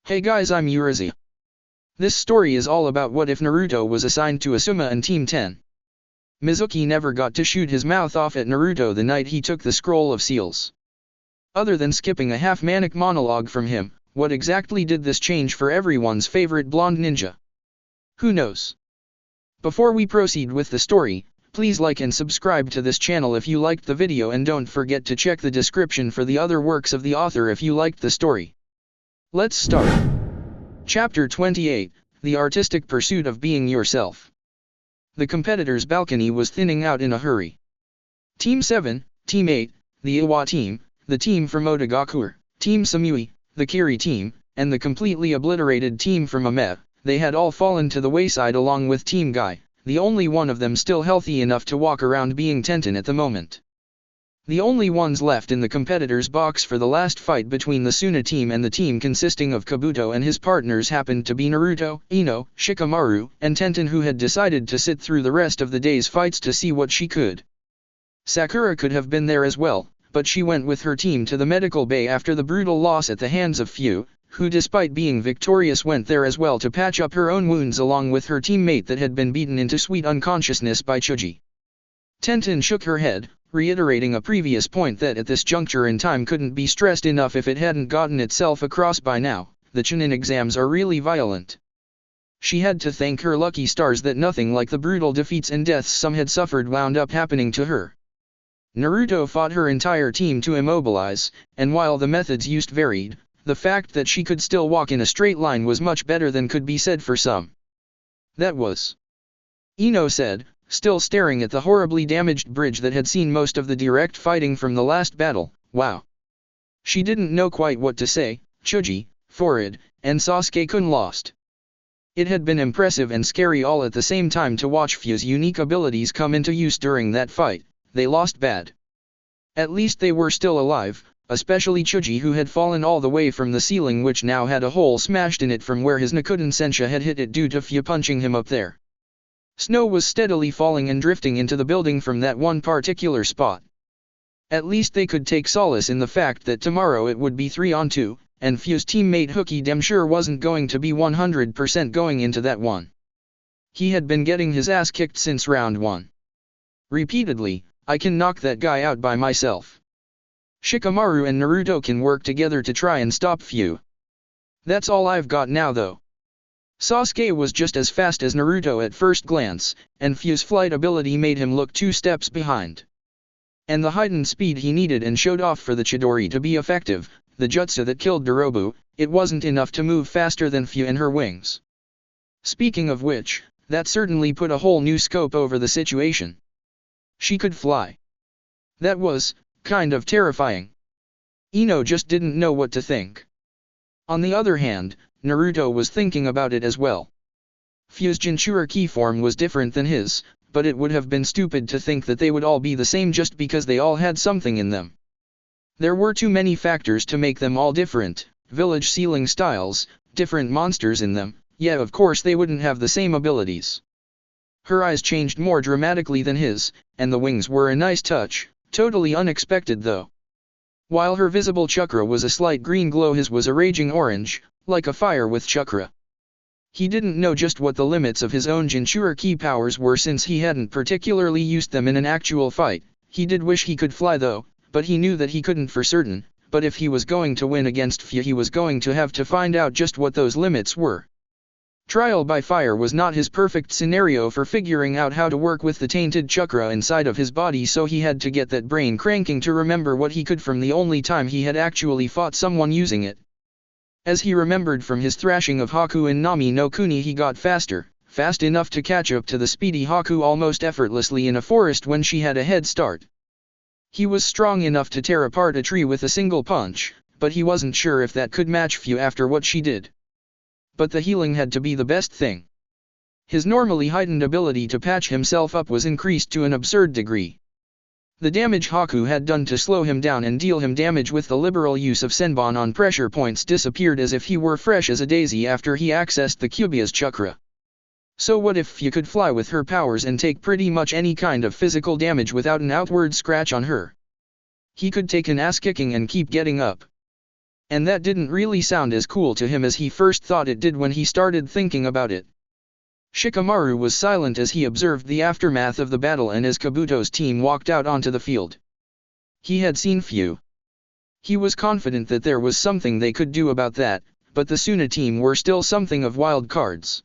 Hey guys, I'm Urizi. This story is all about what if Naruto was assigned to Asuma and Team 10. Mizuki never got to shoot his mouth off at Naruto the night he took the Scroll of Seals. Other than skipping a half-manic monologue from him, what exactly did this change for everyone's favorite blonde ninja? Who knows? Before we proceed with the story, please like and subscribe to this channel if you liked the video, and don't forget to check the description for the other works of the author if you liked the story. Let's start. Chapter 28, The Artistic Pursuit of Being Yourself. The competitor's balcony was thinning out in a hurry. Team 7, Team 8, the Iwa team, the team from Otagakure, Team Samui, the Kiri team, and the completely obliterated team from Ame, they had all fallen to the wayside along with Team Guy, the only one of them still healthy enough to walk around being Tenten at the moment. The only ones left in the competitor's box for the last fight between the Suna team and the team consisting of Kabuto and his partners happened to be Naruto, Ino, Shikamaru, and Tenten, who had decided to sit through the rest of the day's fights to see what she could. Sakura could have been there as well, but she went with her team to the medical bay after the brutal loss at the hands of Fu, who despite being victorious went there as well to patch up her own wounds along with her teammate that had been beaten into sweet unconsciousness by Chuji. Tenten shook her head, reiterating a previous point that at this juncture in time couldn't be stressed enough if it hadn't gotten itself across by now. The Chunin exams are really violent. She had to thank her lucky stars that nothing like the brutal defeats and deaths some had suffered wound up happening to her. Naruto fought her entire team to immobilize, and while the methods used varied, the fact that she could still walk in a straight line was much better than could be said for some. That was. Ino said, still staring at the horribly damaged bridge that had seen most of the direct fighting from the last battle. Wow. She didn't know quite what to say. Chuji, Forid, and Sasuke-kun lost. It had been impressive and scary all at the same time to watch Fu's unique abilities come into use during that fight. They lost bad. At least they were still alive, especially Chuji, who had fallen all the way from the ceiling, which now had a hole smashed in it from where his Nakuden Sensha had hit it due to Fu punching him up there. Snow was steadily falling and drifting into the building from that one particular spot. At least they could take solace in the fact that tomorrow it would be 3-on-2, and Fu's teammate Hooky damn sure wasn't going to be 100% going into that one. He had been getting his ass kicked since round 1. Repeatedly, I can knock that guy out by myself. Shikamaru and Naruto can work together to try and stop Fu. That's all I've got now though. Sasuke was just as fast as Naruto at first glance, and Fu's flight ability made him look 2 steps behind. And the heightened speed he needed and showed off for the Chidori to be effective, the jutsu that killed Dorobu, it wasn't enough to move faster than Fu and her wings. Speaking of which, that certainly put a whole new scope over the situation. She could fly. That was, kind of terrifying. Ino just didn't know what to think. On the other hand, Naruto was thinking about it as well. Fu's Jinchuriki form was different than his, but it would have been stupid to think that they would all be the same just because they all had something in them. There were too many factors to make them all different: village ceiling styles, different monsters in them. Yeah, of course they wouldn't have the same abilities. Her eyes changed more dramatically than his, and the wings were a nice touch, totally unexpected though. While her visible chakra was a slight green glow, his was a raging orange, like a fire with chakra. He didn't know just what the limits of his own Jinchuriki powers were since he hadn't particularly used them in an actual fight. He did wish he could fly though, but he knew that he couldn't for certain. But if he was going to win against Fu, he was going to have to find out just what those limits were. Trial by fire was not his perfect scenario for figuring out how to work with the tainted chakra inside of his body, so he had to get that brain cranking to remember what he could from the only time he had actually fought someone using it. As he remembered from his thrashing of Haku in Nami no Kuni, he got faster, fast enough to catch up to the speedy Haku almost effortlessly in a forest when she had a head start. He was strong enough to tear apart a tree with a single punch, but he wasn't sure if that could match Fu after what she did. But the healing had to be the best thing. His normally heightened ability to patch himself up was increased to an absurd degree. The damage Haku had done to slow him down and deal him damage with the liberal use of Senbon on pressure points disappeared as if he were fresh as a daisy after he accessed the Kyuubi's chakra. So what if Fu could fly with her powers and take pretty much any kind of physical damage without an outward scratch on her? He could take an ass kicking and keep getting up. And that didn't really sound as cool to him as he first thought it did when he started thinking about it. Shikamaru was silent as he observed the aftermath of the battle and as Kabuto's team walked out onto the field. He had seen few. He was confident that there was something they could do about that, but the Suna team were still something of wild cards.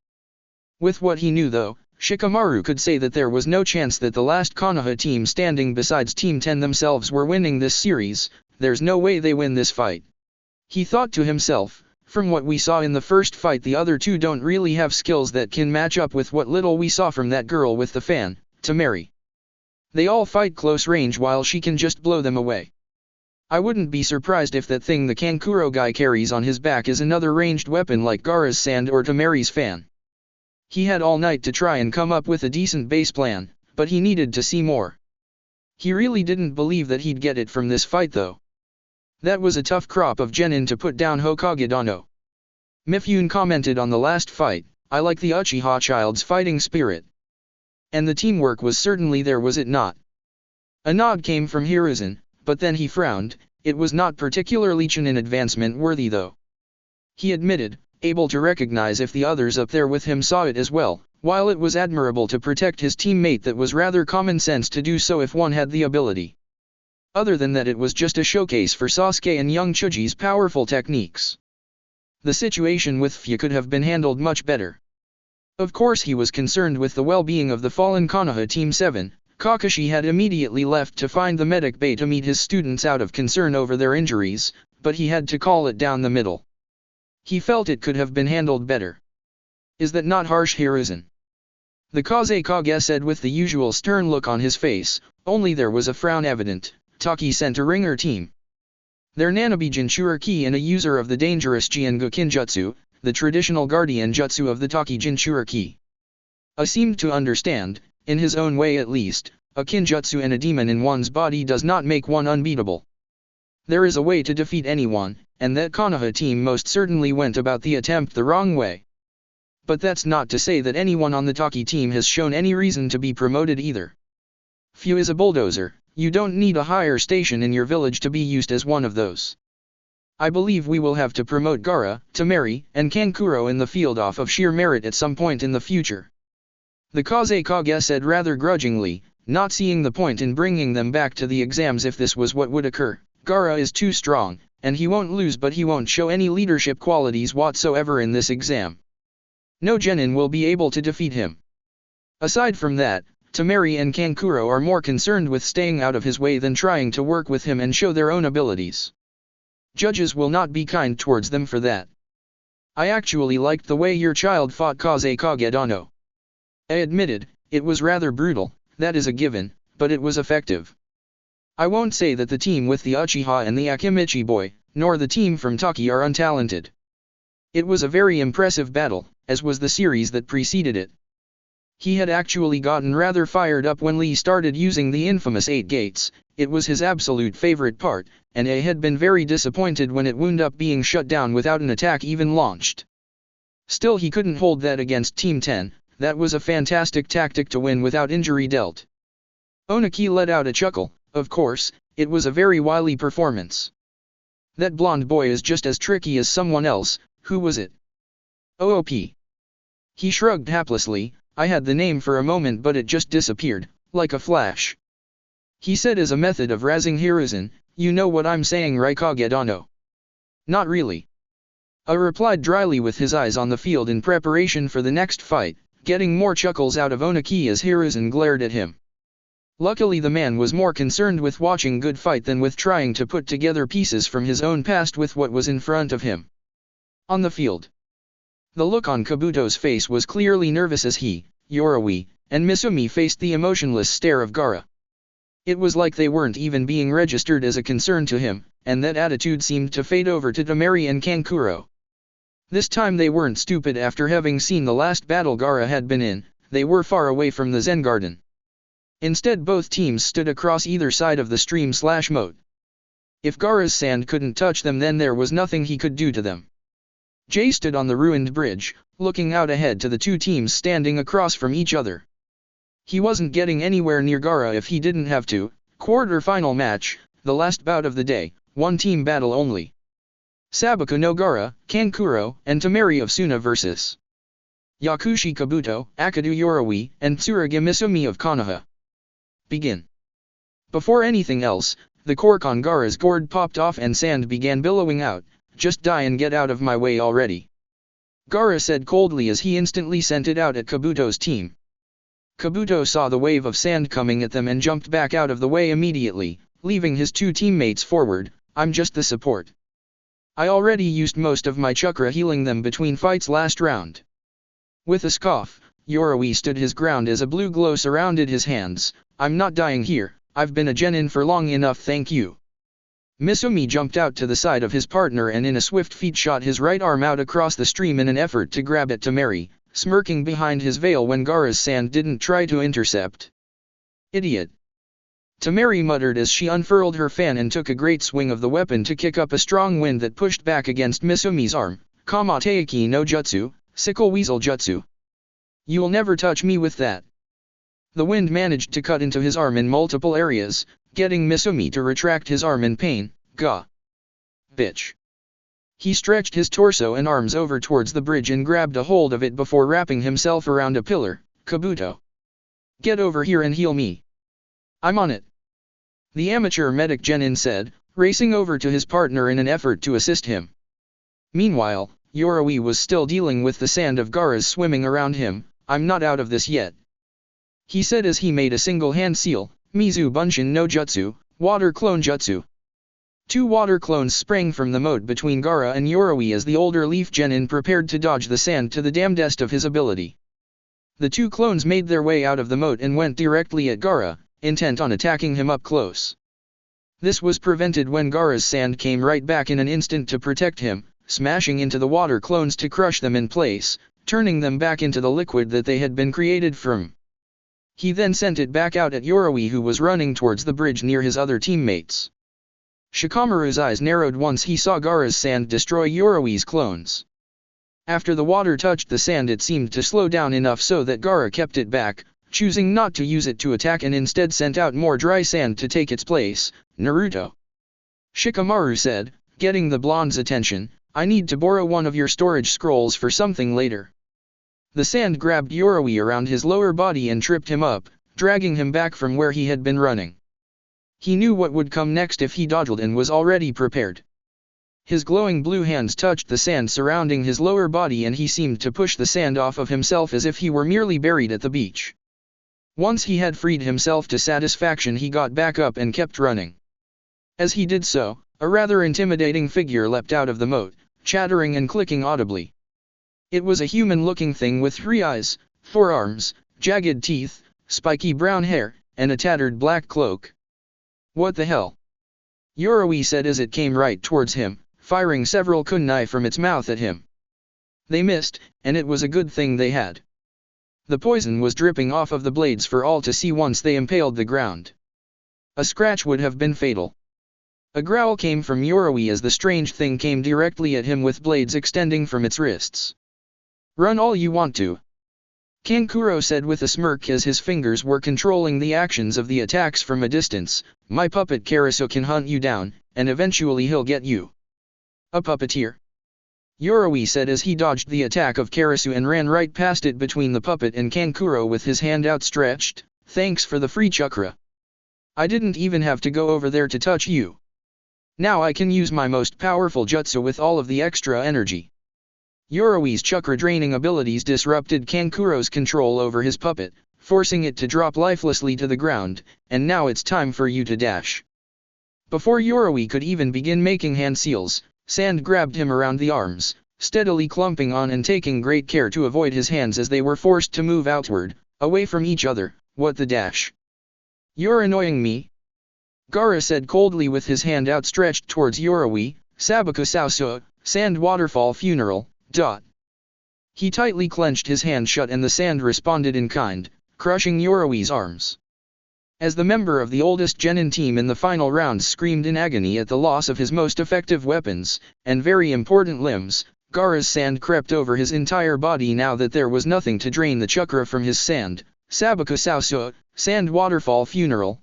With what he knew though, Shikamaru could say that there was no chance that the last Konoha team standing besides Team 10 themselves were winning this series. There's no way they win this fight. He thought to himself, from what we saw in the first fight the other two don't really have skills that can match up with what little we saw from that girl with the fan, Tamari. They all fight close range while she can just blow them away. I wouldn't be surprised if that thing the Kankuro guy carries on his back is another ranged weapon like Gaara's sand or Tamari's fan. He had all night to try and come up with a decent base plan, but he needed to see more. He really didn't believe that he'd get it from this fight though. That was a tough crop of genin to put down Hokage Dano. Mifune commented on the last fight, I like the Uchiha child's fighting spirit. And the teamwork was certainly there, was it not? A nod came from Hiruzen, but then he frowned. It was not particularly Chunin advancement worthy though. He admitted, able to recognize if the others up there with him saw it as well. While it was admirable to protect his teammate, that was rather common sense to do so if one had the ability. Other than that, it was just a showcase for Sasuke and young Chuji's powerful techniques. The situation with Fu could have been handled much better. Of course he was concerned with the well-being of the fallen Konoha Team 7, Kakashi had immediately left to find the medic bay to meet his students out of concern over their injuries, but he had to call it down the middle. He felt it could have been handled better. Is that not harsh, Hiruzen? The Kazekage said with the usual stern look on his face, only there was a frown evident. Taki sent a ringer team. Their Nanabi Jinchuriki and a user of the dangerous Jiangu Kinjutsu, the traditional guardian jutsu of the Taki Jinchuriki. I seemed to understand, in his own way at least, a Kinjutsu and a demon in one's body does not make one unbeatable. There is a way to defeat anyone, and that Konoha team most certainly went about the attempt the wrong way. But that's not to say that anyone on the Taki team has shown any reason to be promoted either. Fu is a bulldozer, you don't need a higher station in your village to be used as one of those. I believe we will have to promote Gaara, Tamari, and Kankuro in the field off of sheer merit at some point in the future. The Kazekage said rather grudgingly, not seeing the point in bringing them back to the exams if this was what would occur. Gaara is too strong, and he won't lose, but he won't show any leadership qualities whatsoever in this exam. No genin will be able to defeat him. Aside from that, Tamari and Kankuro are more concerned with staying out of his way than trying to work with him and show their own abilities. Judges will not be kind towards them for that. I actually liked the way your child fought Kazekage Dano. I admitted, it was rather brutal, that is a given, but it was effective. I won't say that the team with the Uchiha and the Akimichi boy, nor the team from Taki are untalented. It was a very impressive battle, as was the series that preceded it. He had actually gotten rather fired up when Lee started using the infamous 8 gates, it was his absolute favorite part, and he had been very disappointed when it wound up being shut down without an attack even launched. Still, he couldn't hold that against Team 10, that was a fantastic tactic to win without injury dealt. Oniki let out a chuckle, of course, it was a very wily performance. That blonde boy is just as tricky as someone else, who was it? OOP. He shrugged haplessly. I had the name for a moment but it just disappeared, like a flash. He said as a method of razzing Hiruzen, you know what I'm saying, right, Kage Dano? Not really. I replied dryly with his eyes on the field in preparation for the next fight, getting more chuckles out of Oniki as Hiruzen glared at him. Luckily the man was more concerned with watching good fight than with trying to put together pieces from his own past with what was in front of him. On the field. The look on Kabuto's face was clearly nervous as he, Yoroi, and Misumi faced the emotionless stare of Gaara. It was like they weren't even being registered as a concern to him, and that attitude seemed to fade over to Tamari and Kankuro. This time they weren't stupid after having seen the last battle Gaara had been in, they were far away from the Zen Garden. Instead both teams stood across either side of the stream/moat. If Gaara's sand couldn't touch them then there was nothing he could do to them. Jay stood on the ruined bridge, looking out ahead to the two teams standing across from each other. He wasn't getting anywhere near Gaara if he didn't have to. Quarter-final match, the last bout of the day, one team battle only. Sabaku no Gaara, Kankuro, and Temari of Suna vs. Yakushi Kabuto, Akadu Yorawi, and Tsuragi Misumi of Konoha. Begin. Before anything else, the cork on Gaara's gourd popped off and sand began billowing out. Just die and get out of my way already. Gaara said coldly as he instantly sent it out at Kabuto's team. Kabuto saw the wave of sand coming at them and jumped back out of the way immediately, leaving his two teammates forward. I'm just the support. I already used most of my chakra healing them between fights last round. With a scoff, Yorawi stood his ground as a blue glow surrounded his hands. I'm not dying here, I've been a genin for long enough, thank you. Misumi jumped out to the side of his partner and in a swift feat shot his right arm out across the stream in an effort to grab at Temari, smirking behind his veil when Gaara's sand didn't try to intercept. Idiot. Temari muttered as she unfurled her fan and took a great swing of the weapon to kick up a strong wind that pushed back against Misumi's arm. Kamateiki no jutsu, sickle weasel jutsu. You'll never touch me with that. The wind managed to cut into his arm in multiple areas, getting Misumi to retract his arm in pain. Gah. Bitch. He stretched his torso and arms over towards the bridge and grabbed a hold of it before wrapping himself around a pillar. Kabuto. Get over here and heal me. I'm on it. The amateur medic genin said, racing over to his partner in an effort to assist him. Meanwhile, Yorawi was still dealing with the sand of Gaara's swimming around him. I'm not out of this yet. He said as he made a single hand seal, Mizu Bunshin no Jutsu, Water Clone Jutsu. Two water clones sprang from the moat between Gaara and Yorawi as the older leaf genin prepared to dodge the sand to the damnedest of his ability. The two clones made their way out of the moat and went directly at Gaara, intent on attacking him up close. This was prevented when Gaara's sand came right back in an instant to protect him, smashing into the water clones to crush them in place, turning them back into the liquid that they had been created from. He then sent it back out at Yorawi, who was running towards the bridge near his other teammates. Shikamaru's eyes narrowed once he saw Gaara's sand destroy Yorawi's clones. After the water touched the sand, it seemed to slow down enough so that Gaara kept it back, choosing not to use it to attack and instead sent out more dry sand to take its place. Naruto. Shikamaru said, getting the blonde's attention, I need to borrow one of your storage scrolls for something later. The sand grabbed Yorawi around his lower body and tripped him up, dragging him back from where he had been running. He knew what would come next if he dodged and was already prepared. His glowing blue hands touched the sand surrounding his lower body and he seemed to push the sand off of himself as if he were merely buried at the beach. Once he had freed himself to satisfaction, he got back up and kept running. As he did so, a rather intimidating figure leapt out of the moat, chattering and clicking audibly. It was a human-looking thing with 3 eyes, 4 arms, jagged teeth, spiky brown hair, and a tattered black cloak. What the hell? Yorawi said as it came right towards him, firing several kunai from its mouth at him. They missed, and it was a good thing they had. The poison was dripping off of the blades for all to see once they impaled the ground. A scratch would have been fatal. A growl came from Yorawi as the strange thing came directly at him with blades extending from its wrists. Run all you want to. Kankuro said with a smirk as his fingers were controlling the actions of the attacks from a distance. My puppet Karasu can hunt you down, and eventually he'll get you. A puppeteer. Yorawi said as he dodged the attack of Karasu and ran right past it between the puppet and Kankuro with his hand outstretched. Thanks for the free chakra. I didn't even have to go over there to touch you. Now I can use my most powerful jutsu with all of the extra energy. Yorawi's chakra-draining abilities disrupted Kankuro's control over his puppet, forcing it to drop lifelessly to the ground, and now it's time for you to dash. Before Yorawi could even begin making hand seals, sand grabbed him around the arms, steadily clumping on and taking great care to avoid his hands as they were forced to move outward, away from each other. What the dash? You're annoying me. Gaara said coldly with his hand outstretched towards Yorawi. Sabaku Sauso, sand waterfall funeral. He tightly clenched his hand shut and the sand responded in kind, crushing Yorawi's arms. As the member of the oldest genin team in the final rounds screamed in agony at the loss of his most effective weapons, and very important limbs, Gaara's sand crept over his entire body now that there was nothing to drain the chakra from his sand. Sabaku Sauso, sand waterfall funeral.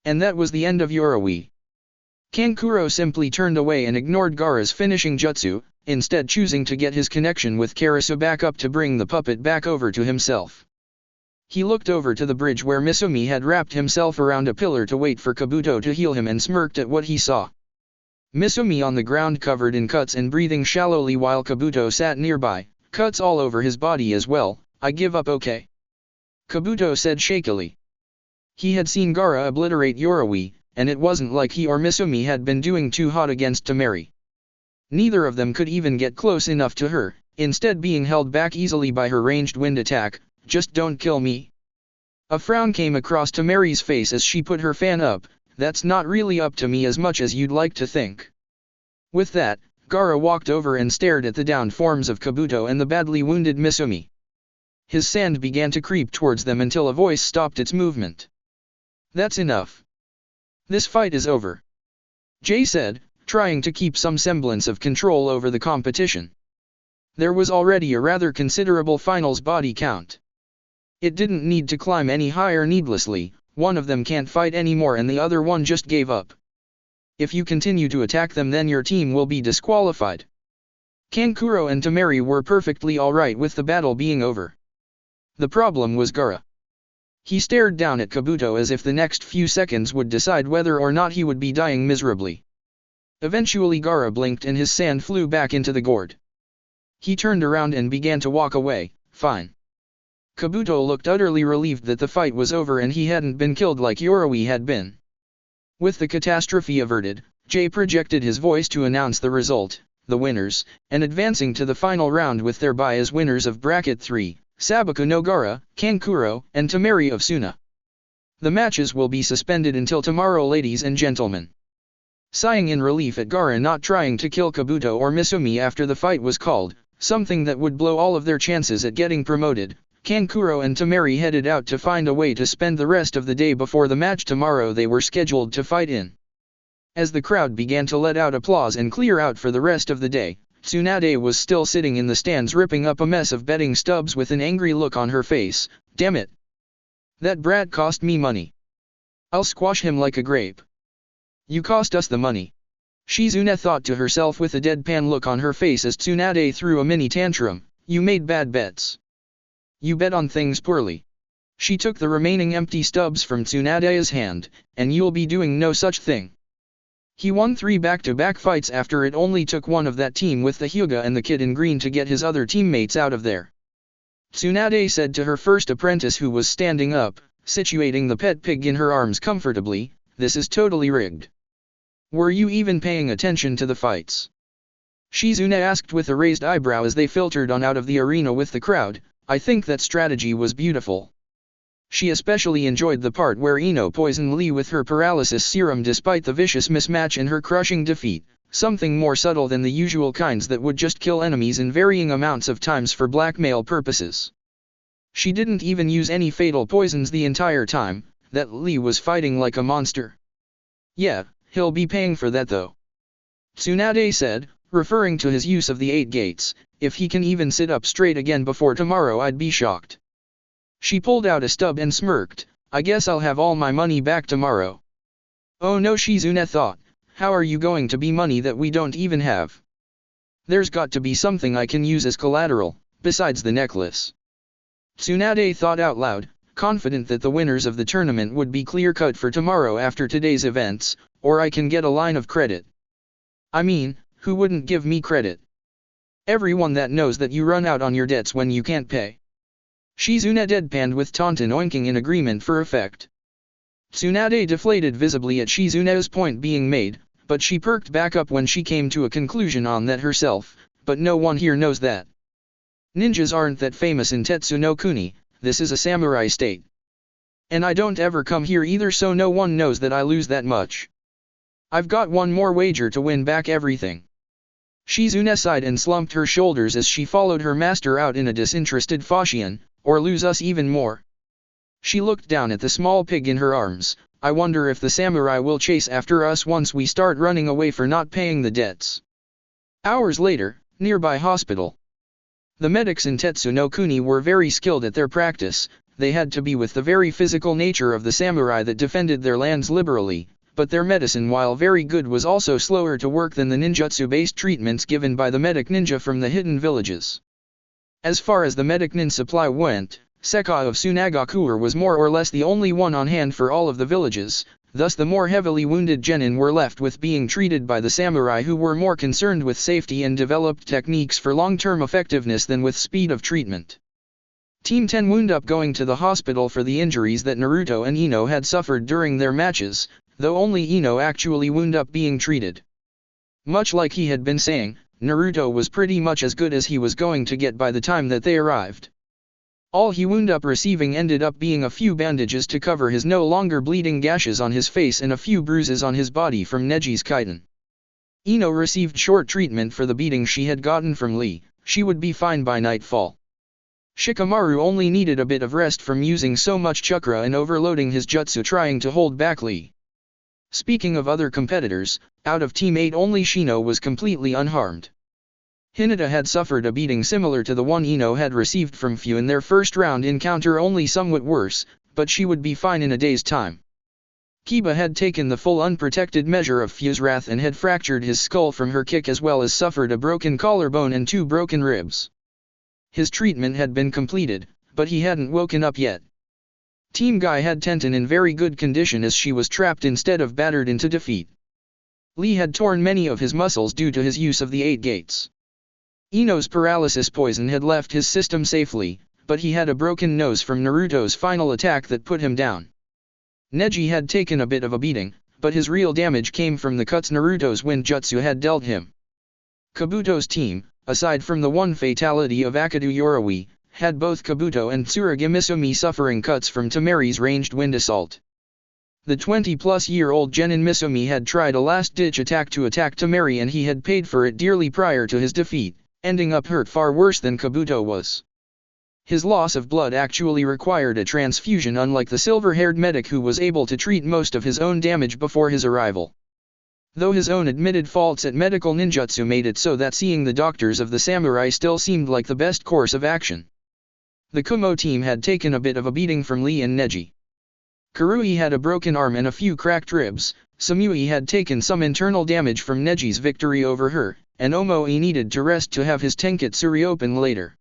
And that was the end of Yorawi. Kankuro simply turned away and ignored Gaara's finishing jutsu, instead choosing to get his connection with Karasu back up to bring the puppet back over to himself. He looked over to the bridge where Misumi had wrapped himself around a pillar to wait for Kabuto to heal him and smirked at what he saw. Misumi on the ground covered in cuts and breathing shallowly while Kabuto sat nearby, cuts all over his body as well. I give up, okay? Kabuto said shakily. He had seen Gaara obliterate Yoroi, and it wasn't like he or Misumi had been doing too hot against Temari. Neither of them could even get close enough to her, instead being held back easily by her ranged wind attack. Just don't kill me. A frown came across Temari's face as she put her fan up. That's not really up to me as much as you'd like to think. With that, Gaara walked over and stared at the downed forms of Kabuto and the badly wounded Misumi. His sand began to creep towards them until a voice stopped its movement. That's enough. This fight is over. Jay said, trying to keep some semblance of control over the competition. There was already a rather considerable finals body count. It didn't need to climb any higher needlessly. One of them can't fight anymore and the other one just gave up. If you continue to attack them, then your team will be disqualified. Kankuro and Temari were perfectly alright with the battle being over. The problem was Gaara. He stared down at Kabuto as if the next few seconds would decide whether or not he would be dying miserably. Eventually Gaara blinked and his sand flew back into the gourd. He turned around and began to walk away. Fine. Kabuto looked utterly relieved that the fight was over and he hadn't been killed like Yoroi had been. With the catastrophe averted, Jay projected his voice to announce the result, the winners, and advancing to the final round with their bye as winners of Bracket 3, Sabaku no Gaara, Kankuro, and Temari of Suna. The matches will be suspended until tomorrow, ladies and gentlemen. Sighing in relief at Gaara not trying to kill Kabuto or Misumi after the fight was called, something that would blow all of their chances at getting promoted, Kankuro and Temari headed out to find a way to spend the rest of the day before the match tomorrow they were scheduled to fight in. As the crowd began to let out applause and clear out for the rest of the day, Tsunade was still sitting in the stands ripping up a mess of betting stubs with an angry look on her face. Damn it! That brat cost me money. I'll squash him like a grape. You cost us the money. Shizune thought to herself with a deadpan look on her face as Tsunade threw a mini tantrum. You made bad bets. You bet on things poorly. She took the remaining empty stubs from Tsunade's hand, and you'll be doing no such thing. He won 3 back-to-back fights after it only took one of that team with the Hyuga and the kid in green to get his other teammates out of there. Tsunade said to her first apprentice who was standing up, situating the pet pig in her arms comfortably, this is totally rigged. Were you even paying attention to the fights? Shizune asked with a raised eyebrow as they filtered on out of the arena with the crowd. I think that strategy was beautiful. She especially enjoyed the part where Ino poisoned Lee with her paralysis serum despite the vicious mismatch and her crushing defeat, something more subtle than the usual kinds that would just kill enemies in varying amounts of times for blackmail purposes. She didn't even use any fatal poisons the entire time, that Lee was fighting like a monster. Yeah, he'll be paying for that though. Tsunade said, referring to his use of the 8 gates. If he can even sit up straight again before tomorrow, I'd be shocked. She pulled out a stub and smirked. I guess I'll have all my money back tomorrow. Oh no, Shizune thought. How are you going to be money that we don't even have? There's got to be something I can use as collateral, besides the necklace. Tsunade thought out loud, confident that the winners of the tournament would be clear-cut for tomorrow after today's events, or I can get a line of credit. I mean, who wouldn't give me credit? Everyone that knows that you run out on your debts when you can't pay. Shizune deadpanned with taunton oinking in agreement for effect. Tsunade deflated visibly at Shizune's point being made, but she perked back up when she came to a conclusion on that herself, but no one here knows that. Ninjas aren't that famous in Tetsu no Kuni, this is a samurai state. And I don't ever come here either, so no one knows that I lose that much. I've got one more wager to win back everything. Shizune sighed and slumped her shoulders as she followed her master out in a disinterested fashion, or lose us even more. She looked down at the small pig in her arms. I wonder if the samurai will chase after us once we start running away for not paying the debts. Hours later, nearby hospital. The medics in Tetsu no Kuni were very skilled at their practice. They had to be with the very physical nature of the samurai that defended their lands liberally, but their medicine, while very good, was also slower to work than the ninjutsu-based treatments given by the medic ninja from the hidden villages. As far as the medic nin supply went, Sekka of Tsunagakuer was more or less the only one on hand for all of the villages, thus the more heavily wounded genin were left with being treated by the samurai, who were more concerned with safety and developed techniques for long-term effectiveness than with speed of treatment. Team 10 wound up going to the hospital for the injuries that Naruto and Ino had suffered during their matches, though only Ino actually wound up being treated. Much like he had been saying, Naruto was pretty much as good as he was going to get by the time that they arrived. All he wound up receiving ended up being a few bandages to cover his no longer bleeding gashes on his face and a few bruises on his body from Neji's chitin. Ino received short treatment for the beating she had gotten from Lee. She would be fine by nightfall. Shikamaru only needed a bit of rest from using so much chakra and overloading his jutsu trying to hold back Lee. Speaking of other competitors, out of Team 8 only Shino was completely unharmed. Hinata had suffered a beating similar to the one Ino had received from Fu in their first round encounter, only somewhat worse, but she would be fine in a day's time. Kiba had taken the full unprotected measure of Fu's wrath and had fractured his skull from her kick, as well as suffered a broken collarbone and 2 broken ribs. His treatment had been completed, but he hadn't woken up yet. Team Guy had Tenten in very good condition as she was trapped instead of battered into defeat. Lee had torn many of his muscles due to his use of the 8 gates. Ino's paralysis poison had left his system safely, but he had a broken nose from Naruto's final attack that put him down. Neji had taken a bit of a beating, but his real damage came from the cuts Naruto's wind jutsu had dealt him. Kabuto's team, aside from the one fatality of Akadu Yorawi, had both Kabuto and Tsuragi Misumi suffering cuts from Tamari's ranged wind assault. The 20-plus-year-old genin Misumi had tried a last-ditch attack to attack Tamari, and he had paid for it dearly prior to his defeat, ending up hurt far worse than Kabuto was. His loss of blood actually required a transfusion, unlike the silver-haired medic who was able to treat most of his own damage before his arrival. Though his own admitted faults at medical ninjutsu made it so that seeing the doctors of the samurai still seemed like the best course of action. The Kumo team had taken a bit of a beating from Lee and Neji. Karui had a broken arm and a few cracked ribs, Samui had taken some internal damage from Neji's victory over her, and Omoi needed to rest to have his Tenketsu reopen later.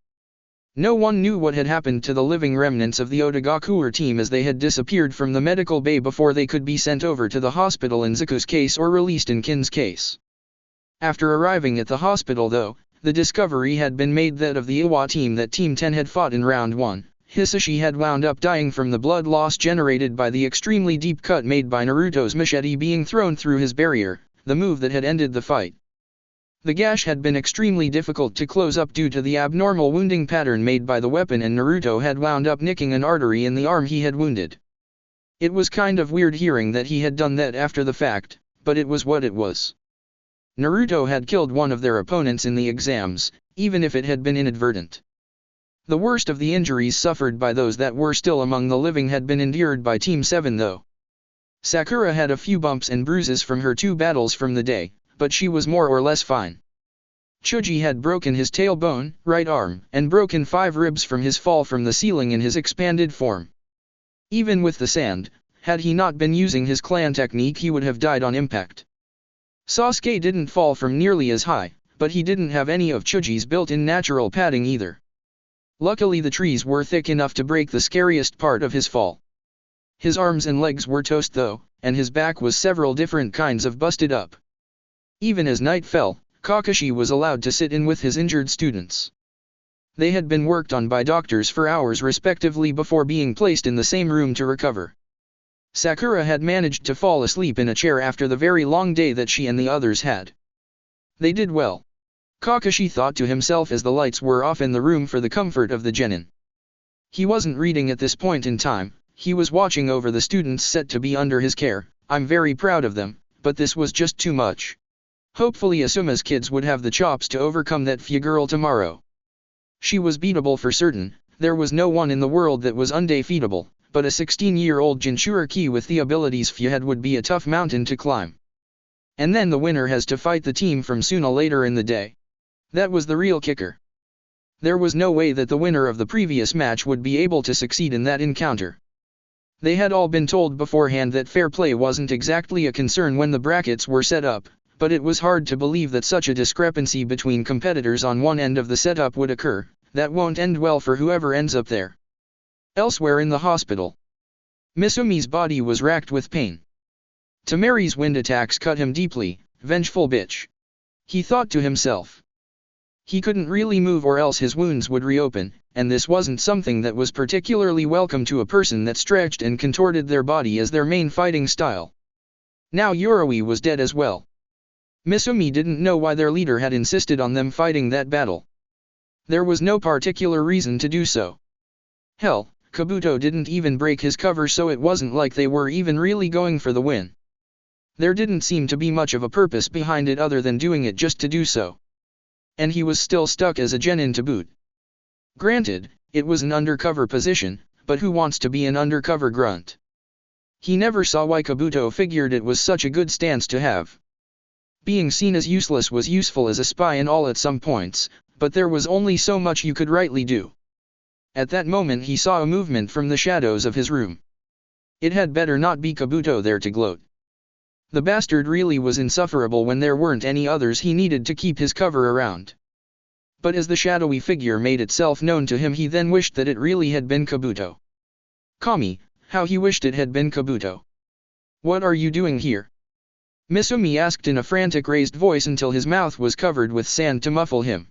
No one knew what had happened to the living remnants of the Otagakuer team, as they had disappeared from the medical bay before they could be sent over to the hospital in Zuku's case or released in Kin's case. After arriving at the hospital, though, the discovery had been made that of the Iwa team that Team 10 had fought in round 1, Hisashi had wound up dying from the blood loss generated by the extremely deep cut made by Naruto's machete being thrown through his barrier, the move that had ended the fight. The gash had been extremely difficult to close up due to the abnormal wounding pattern made by the weapon, and Naruto had wound up nicking an artery in the arm he had wounded. It was kind of weird hearing that he had done that after the fact, but it was what it was. Naruto had killed one of their opponents in the exams, even if it had been inadvertent. The worst of the injuries suffered by those that were still among the living had been endured by Team 7 though. Sakura had a few bumps and bruises from her 2 battles from the day, but she was more or less fine. Choji had broken his tailbone, right arm, and broken 5 ribs from his fall from the ceiling in his expanded form. Even with the sand, had he not been using his clan technique, he would have died on impact. Sasuke didn't fall from nearly as high, but he didn't have any of Choji's built-in natural padding either. Luckily the trees were thick enough to break the scariest part of his fall. His arms and legs were toast though, and his back was several different kinds of busted up. Even as night fell, Kakashi was allowed to sit in with his injured students. They had been worked on by doctors for hours respectively before being placed in the same room to recover. Sakura had managed to fall asleep in a chair after the very long day that she and the others had. They did well. Kakashi thought to himself as the lights were off in the room for the comfort of the genin. He wasn't reading at this point in time, he was watching over the students set to be under his care. I'm very proud of them, but this was just too much. Hopefully Asuma's kids would have the chops to overcome that Fu girl tomorrow. She was beatable for certain, there was no one in the world that was undefeatable, but a 16-year-old Jinchuriki with the abilities Fu had would be a tough mountain to climb. And then the winner has to fight the team from Suna later in the day. That was the real kicker. There was no way that the winner of the previous match would be able to succeed in that encounter. They had all been told beforehand that fair play wasn't exactly a concern when the brackets were set up, but it was hard to believe that such a discrepancy between competitors on one end of the setup would occur. That won't end well for whoever ends up there. Elsewhere in the hospital, Misumi's body was racked with pain. Tamari's wind attacks cut him deeply. Vengeful bitch, he thought to himself. He couldn't really move or else his wounds would reopen, and this wasn't something that was particularly welcome to a person that stretched and contorted their body as their main fighting style. Now Yoroi was dead as well. Misumi didn't know why their leader had insisted on them fighting that battle. There was no particular reason to do so. Hell, Kabuto didn't even break his cover, so it wasn't like they were even really going for the win. There didn't seem to be much of a purpose behind it other than doing it just to do so. And he was still stuck as a genin to boot. Granted, it was an undercover position, but who wants to be an undercover grunt? He never saw why Kabuto figured it was such a good stance to have. Being seen as useless was useful as a spy and all at some points, but there was only so much you could rightly do. At that moment he saw a movement from the shadows of his room. It had better not be Kabuto there to gloat. The bastard really was insufferable when there weren't any others he needed to keep his cover around. But as the shadowy figure made itself known to him, he then wished that it really had been Kabuto. Kami, how he wished it had been Kabuto. What are you doing here? Misumi asked in a frantic raised voice until his mouth was covered with sand to muffle him.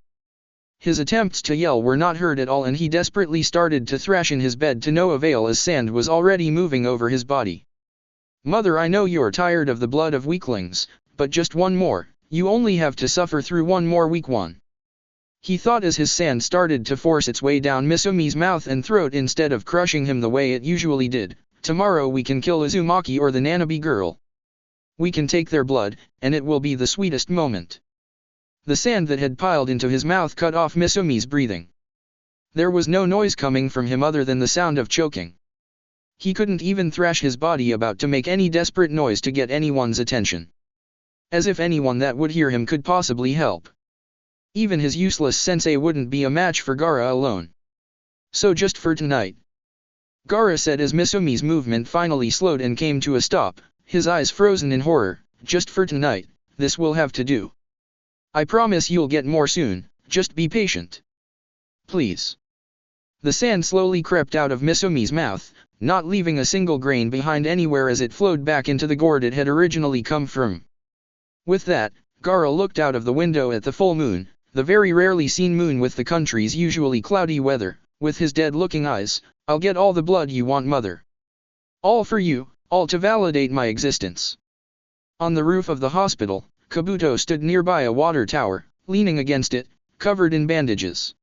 His attempts to yell were not heard at all, and he desperately started to thrash in his bed to no avail as sand was already moving over his body. Mother, I know you're tired of the blood of weaklings, but just one more, you only have to suffer through one more weak one. He thought as his sand started to force its way down Misumi's mouth and throat instead of crushing him the way it usually did. Tomorrow we can kill Uzumaki or the Nanabi girl. We can take their blood, and it will be the sweetest moment. The sand that had piled into his mouth cut off Misumi's breathing. There was no noise coming from him other than the sound of choking. He couldn't even thrash his body about to make any desperate noise to get anyone's attention. As if anyone that would hear him could possibly help. Even his useless sensei wouldn't be a match for Gaara alone. So just for tonight. Gaara said as Misumi's movement finally slowed and came to a stop, his eyes frozen in horror. Just for tonight, this will have to do. I promise you'll get more soon, just be patient. Please. The sand slowly crept out of Misumi's mouth, not leaving a single grain behind anywhere as it flowed back into the gourd it had originally come from. With that, Gaara looked out of the window at the full moon, the very rarely seen moon with the country's usually cloudy weather, with his dead-looking eyes. I'll get all the blood you want, mother. All for you, all to validate my existence. On the roof of the hospital, Kabuto stood nearby a water tower, leaning against it, covered in bandages.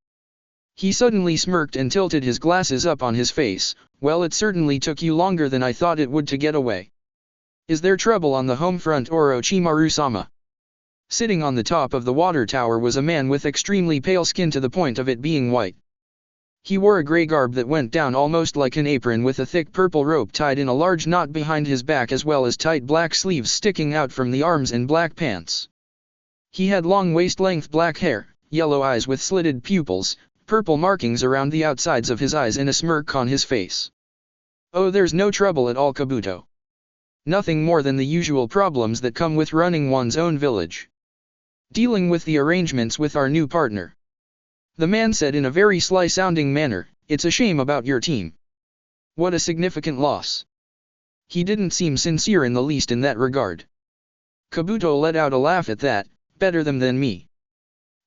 He suddenly smirked and tilted his glasses up on his face. Well, it certainly took you longer than I thought it would to get away. Is there trouble on the home front, Orochimaru-sama? Sitting on the top of the water tower was a man with extremely pale skin to the point of it being white. He wore a gray garb that went down almost like an apron with a thick purple rope tied in a large knot behind his back, as well as tight black sleeves sticking out from the arms and black pants. He had long waist-length black hair, yellow eyes with slitted pupils, purple markings around the outsides of his eyes, and a smirk on his face. Oh, there's no trouble at all, Kabuto. Nothing more than the usual problems that come with running one's own village. Dealing with the arrangements with our new partner. The man said in a very sly-sounding manner, it's a shame about your team. What a significant loss. He didn't seem sincere in the least in that regard. Kabuto let out a laugh at that. Better them than me.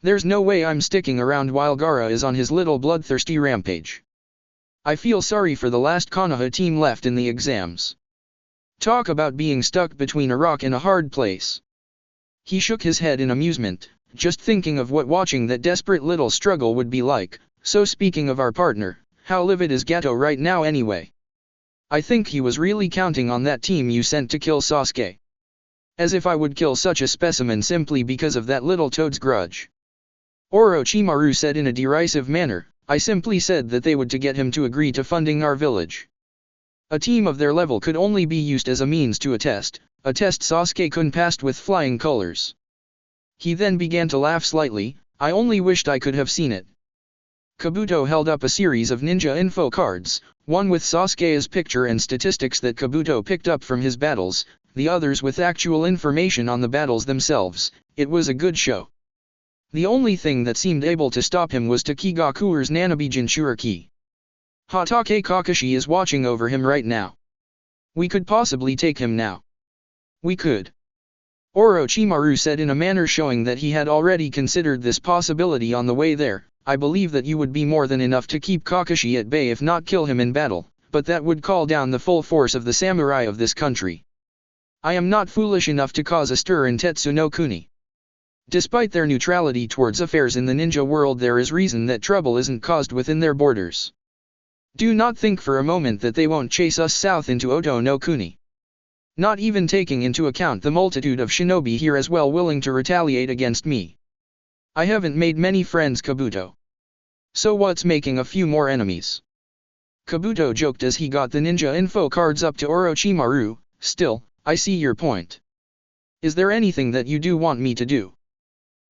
There's no way I'm sticking around while Gaara is on his little bloodthirsty rampage. I feel sorry for the last Konoha team left in the exams. Talk about being stuck between a rock and a hard place. He shook his head in amusement, just thinking of what watching that desperate little struggle would be like. So speaking of our partner, how livid is Gato right now anyway? I think he was really counting on that team you sent to kill Sasuke. As if I would kill such a specimen simply because of that little toad's grudge. Orochimaru said in a derisive manner, I simply said that they would to get him to agree to funding our village. A team of their level could only be used as a means to a test Sasuke couldn't pass with flying colors. He then began to laugh slightly. I only wished I could have seen it. Kabuto held up a series of ninja info cards, one with Sasuke's picture and statistics that Kabuto picked up from his battles, the others with actual information on the battles themselves. It was a good show. The only thing that seemed able to stop him was Takigakure's Nanabi Jinchuriki. Hatake Kakashi is watching over him right now. We could possibly take him now. We could. Orochimaru said in a manner showing that he had already considered this possibility on the way there. I believe that you would be more than enough to keep Kakashi at bay if not kill him in battle, but that would call down the full force of the samurai of this country. I am not foolish enough to cause a stir in Tetsu no Kuni. Despite their neutrality towards affairs in the ninja world, there is reason that trouble isn't caused within their borders. Do not think for a moment that they won't chase us south into Oto no Kuni. Not even taking into account the multitude of shinobi here as well willing to retaliate against me. I haven't made many friends, Kabuto. So what's making a few more enemies? Kabuto joked as he got the ninja info cards up to Orochimaru. Still, I see your point. Is there anything that you do want me to do?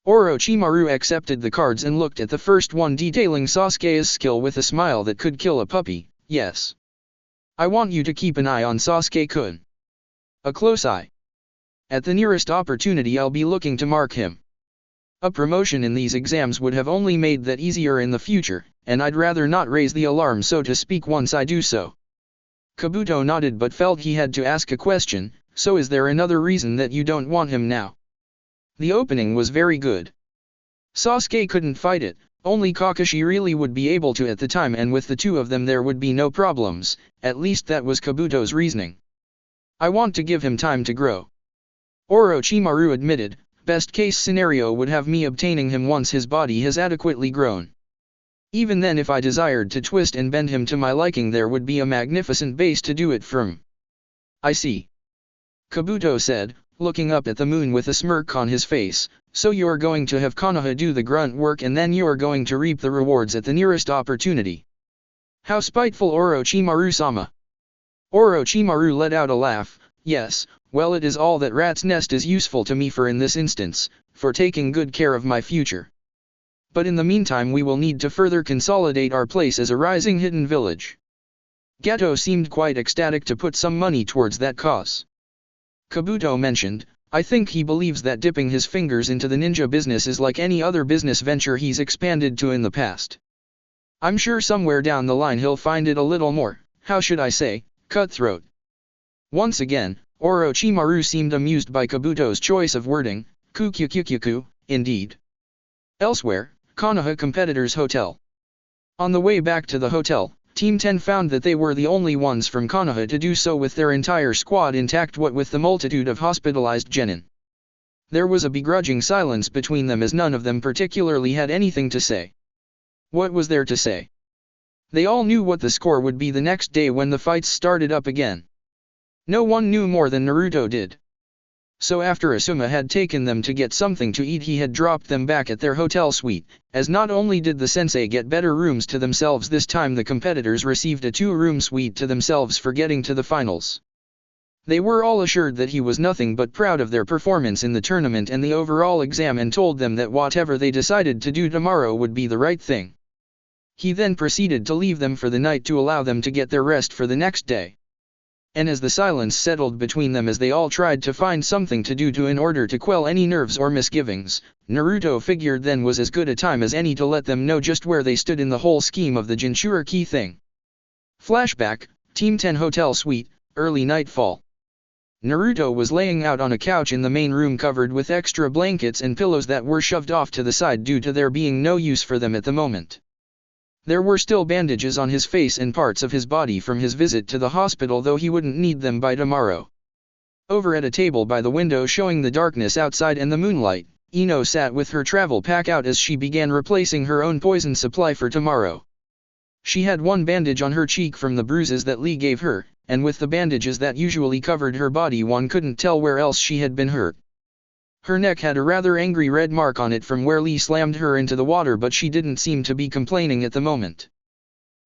Orochimaru accepted the cards and looked at the first one detailing Sasuke's skill with a smile that could kill a puppy. Yes. I want you to keep an eye on Sasuke-kun. A close eye. At the nearest opportunity I'll be looking to mark him. A promotion in these exams would have only made that easier in the future, and I'd rather not raise the alarm so to speak once I do so. Kabuto nodded but felt he had to ask a question. So is there another reason that you don't want him now? The opening was very good. Sasuke couldn't fight it, only Kakashi really would be able to at the time, and with the two of them there would be no problems, at least that was Kabuto's reasoning. I want to give him time to grow. Orochimaru admitted, best case scenario would have me obtaining him once his body has adequately grown. Even then if I desired to twist and bend him to my liking there would be a magnificent base to do it from. I see. Kabuto said, looking up at the moon with a smirk on his face, so you're going to have Konoha do the grunt work and then you're going to reap the rewards at the nearest opportunity. How spiteful, Orochimaru-sama. Orochimaru let out a laugh. Yes, well, it is all that Rat's Nest is useful to me for in this instance, for taking good care of my future. But in the meantime we will need to further consolidate our place as a rising hidden village. Gato seemed quite ecstatic to put some money towards that cause. Kabuto mentioned, I think he believes that dipping his fingers into the ninja business is like any other business venture he's expanded to in the past. I'm sure somewhere down the line he'll find it a little more, how should I say, cutthroat. Once again, Orochimaru seemed amused by Kabuto's choice of wording. Kukyukyukyuku, indeed. Elsewhere, Konoha Competitors Hotel. On the way back to the hotel, Team 10 found that they were the only ones from Konoha to do so with their entire squad intact, what with the multitude of hospitalized genin. There was a begrudging silence between them as none of them particularly had anything to say. What was there to say? They all knew what the score would be the next day when the fights started up again. No one knew more than Naruto did. So after Asuma had taken them to get something to eat, he had dropped them back at their hotel suite, as not only did the sensei get better rooms to themselves this time, the competitors received a 2-room suite to themselves for getting to the finals. They were all assured that he was nothing but proud of their performance in the tournament and the overall exam, and told them that whatever they decided to do tomorrow would be the right thing. He then proceeded to leave them for the night to allow them to get their rest for the next day. And as the silence settled between them as they all tried to find something to do in order to quell any nerves or misgivings, Naruto figured then was as good a time as any to let them know just where they stood in the whole scheme of the Jinchuriki thing. Flashback, Team 10 Hotel Suite, early nightfall. Naruto was laying out on a couch in the main room covered with extra blankets and pillows that were shoved off to the side due to there being no use for them at the moment. There were still bandages on his face and parts of his body from his visit to the hospital, though he wouldn't need them by tomorrow. Over at a table by the window showing the darkness outside and the moonlight, Ino sat with her travel pack out as she began replacing her own poison supply for tomorrow. She had one bandage on her cheek from the bruises that Lee gave her, and with the bandages that usually covered her body one couldn't tell where else she had been hurt. Her neck had a rather angry red mark on it from where Lee slammed her into the water, but she didn't seem to be complaining at the moment.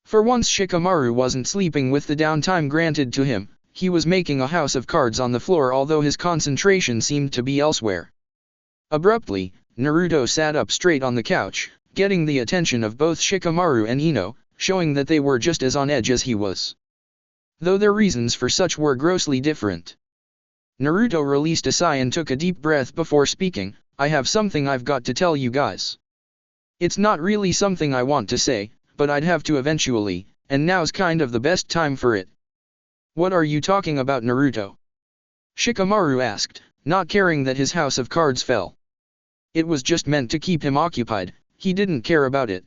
For once Shikamaru wasn't sleeping with the downtime granted to him, he was making a house of cards on the floor, although his concentration seemed to be elsewhere. Abruptly, Naruto sat up straight on the couch. getting the attention of both Shikamaru and Ino, showing that they were just as on edge as he was. Though their reasons for such were grossly different. Naruto released a sigh and took a deep breath before speaking. I have something I've got to tell you guys. It's not really something I want to say, but I'd have to eventually, and now's kind of the best time for it. What are you talking about, Naruto? Shikamaru asked, not caring that his house of cards fell. It was just meant to keep him occupied, he didn't care about it.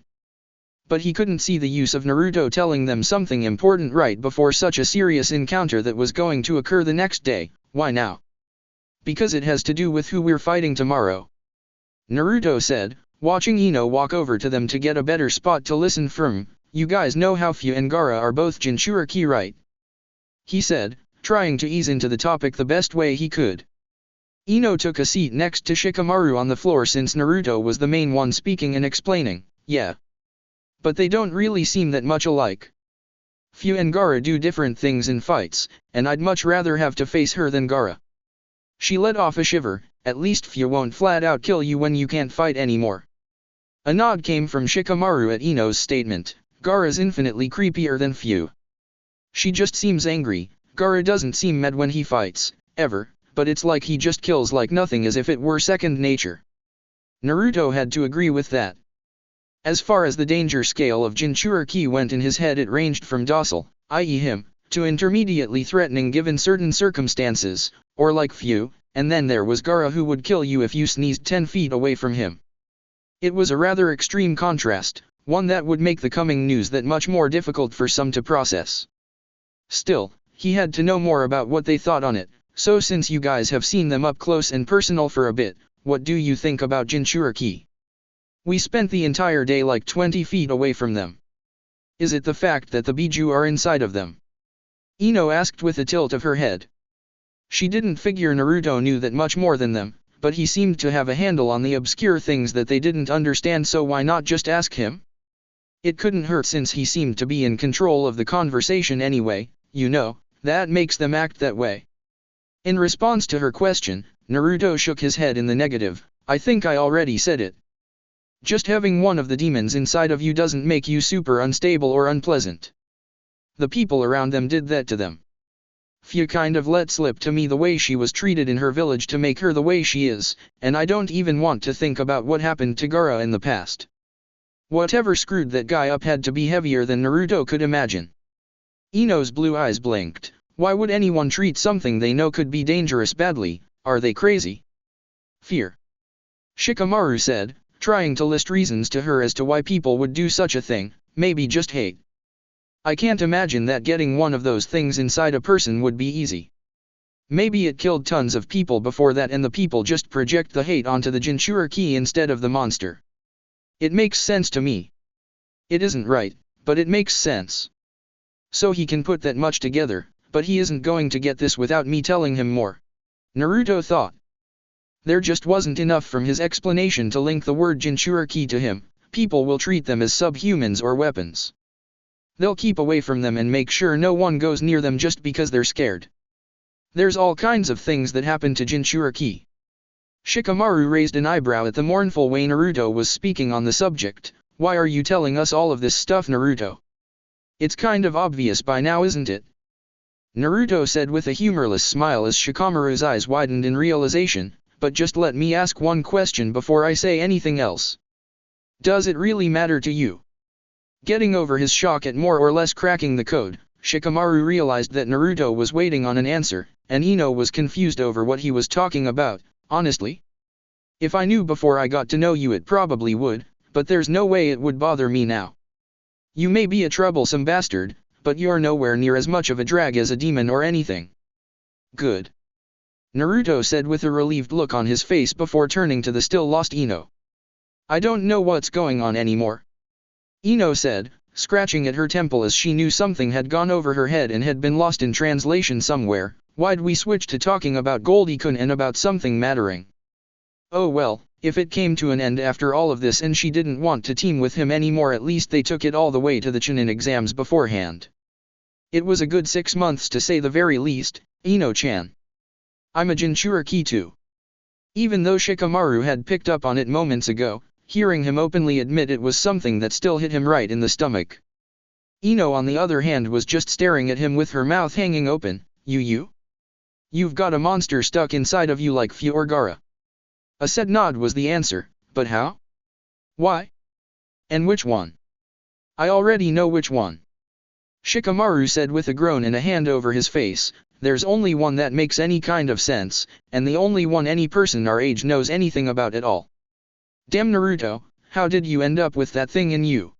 But he couldn't see the use of Naruto telling them something important right before such a serious encounter that was going to occur the next day. Why now? Because it has to do with who we're fighting tomorrow. Naruto said, watching Ino walk over to them to get a better spot to listen from. You guys know how Fu and Gaara are both Jinchuriki, right? He said, trying to ease into the topic the best way he could. Ino took a seat next to Shikamaru on the floor since Naruto was the main one speaking and explaining. Yeah. But they don't really seem that much alike. Fu and Gaara do different things in fights, and I'd much rather have to face her than Gaara. She let off a shiver. At least Fu won't flat out kill you when you can't fight anymore. A nod came from Shikamaru at Ino's statement. Gaara's infinitely creepier than Fu. She just seems angry. Gaara doesn't seem mad when he fights, ever, but it's like he just kills like nothing as if it were second nature. Naruto had to agree with that. As far as the danger scale of Jinchuriki went in his head, it ranged from docile, i.e. him, to intermediately threatening given certain circumstances, or like Fu, and then there was Gaara who would kill you if you sneezed 10 feet away from him. It was a rather extreme contrast, one that would make the coming news that much more difficult for some to process. Still, he had to know more about what they thought on it, so since you guys have seen them up close and personal for a bit, what do you think about Jinchuriki? We spent the entire day like 20 feet away from them. Is it the fact that the Biju are inside of them? Ino asked with a tilt of her head. She didn't figure Naruto knew that much more than them, but he seemed to have a handle on the obscure things that they didn't understand, so why not just ask him? It couldn't hurt since he seemed to be in control of the conversation anyway, you know, that makes them act that way. In response to her question, Naruto shook his head in the negative. I think I already said it. Just having one of the demons inside of you doesn't make you super unstable or unpleasant. The people around them did that to them. Fu kind of let slip to me the way she was treated in her village to make her the way she is, and I don't even want to think about what happened to Gaara in the past. Whatever screwed that guy up had to be heavier than Naruto could imagine. Ino's blue eyes blinked. Why would anyone treat something they know could be dangerous badly? Are they crazy? Fear. Shikamaru said, trying to list reasons to her as to why people would do such a thing. Maybe just hate. I can't imagine that getting one of those things inside a person would be easy. Maybe it killed tons of people before that and the people just project the hate onto the Jinchuriki instead of the monster. It makes sense to me. It isn't right, but it makes sense. So he can put that much together, but he isn't going to get this without me telling him more. Naruto thought. There just wasn't enough from his explanation to link the word Jinchuriki to him. People will treat them as subhumans or weapons. They'll keep away from them and make sure no one goes near them just because they're scared. There's all kinds of things that happen to Jinchuriki. Shikamaru raised an eyebrow at the mournful way Naruto was speaking on the subject. Why are you telling us all of this stuff, Naruto? It's kind of obvious by now, isn't it? Naruto said with a humorless smile as Shikamaru's eyes widened in realization, but just let me ask one question before I say anything else. Does it really matter to you? Getting over his shock at more or less cracking the code, Shikamaru realized that Naruto was waiting on an answer, and Ino was confused over what he was talking about. Honestly? If I knew before I got to know you, it probably would, but there's no way it would bother me now. You may be a troublesome bastard, but you're nowhere near as much of a drag as a demon or anything. Good. Naruto said with a relieved look on his face before turning to the still lost Ino. I don't know what's going on anymore. Ino said, scratching at her temple as she knew something had gone over her head and had been lost in translation somewhere. Why'd we switch to talking about Goldie-kun and about something mattering? Oh well, if it came to an end after all of this and she didn't want to team with him anymore, at least they took it all the way to the Chunin exams beforehand. It was a good 6 months to say the very least, Ino-chan. I'm a Jinchuriki too. Even though Shikamaru had picked up on it moments ago, hearing him openly admit it was something that still hit him right in the stomach. Ino on the other hand was just staring at him with her mouth hanging open. You've got a monster stuck inside of you like Fuorgara. A said nod was the answer, but how? Why? And which one? I already know which one. Shikamaru said with a groan and a hand over his face, there's only one that makes any kind of sense, and the only one any person our age knows anything about at all. Damn Naruto, how did you end up with that thing in you?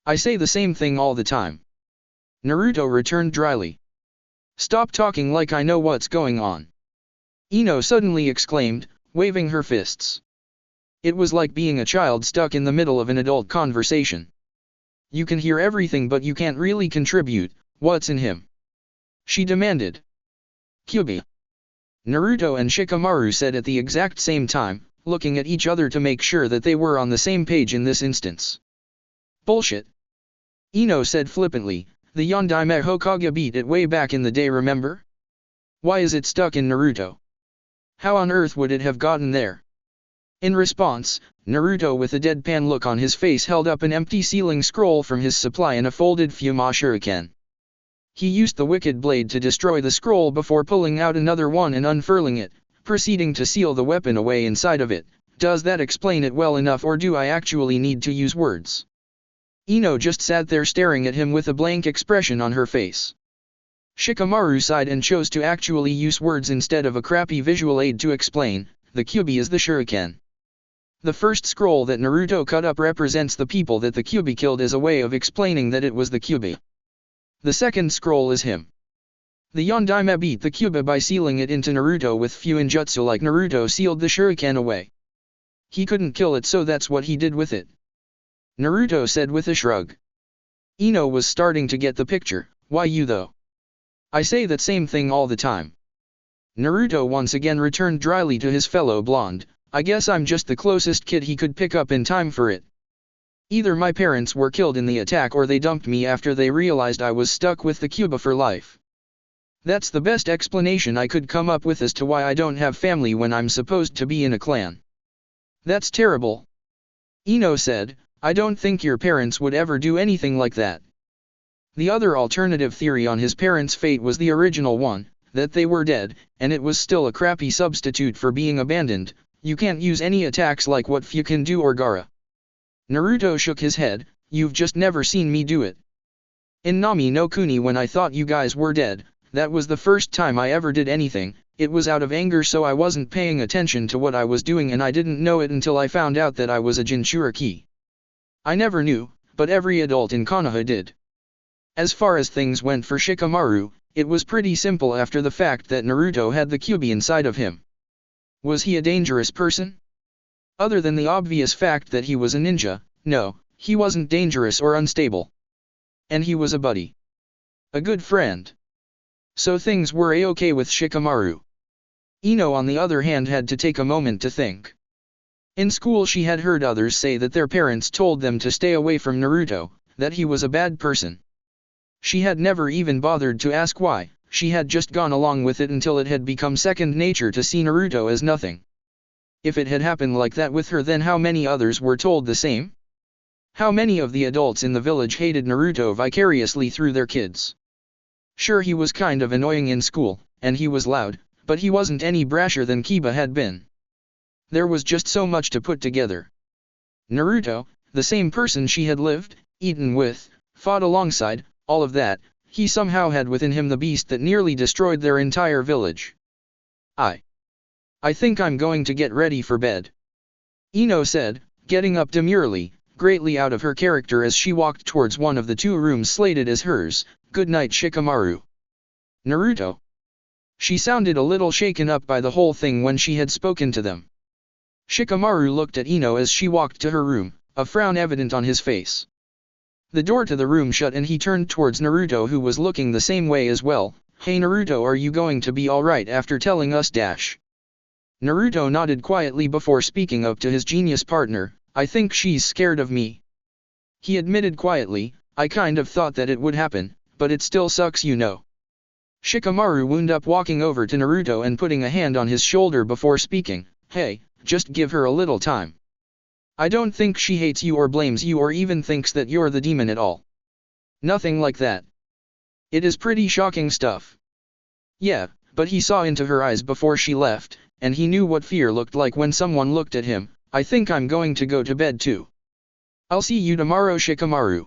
I say the same thing all the time. Naruto returned dryly. Stop talking like I know what's going on. Ino suddenly exclaimed, waving her fists. It was like being a child stuck in the middle of an adult conversation. You can hear everything but you can't really contribute. What's in him? She demanded. Kyuubi. Naruto and Shikamaru said at the exact same time, looking at each other to make sure that they were on the same page in this instance. Bullshit. Ino said flippantly, the Yondaime Hokage beat it way back in the day, remember? Why is it stuck in Naruto? How on earth would it have gotten there? In response, Naruto with a deadpan look on his face held up an empty sealing scroll from his supply and a folded Fuma shuriken. He used the wicked blade to destroy the scroll before pulling out another one and unfurling it, proceeding to seal the weapon away inside of it. Does that explain it well enough, or do I actually need to use words? Ino just sat there staring at him with a blank expression on her face. Shikamaru sighed and chose to actually use words instead of a crappy visual aid to explain. The Kyuubi is the shuriken. The first scroll that Naruto cut up represents the people that the Kyuubi killed as a way of explaining that it was the Kyuubi. The second scroll is him. The Yondaime beat the Kyuubi by sealing it into Naruto with Fuinjutsu like Naruto sealed the shuriken away. He couldn't kill it, so that's what he did with it. Naruto said with a shrug. Ino was starting to get the picture. Why you though? I say that same thing all the time. Naruto once again returned dryly to his fellow blonde. I guess I'm just the closest kid he could pick up in time for it. Either my parents were killed in the attack or they dumped me after they realized I was stuck with the Kyuubi for life. That's the best explanation I could come up with as to why I don't have family when I'm supposed to be in a clan. That's terrible. Ino said, I don't think your parents would ever do anything like that. The other alternative theory on his parents' fate was the original one, that they were dead, and it was still a crappy substitute for being abandoned. You can't use any attacks like what Fu can do or Gaara. Naruto shook his head, you've just never seen me do it. In Nami no Kuni, when I thought you guys were dead, that was the first time I ever did anything. It was out of anger, so I wasn't paying attention to what I was doing and I didn't know it until I found out that I was a Jinchuriki. I never knew, but every adult in Konoha did. As far as things went for Shikamaru, it was pretty simple after the fact that Naruto had the Kyuubi inside of him. Was he a dangerous person? Other than the obvious fact that he was a ninja, no, he wasn't dangerous or unstable. And he was a buddy. A good friend. So things were a-okay with Shikamaru. Ino on the other hand had to take a moment to think. In school she had heard others say that their parents told them to stay away from Naruto, that he was a bad person. She had never even bothered to ask why, she had just gone along with it until it had become second nature to see Naruto as nothing. If it had happened like that with her, then how many others were told the same? How many of the adults in the village hated Naruto vicariously through their kids? Sure, he was kind of annoying in school, and he was loud, but he wasn't any brasher than Kiba had been. There was just so much to put together. Naruto, the same person she had lived, eaten with, fought alongside, all of that, he somehow had within him the beast that nearly destroyed their entire village. I think I'm going to get ready for bed. Ino said, getting up demurely, greatly out of her character as she walked towards one of the two rooms slated as hers. Good night, Shikamaru. Naruto. She sounded a little shaken up by the whole thing when she had spoken to them. Shikamaru looked at Ino as she walked to her room, a frown evident on his face. The door to the room shut and he turned towards Naruto, who was looking the same way as well. Hey Naruto, are you going to be alright after telling us dash? Naruto nodded quietly before speaking up to his genius partner. I think she's scared of me. He admitted quietly, I kind of thought that it would happen, but it still sucks, you know. Shikamaru wound up walking over to Naruto and putting a hand on his shoulder before speaking. Hey, just give her a little time. I don't think she hates you or blames you or even thinks that you're the demon at all. Nothing like that. It is pretty shocking stuff. Yeah, but he saw into her eyes before she left, and he knew what fear looked like when someone looked at him. I think I'm going to go to bed too. I'll see you tomorrow, Shikamaru.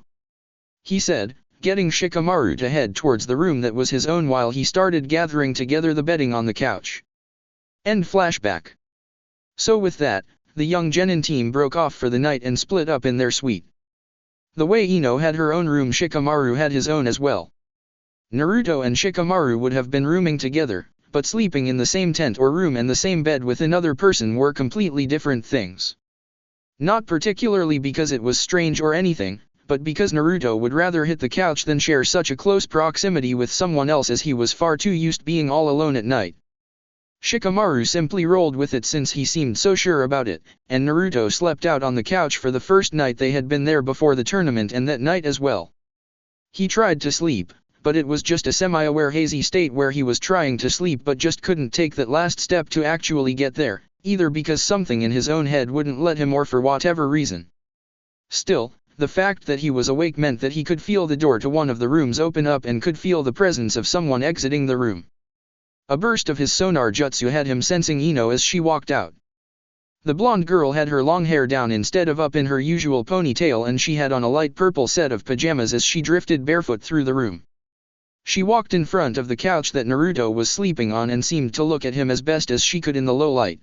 He said, getting Shikamaru to head towards the room that was his own while he started gathering together the bedding on the couch. End flashback. So with that, the young genin team broke off for the night and split up in their suite. The way Ino had her own room, Shikamaru had his own as well. Naruto and Shikamaru would have been rooming together, but sleeping in the same tent or room and the same bed with another person were completely different things. Not particularly because it was strange or anything, but because Naruto would rather hit the couch than share such a close proximity with someone else, as he was far too used being all alone at night. Shikamaru simply rolled with it since he seemed so sure about it, and Naruto slept out on the couch for the first night they had been there before the tournament and that night as well. He tried to sleep, but it was just a semi-aware hazy state where he was trying to sleep but just couldn't take that last step to actually get there, either because something in his own head wouldn't let him or for whatever reason. Still, the fact that he was awake meant that he could feel the door to one of the rooms open up and could feel the presence of someone exiting the room. A burst of his sonar jutsu had him sensing Ino as she walked out. The blonde girl had her long hair down instead of up in her usual ponytail, and she had on a light purple set of pajamas as she drifted barefoot through the room. She walked in front of the couch that Naruto was sleeping on and seemed to look at him as best as she could in the low light.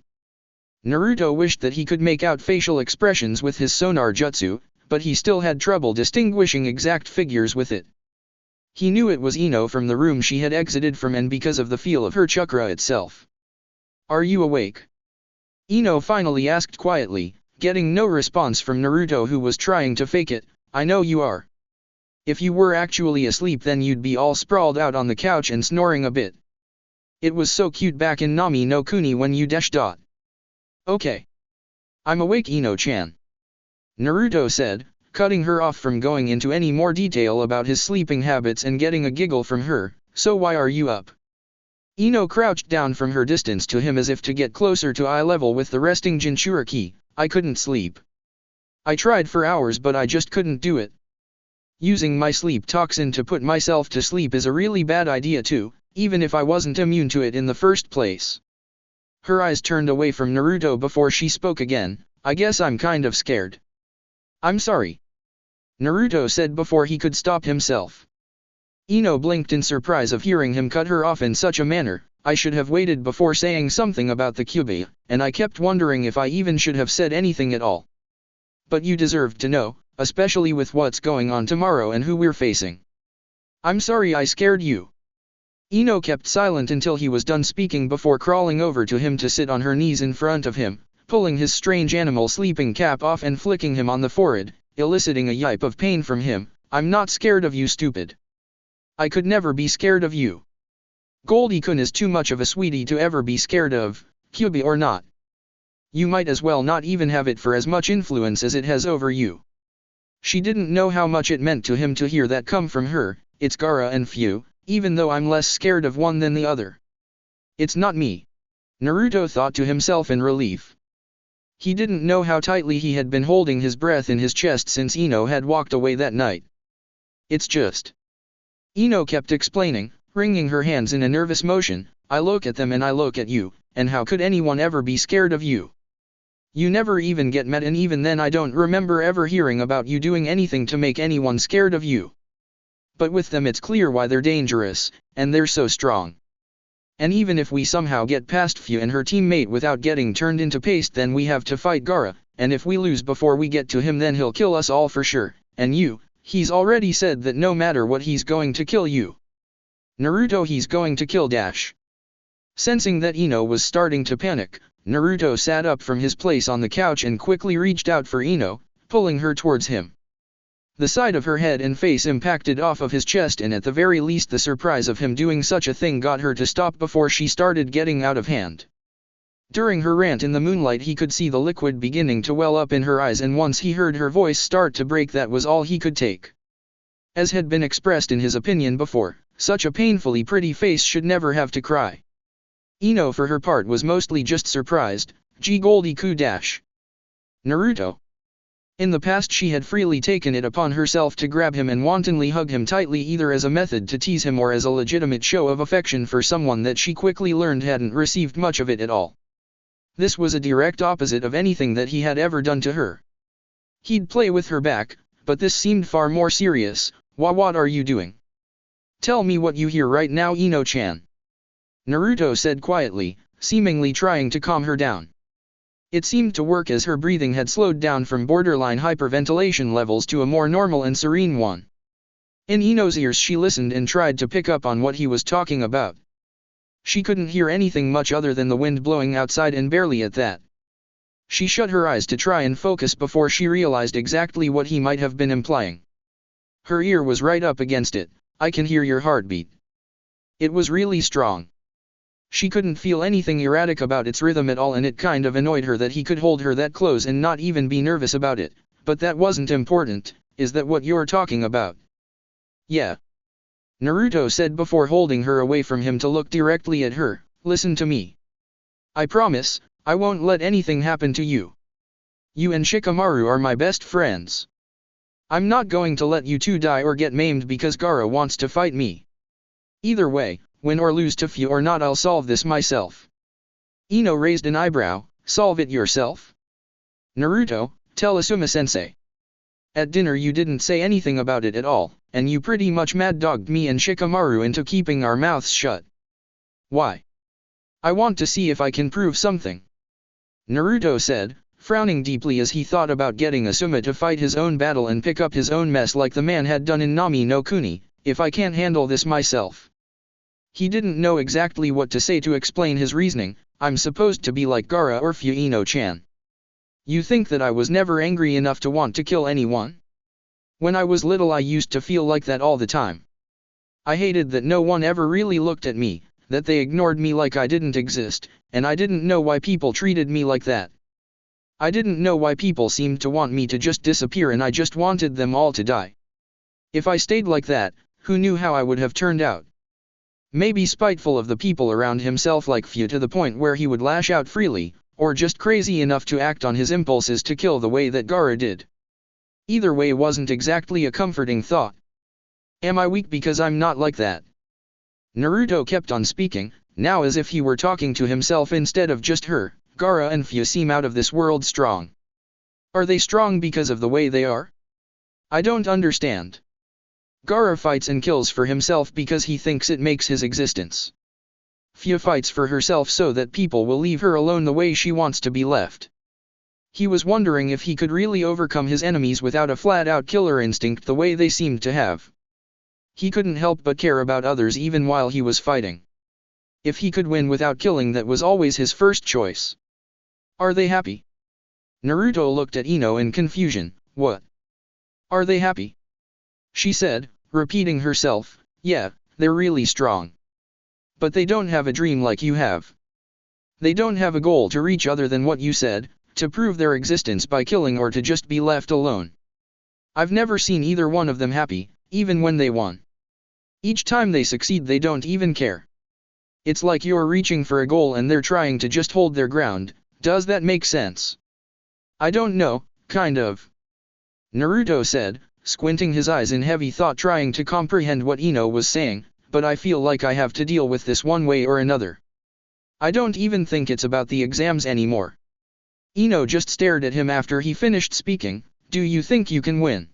Naruto wished that he could make out facial expressions with his sonar jutsu, but he still had trouble distinguishing exact figures with it. He knew it was Ino from the room she had exited from, and because of the feel of her chakra itself. "Are you awake?" Ino finally asked quietly, getting no response from Naruto, who was trying to fake it. "I know you are. If you were actually asleep then you'd be all sprawled out on the couch and snoring a bit. It was so cute back in Nami no Kuni when you dash dot." "Okay. I'm awake, Ino-chan," Naruto said, cutting her off from going into any more detail about his sleeping habits and getting a giggle from her. "So why are you up?" Ino crouched down from her distance to him as if to get closer to eye level with the resting Jinchuriki. "I couldn't sleep. I tried for hours but I just couldn't do it. Using my sleep toxin to put myself to sleep is a really bad idea too, even if I wasn't immune to it in the first place." Her eyes turned away from Naruto before she spoke again. "I guess I'm kind of scared." "I'm sorry," Naruto said before he could stop himself. Ino blinked in surprise of hearing him cut her off in such a manner. "I should have waited before saying something about the Kyuubi, and I kept wondering if I even should have said anything at all. But you deserved to know, especially with what's going on tomorrow and who we're facing. I'm sorry I scared you." Ino kept silent until he was done speaking before crawling over to him to sit on her knees in front of him, pulling his strange animal sleeping cap off and flicking him on the forehead, eliciting a yipe of pain from him. "I'm not scared of you, stupid. I could never be scared of you. Goldie-kun is too much of a sweetie to ever be scared of, Kyuubi or not. You might as well not even have it for as much influence as it has over you." She didn't know how much it meant to him to hear that come from her. "It's Gaara and Fu, even though I'm less scared of one than the other. It's not me," Naruto thought to himself in relief. He didn't know how tightly he had been holding his breath in his chest since Ino had walked away that night. "It's just," Ino kept explaining, wringing her hands in a nervous motion, "I look at them and I look at you, and how could anyone ever be scared of you? You never even get met, and even then I don't remember ever hearing about you doing anything to make anyone scared of you. But with them it's clear why they're dangerous, and they're so strong. And even if we somehow get past Fu and her teammate without getting turned into paste, then we have to fight Gaara, and if we lose before we get to him then he'll kill us all for sure, and he's already said that no matter what he's going to kill you. Naruto, he's going to kill Dash." Sensing that Ino was starting to panic, Naruto sat up from his place on the couch and quickly reached out for Ino, pulling her towards him. The side of her head and face impacted off of his chest, and at the very least the surprise of him doing such a thing got her to stop before she started getting out of hand. During her rant in the moonlight he could see the liquid beginning to well up in her eyes, and once he heard her voice start to break that was all he could take. As had been expressed in his opinion before, such a painfully pretty face should never have to cry. Ino for her part was mostly just surprised. "G Goldie Ku dash. Naruto. In the past she had freely taken it upon herself to grab him and wantonly hug him tightly, either as a method to tease him or as a legitimate show of affection for someone that she quickly learned hadn't received much of it at all. This was a direct opposite of anything that he had ever done to her. He'd play with her back, but this seemed far more serious. What are you doing? Tell me what you hear right now, Ino-chan. Naruto said quietly, seemingly trying to calm her down. It seemed to work as her breathing had slowed down from borderline hyperventilation levels to a more normal and serene one. In Ino's ears she listened and tried to pick up on what he was talking about. She couldn't hear anything much other than the wind blowing outside, and barely at that. She shut her eyes to try and focus before she realized exactly what he might have been implying. Her ear was right up against it. I can hear your heartbeat. It was really strong. She couldn't feel anything erratic about its rhythm at all, and it kind of annoyed her that he could hold her that close and not even be nervous about it, but that wasn't important. Is that what you're talking about? Yeah. Naruto said before holding her away from him to look directly at her. Listen to me. I promise, I won't let anything happen to you. You and Shikamaru are my best friends. I'm not going to let you two die or get maimed because Gaara wants to fight me. Either way, win or lose to Fu or not, I'll solve this myself. Ino raised an eyebrow. Solve it yourself? Naruto, tell Asuma-sensei. At dinner you didn't say anything about it at all, and you pretty much mad-dogged me and Shikamaru into keeping our mouths shut. Why? I want to see if I can prove something. Naruto said, frowning deeply as he thought about getting Asuma to fight his own battle and pick up his own mess like the man had done in Nami no Kuni. If I can't handle this myself. He didn't know exactly what to say to explain his reasoning. I'm supposed to be like Gaara or Fu, Ino-chan. You think that I was never angry enough to want to kill anyone? When I was little I used to feel like that all the time. I hated that no one ever really looked at me, that they ignored me like I didn't exist, and I didn't know why people treated me like that. I didn't know why people seemed to want me to just disappear, and I just wanted them all to die. If I stayed like that, who knew how I would have turned out? Maybe spiteful of the people around himself like Fu to the point where he would lash out freely, or just crazy enough to act on his impulses to kill the way that Gaara did. Either way wasn't exactly a comforting thought. Am I weak because I'm not like that? Naruto kept on speaking, now as if he were talking to himself instead of just her. Gaara and Fu seem out of this world strong. Are they strong because of the way they are? I don't understand. Gaara fights and kills for himself because he thinks it makes his existence. Fu fights for herself so that people will leave her alone the way she wants to be left. He was wondering if he could really overcome his enemies without a flat-out killer instinct the way they seemed to have. He couldn't help but care about others even while he was fighting. If he could win without killing, that was always his first choice. Are they happy? Naruto looked at Ino in confusion. What? Are they happy? She said, repeating herself, yeah, they're really strong. But they don't have a dream like you have. They don't have a goal to reach other than what you said, to prove their existence by killing or to just be left alone. I've never seen either one of them happy, even when they won. Each time they succeed they don't even care. It's like you're reaching for a goal and they're trying to just hold their ground. Does that make sense? I don't know, kind of. Naruto said, squinting his eyes in heavy thought trying to comprehend what Ino was saying, but I feel like I have to deal with this one way or another. I don't even think it's about the exams anymore. Ino just stared at him after he finished speaking. Do you think you can win?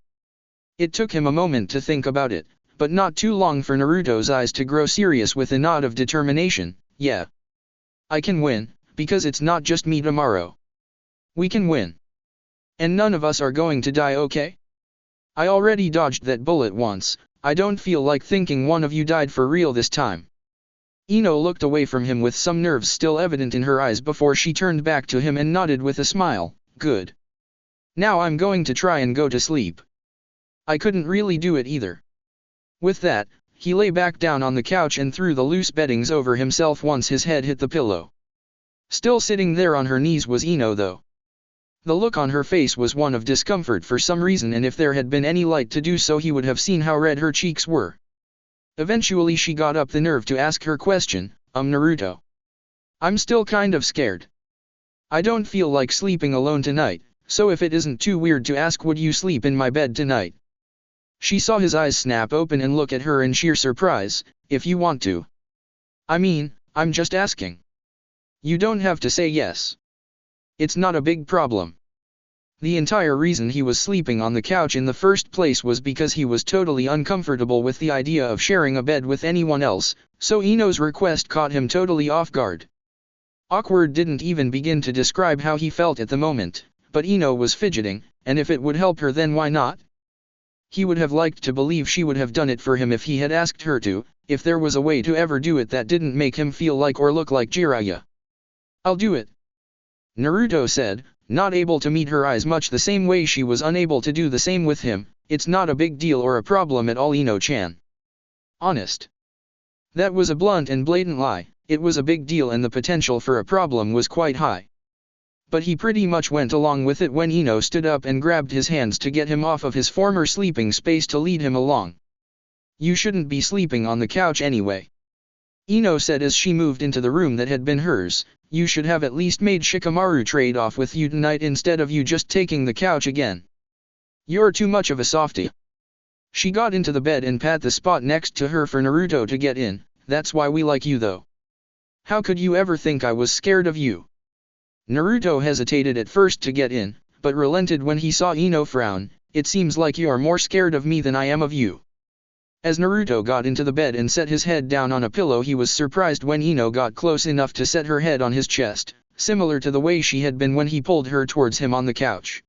It took him a moment to think about it, but not too long for Naruto's eyes to grow serious with a nod of determination. Yeah. I can win, because it's not just me tomorrow. We can win. And none of us are going to die, okay? I already dodged that bullet once. I don't feel like thinking one of you died for real this time. Ino looked away from him with some nerves still evident in her eyes before she turned back to him and nodded with a smile. Good. Now I'm going to try and go to sleep. I couldn't really do it either. With that, he lay back down on the couch and threw the loose beddings over himself once his head hit the pillow. Still sitting there on her knees was Ino though. The look on her face was one of discomfort for some reason, and if there had been any light to do so he would have seen how red her cheeks were. Eventually she got up the nerve to ask her question, Naruto. I'm still kind of scared. I don't feel like sleeping alone tonight, so if it isn't too weird to ask, would you sleep in my bed tonight? She saw his eyes snap open and look at her in sheer surprise. If you want to. I mean, I'm just asking. You don't have to say yes. It's not a big problem. The entire reason he was sleeping on the couch in the first place was because he was totally uncomfortable with the idea of sharing a bed with anyone else, so Ino's request caught him totally off guard. Awkward didn't even begin to describe how he felt at the moment, but Ino was fidgeting, and if it would help her then why not? He would have liked to believe she would have done it for him if he had asked her to, if there was a way to ever do it that didn't make him feel like or look like Jiraiya. I'll do it, Naruto said, not able to meet her eyes much the same way she was unable to do the same with him. It's not a big deal or a problem at all, Ino-chan. Honest. That was a blunt and blatant lie. It was a big deal and the potential for a problem was quite high. But he pretty much went along with it when Ino stood up and grabbed his hands to get him off of his former sleeping space to lead him along. You shouldn't be sleeping on the couch anyway, Ino said as she moved into the room that had been hers. You should have at least made Shikamaru trade off with you tonight instead of you just taking the couch again. You're too much of a softie. She got into the bed and pat the spot next to her for Naruto to get in. That's why we like you though. How could you ever think I was scared of you? Naruto hesitated at first to get in, but relented when he saw Ino frown. It seems like you are more scared of me than I am of you. As Naruto got into the bed and set his head down on a pillow, he was surprised when Ino got close enough to set her head on his chest, similar to the way she had been when he pulled her towards him on the couch.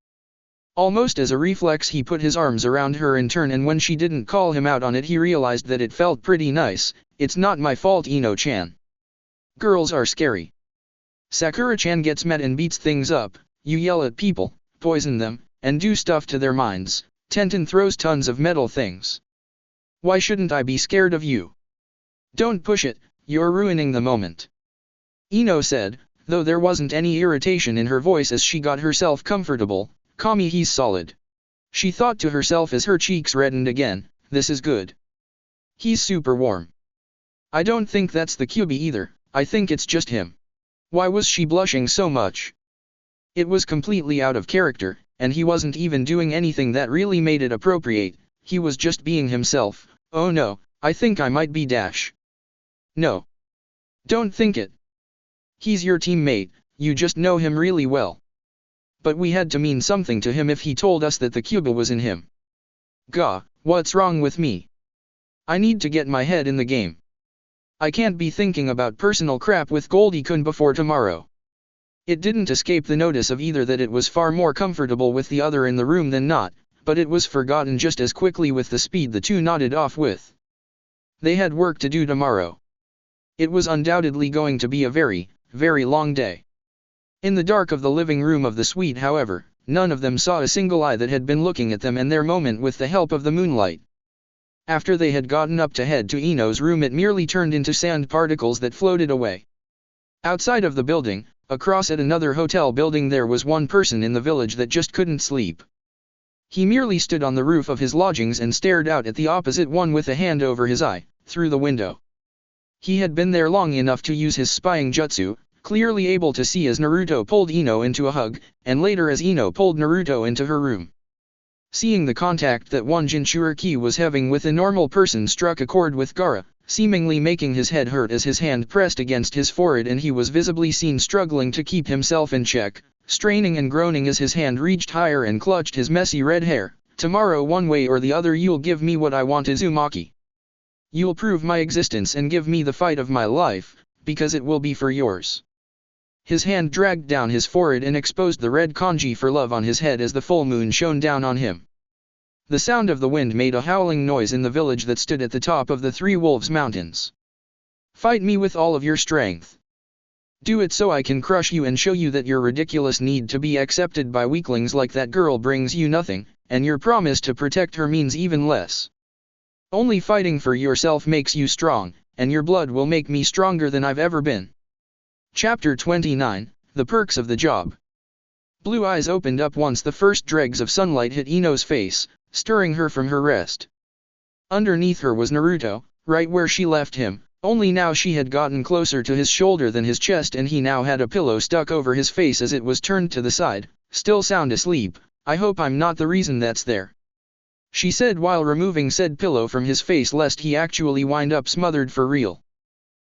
Almost as a reflex he put his arms around her in turn, and when she didn't call him out on it he realized that it felt pretty nice. It's not my fault, Ino-chan. Girls are scary. Sakura-chan gets mad and beats things up. You yell at people, poison them, and do stuff to their minds. Tenten throws tons of metal things. Why shouldn't I be scared of you? Don't push it, you're ruining the moment, Ino said, though there wasn't any irritation in her voice as she got herself comfortable. Kami, he's solid. She thought to herself as her cheeks reddened again. This is good. He's super warm. I don't think that's the Kyuubi either, I think it's just him. Why was she blushing so much? It was completely out of character, and he wasn't even doing anything that really made it appropriate. He was just being himself. Oh no, I think I might be dash. No. Don't think it. He's your teammate, you just know him really well. But we had to mean something to him if he told us that the Kyuubi was in him. Gah, what's wrong with me? I need to get my head in the game. I can't be thinking about personal crap with Goldie-kun before tomorrow. It didn't escape the notice of either that it was far more comfortable with the other in the room than not, but it was forgotten just as quickly with the speed the two nodded off with. They had work to do tomorrow. It was undoubtedly going to be a very, very long day. In the dark of the living room of the suite, however, none of them saw a single eye that had been looking at them and their moment with the help of the moonlight. After they had gotten up to head to Ino's room, it merely turned into sand particles that floated away. Outside of the building, across at another hotel building, there was one person in the village that just couldn't sleep. He merely stood on the roof of his lodgings and stared out at the opposite one with a hand over his eye, through the window. He had been there long enough to use his spying jutsu, clearly able to see as Naruto pulled Ino into a hug, and later as Ino pulled Naruto into her room. Seeing the contact that one Jinchuriki was having with a normal person struck a chord with Gaara, seemingly making his head hurt as his hand pressed against his forehead and he was visibly seen struggling to keep himself in check, straining and groaning as his hand reached higher and clutched his messy red hair. Tomorrow, one way or the other, you'll give me what I want, Uzumaki. You'll prove my existence and give me the fight of my life, because it will be for yours. His hand dragged down his forehead and exposed the red kanji for love on his head as the full moon shone down on him. The sound of the wind made a howling noise in the village that stood at the top of the Three Wolves Mountains. Fight me with all of your strength. Do it so I can crush you and show you that your ridiculous need to be accepted by weaklings like that girl brings you nothing, and your promise to protect her means even less. Only fighting for yourself makes you strong, and your blood will make me stronger than I've ever been. Chapter 29, The Perks of the Job. Blue eyes opened up once the first dregs of sunlight hit Ino's face, stirring her from her rest. Underneath her was Naruto, right where she left him, only now she had gotten closer to his shoulder than his chest and he now had a pillow stuck over his face as it was turned to the side, Still sound asleep, I hope I'm not the reason that's there. She said while removing said pillow from his face lest he actually wind up smothered for real.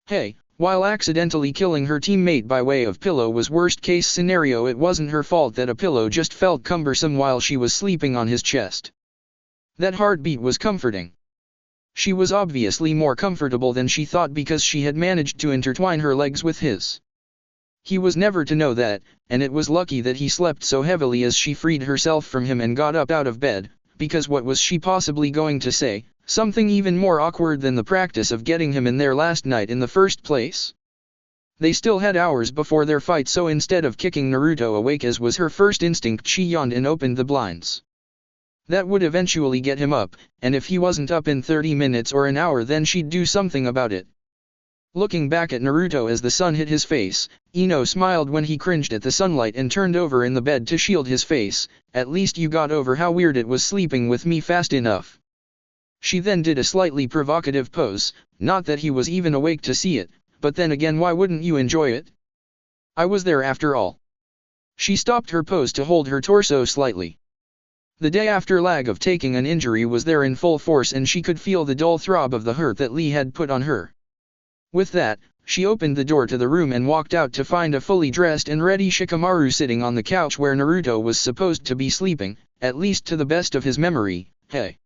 Hey, while accidentally killing her teammate by way of pillow was worst case scenario, it wasn't her fault that a pillow just felt cumbersome while she was sleeping on his chest. That heartbeat was comforting. She was obviously more comfortable than she thought because she had managed to intertwine her legs with his. He was never to know that, and it was lucky that he slept so heavily as she freed herself from him and got up out of bed, because what was she possibly going to say, something even more awkward than the practice of getting him in there last night in the first place? They still had hours before their fight, so instead of kicking Naruto awake as was her first instinct, she yawned and opened the blinds. That would eventually get him up, and if he wasn't up in 30 minutes or an hour then she'd do something about it. Looking back at Naruto as the sun hit his face, Ino smiled when he cringed at the sunlight and turned over in the bed to shield his face. At least you got over how weird it was sleeping with me fast enough. She then did a slightly provocative pose, not that he was even awake to see it, but then again why wouldn't you enjoy it? I was there after all. She stopped her pose to hold her torso slightly. The day after lag of taking an injury was there in full force and she could feel the dull throb of the hurt that Lee had put on her. With that, she opened the door to the room and walked out to find a fully dressed and ready Shikamaru sitting on the couch where Naruto was supposed to be sleeping, at least to the best of his memory. Hey.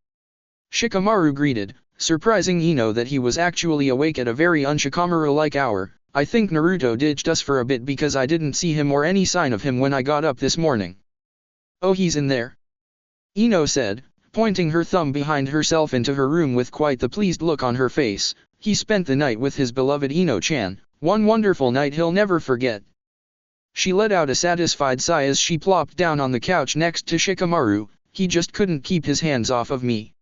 Shikamaru greeted, surprising Ino that he was actually awake at a very un-Shikamaru-like hour. I think Naruto ditched us for a bit because I didn't see him or any sign of him when I got up this morning. Oh, he's in there? Ino said, pointing her thumb behind herself into her room with quite the pleased look on her face. He spent the night with his beloved Ino-chan, one wonderful night he'll never forget. She let out a satisfied sigh as she plopped down on the couch next to Shikamaru. He just couldn't keep his hands off of me.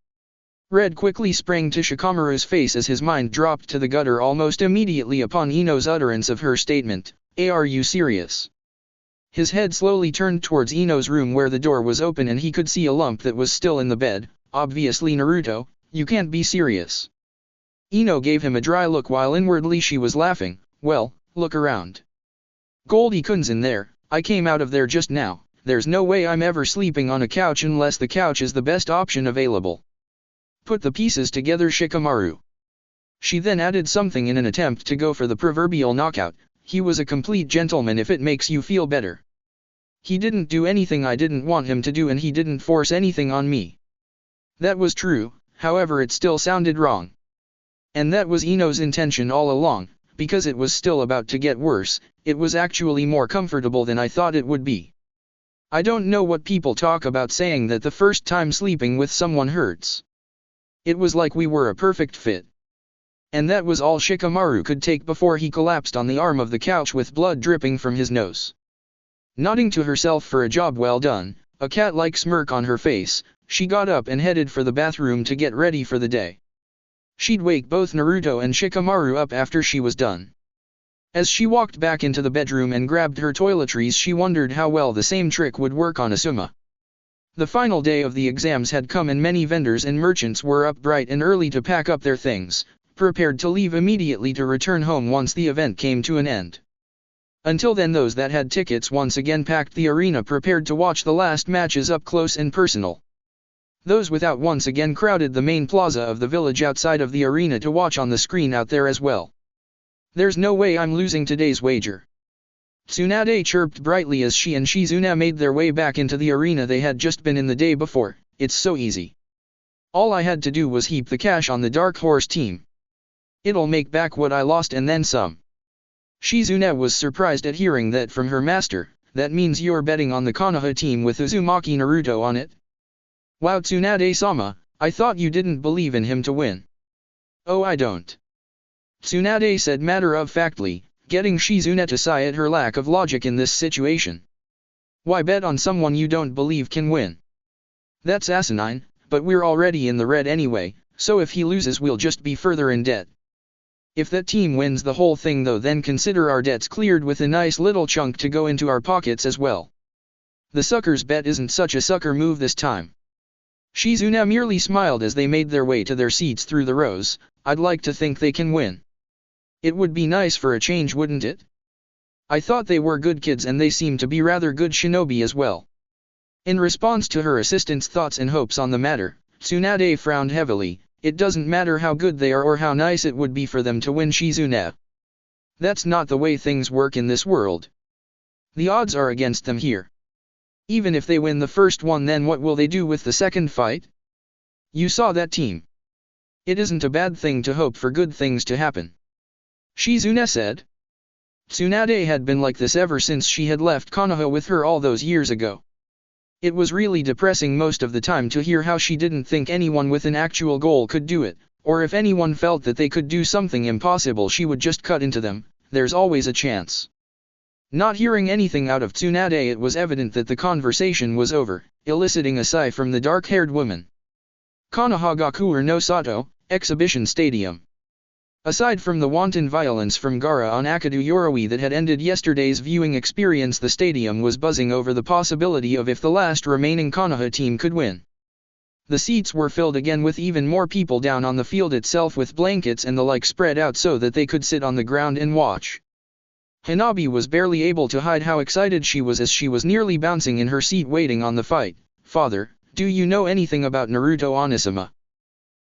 Red quickly sprang to Shikamaru's face as his mind dropped to the gutter almost immediately upon Ino's utterance of her statement. Are you serious? His head slowly turned towards Ino's room where the door was open and he could see a lump that was still in the bed. Obviously Naruto, you can't be serious. Ino gave him a dry look while inwardly she was laughing. Well, look around. Goldie-kun's in there. I came out of there just now. There's no way I'm ever sleeping on a couch unless the couch is the best option available. Put the pieces together, Shikamaru. She then added something in an attempt to go for the proverbial knockout. He was a complete gentleman if it makes you feel better. He didn't do anything I didn't want him to do and he didn't force anything on me. That was true, however it still sounded wrong. And that was Ino's intention all along, because it was still about to get worse. It was actually more comfortable than I thought it would be. I don't know what people talk about saying that the first time sleeping with someone hurts. It was like we were a perfect fit. And that was all Shikamaru could take before he collapsed on the arm of the couch with blood dripping from his nose. Nodding to herself for a job well done, a cat-like smirk on her face, she got up and headed for the bathroom to get ready for the day. She'd wake both Naruto and Shikamaru up after she was done. As she walked back into the bedroom and grabbed her toiletries, she wondered how well the same trick would work on Asuma. The final day of the exams had come and many vendors and merchants were up bright and early to pack up their things, prepared to leave immediately to return home once the event came to an end. Until then, those that had tickets once again packed the arena prepared to watch the last matches up close and personal. Those without once again crowded the main plaza of the village outside of the arena to watch on the screen out there as well. There's no way I'm losing today's wager. Tsunade chirped brightly as she and Shizuna made their way back into the arena they had just been in the day before. It's so easy. All I had to do was heap the cash on the Dark Horse team. It'll make back what I lost and then some. Shizuna was surprised at hearing that from her master. That means you're betting on the Konoha team with Uzumaki Naruto on it? Wow, Tsunade-sama, I thought you didn't believe in him to win. Oh, I don't. Tsunade said matter-of-factly, getting Shizuna to sigh at her lack of logic in this situation. Why bet on someone you don't believe can win? That's asinine, but we're already in the red anyway, so if he loses we'll just be further in debt. If that team wins the whole thing though, then consider our debts cleared with a nice little chunk to go into our pockets as well. The sucker's bet isn't such a sucker move this time. Shizuna merely smiled as they made their way to their seats through the rows. I'd like to think they can win. It would be nice for a change, wouldn't it? I thought they were good kids and they seem to be rather good shinobi as well. In response to her assistant's thoughts and hopes on the matter, Tsunade frowned heavily. It doesn't matter how good they are or how nice it would be for them to win Shizune. That's not the way things work in this world. The odds are against them here. Even if they win the first one, then what will they do with the second fight? You saw that team. It isn't a bad thing to hope for good things to happen. Shizune said. Tsunade had been like this ever since she had left Konoha with her all those years ago. It was really depressing most of the time to hear how she didn't think anyone with an actual goal could do it, or if anyone felt that they could do something impossible she would just cut into them. There's always a chance. Not hearing anything out of Tsunade, it was evident that the conversation was over, eliciting a sigh from the dark-haired woman. Konohagakure no Sato, Exhibition Stadium. Aside from the wanton violence from Gaara on Akadu Yoroi that had ended yesterday's viewing experience, the stadium was buzzing over the possibility of if the last remaining Konoha team could win. The seats were filled again with even more people down on the field itself with blankets and the like spread out so that they could sit on the ground and watch. Hanabi was barely able to hide how excited she was as she was nearly bouncing in her seat waiting on the fight. Father, do you know anything about Naruto Onizuma?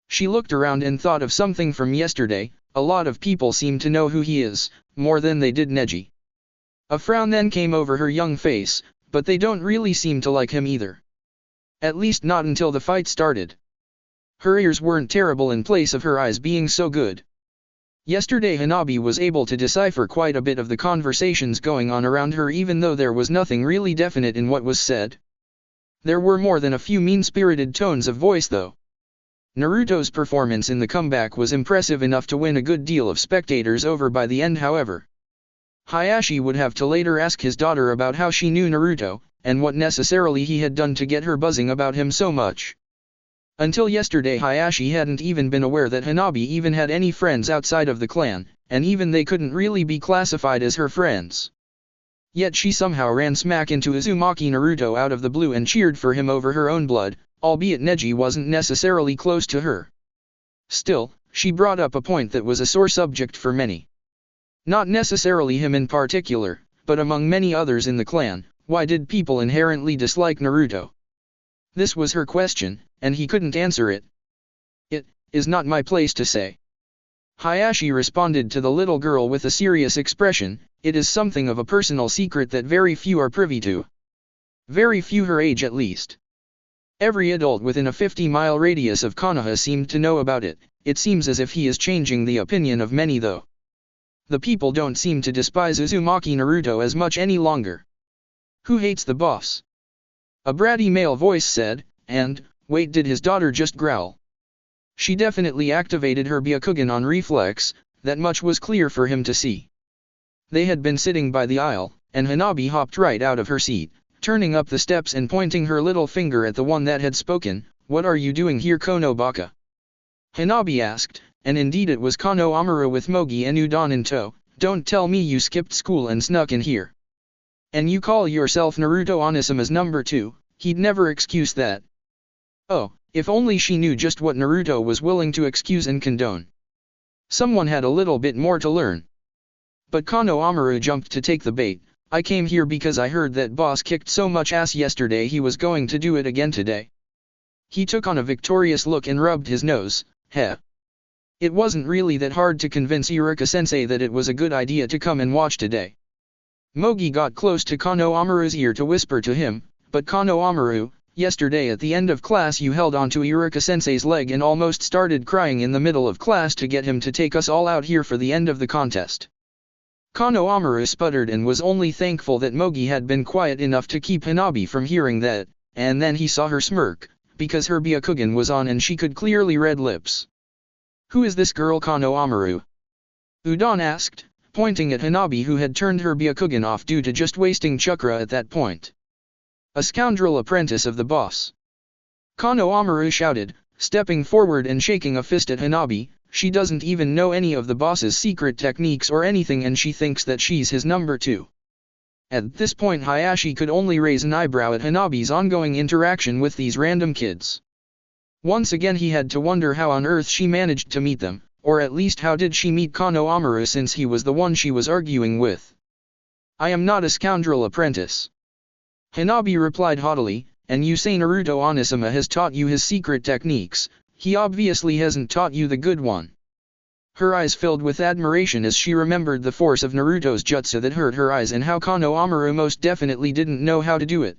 She looked around and thought of something from yesterday. A lot of people seem to know who he is, more than they did Neji. A frown then came over her young face, but they don't really seem to like him either. At least not until the fight started. Her ears weren't terrible in place of her eyes being so good. Yesterday Hanabi was able to decipher quite a bit of the conversations going on around her, even though there was nothing really definite in what was said. There were more than a few mean-spirited tones of voice though. Naruto's performance in the comeback was impressive enough to win a good deal of spectators over by the end, however. Hayashi would have to later ask his daughter about how she knew Naruto, and what necessarily he had done to get her buzzing about him so much. Until yesterday Hayashi hadn't even been aware that Hanabi even had any friends outside of the clan, and even they couldn't really be classified as her friends. Yet she somehow ran smack into Uzumaki Naruto out of the blue and cheered for him over her own blood, albeit Neji wasn't necessarily close to her. Still, she brought up a point that was a sore subject for many. Not necessarily him in particular, but among many others in the clan, why did people inherently dislike Naruto? This was her question, and he couldn't answer it. It is not my place to say. Hayashi responded to the little girl with a serious expression. It is something of a personal secret that very few are privy to. Very few her age at least. Every adult within a 50-mile radius of Konoha seemed to know about it. It seems as if he is changing the opinion of many though. The people don't seem to despise Uzumaki Naruto as much any longer. Who hates the boss? A bratty male voice said, and, wait, did his daughter just growl? She definitely activated her Byakugan on reflex, that much was clear for him to see. They had been sitting by the aisle, and Hanabi hopped right out of her seat, turning up the steps and pointing her little finger at the one that had spoken. What are you doing here, Kono Baka? Hanabi asked, and indeed it was Kono Amuro with Mogi and Udon in tow. Don't tell me you skipped school and snuck in here. And you call yourself Naruto Onizuma's number 2, he'd never excuse that. Oh, if only she knew just what Naruto was willing to excuse and condone. Someone had a little bit more to learn. But Kono Amuro jumped to take the bait. I came here because I heard that boss kicked so much ass yesterday he was going to do it again today. He took on a victorious look and rubbed his nose. Heh. It wasn't really that hard to convince Iruka-sensei that it was a good idea to come and watch today. Mogi got close to Kono Amuru's ear to whisper to him, but Kono Amuru, yesterday at the end of class you held onto Iruka-sensei's leg and almost started crying in the middle of class to get him to take us all out here for the end of the contest. Kono Amuru sputtered and was only thankful that Mogi had been quiet enough to keep Hanabi from hearing that, and then he saw her smirk, because her Byakugan was on and she could clearly read lips. Who is this girl, Kono Amuru? Udon asked, pointing at Hanabi who had turned her Byakugan off due to just wasting chakra at that point. A scoundrel apprentice of the boss. Kono Amuru shouted, stepping forward and shaking a fist at Hanabi. She doesn't even know any of the boss's secret techniques or anything and she thinks that she's his number 2. At this point Hayashi could only raise an eyebrow at Hanabi's ongoing interaction with these random kids. Once again he had to wonder how on earth she managed to meet them, or at least how did she meet Kono Amuru since he was the one she was arguing with. I am not a scoundrel apprentice. Hanabi replied haughtily, and you say Naruto Onizuma has taught you his secret techniques, he obviously hasn't taught you the good one. Her eyes filled with admiration as she remembered the force of Naruto's jutsu that hurt her eyes and how Kano Amaru most definitely didn't know how to do it.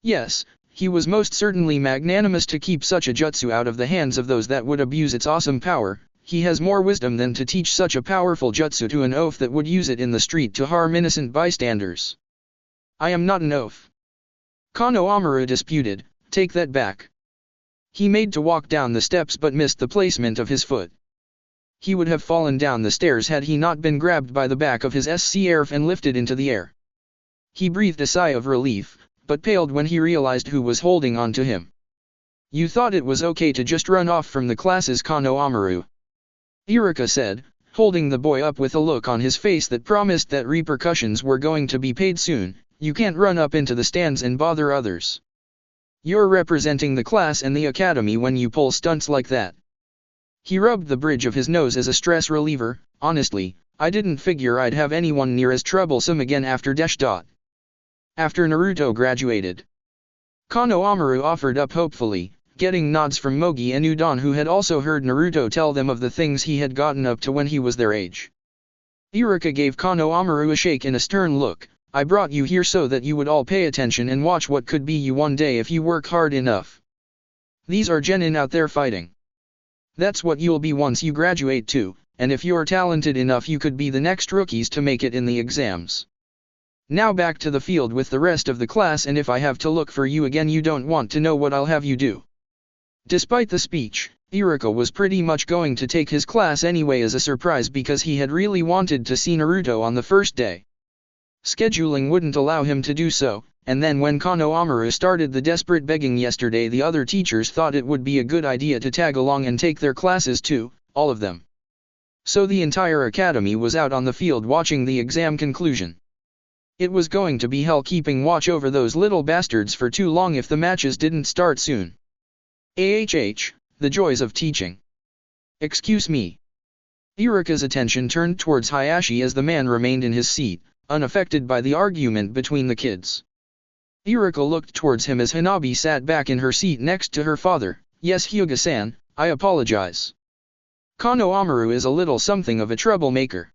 Yes, he was most certainly magnanimous to keep such a jutsu out of the hands of those that would abuse its awesome power. He has more wisdom than to teach such a powerful jutsu to an oaf that would use it in the street to harm innocent bystanders. I am not an oaf. Kano Amaru disputed, take that back. He made to walk down the steps but missed the placement of his foot. He would have fallen down the stairs had he not been grabbed by the back of his scarf and lifted into the air. He breathed a sigh of relief, but paled when he realized who was holding on to him. You thought it was okay to just run off from the classes, Kano Amaru? Iruka said, holding the boy up with a look on his face that promised that repercussions were going to be paid soon. You can't run up into the stands and bother others. You're representing the class and the academy when you pull stunts like that. He rubbed the bridge of his nose as a stress reliever. Honestly, I didn't figure I'd have anyone near as troublesome again after After Naruto graduated. Kano Amaru offered up hopefully, getting nods from Mogi and Udon, who had also heard Naruto tell them of the things he had gotten up to when he was their age. Iruka gave Kano Amaru a shake and a stern look. I brought you here so that you would all pay attention and watch what could be you one day if you work hard enough. These are genin out there fighting. That's what you'll be once you graduate too, and if you're talented enough you could be the next rookies to make it in the exams. Now back to the field with the rest of the class, and if I have to look for you again you don't want to know what I'll have you do. Despite the speech, Iruka was pretty much going to take his class anyway as a surprise because he had really wanted to see Naruto on the first day. Scheduling wouldn't allow him to do so, and then when Kano Amaru started the desperate begging yesterday, the other teachers thought it would be a good idea to tag along and take their classes too, all of them. So the entire academy was out on the field watching the exam conclusion. It was going to be hell keeping watch over those little bastards for too long if the matches didn't start soon. The joys of teaching. Excuse me. Iruka's attention turned towards Hayashi as the man remained in his seat, unaffected by the argument between the kids. Iruka looked towards him as Hanabi sat back in her seat next to her father. Yes, Hyuga-san, I apologize. Kano Amaru is a little something of a troublemaker.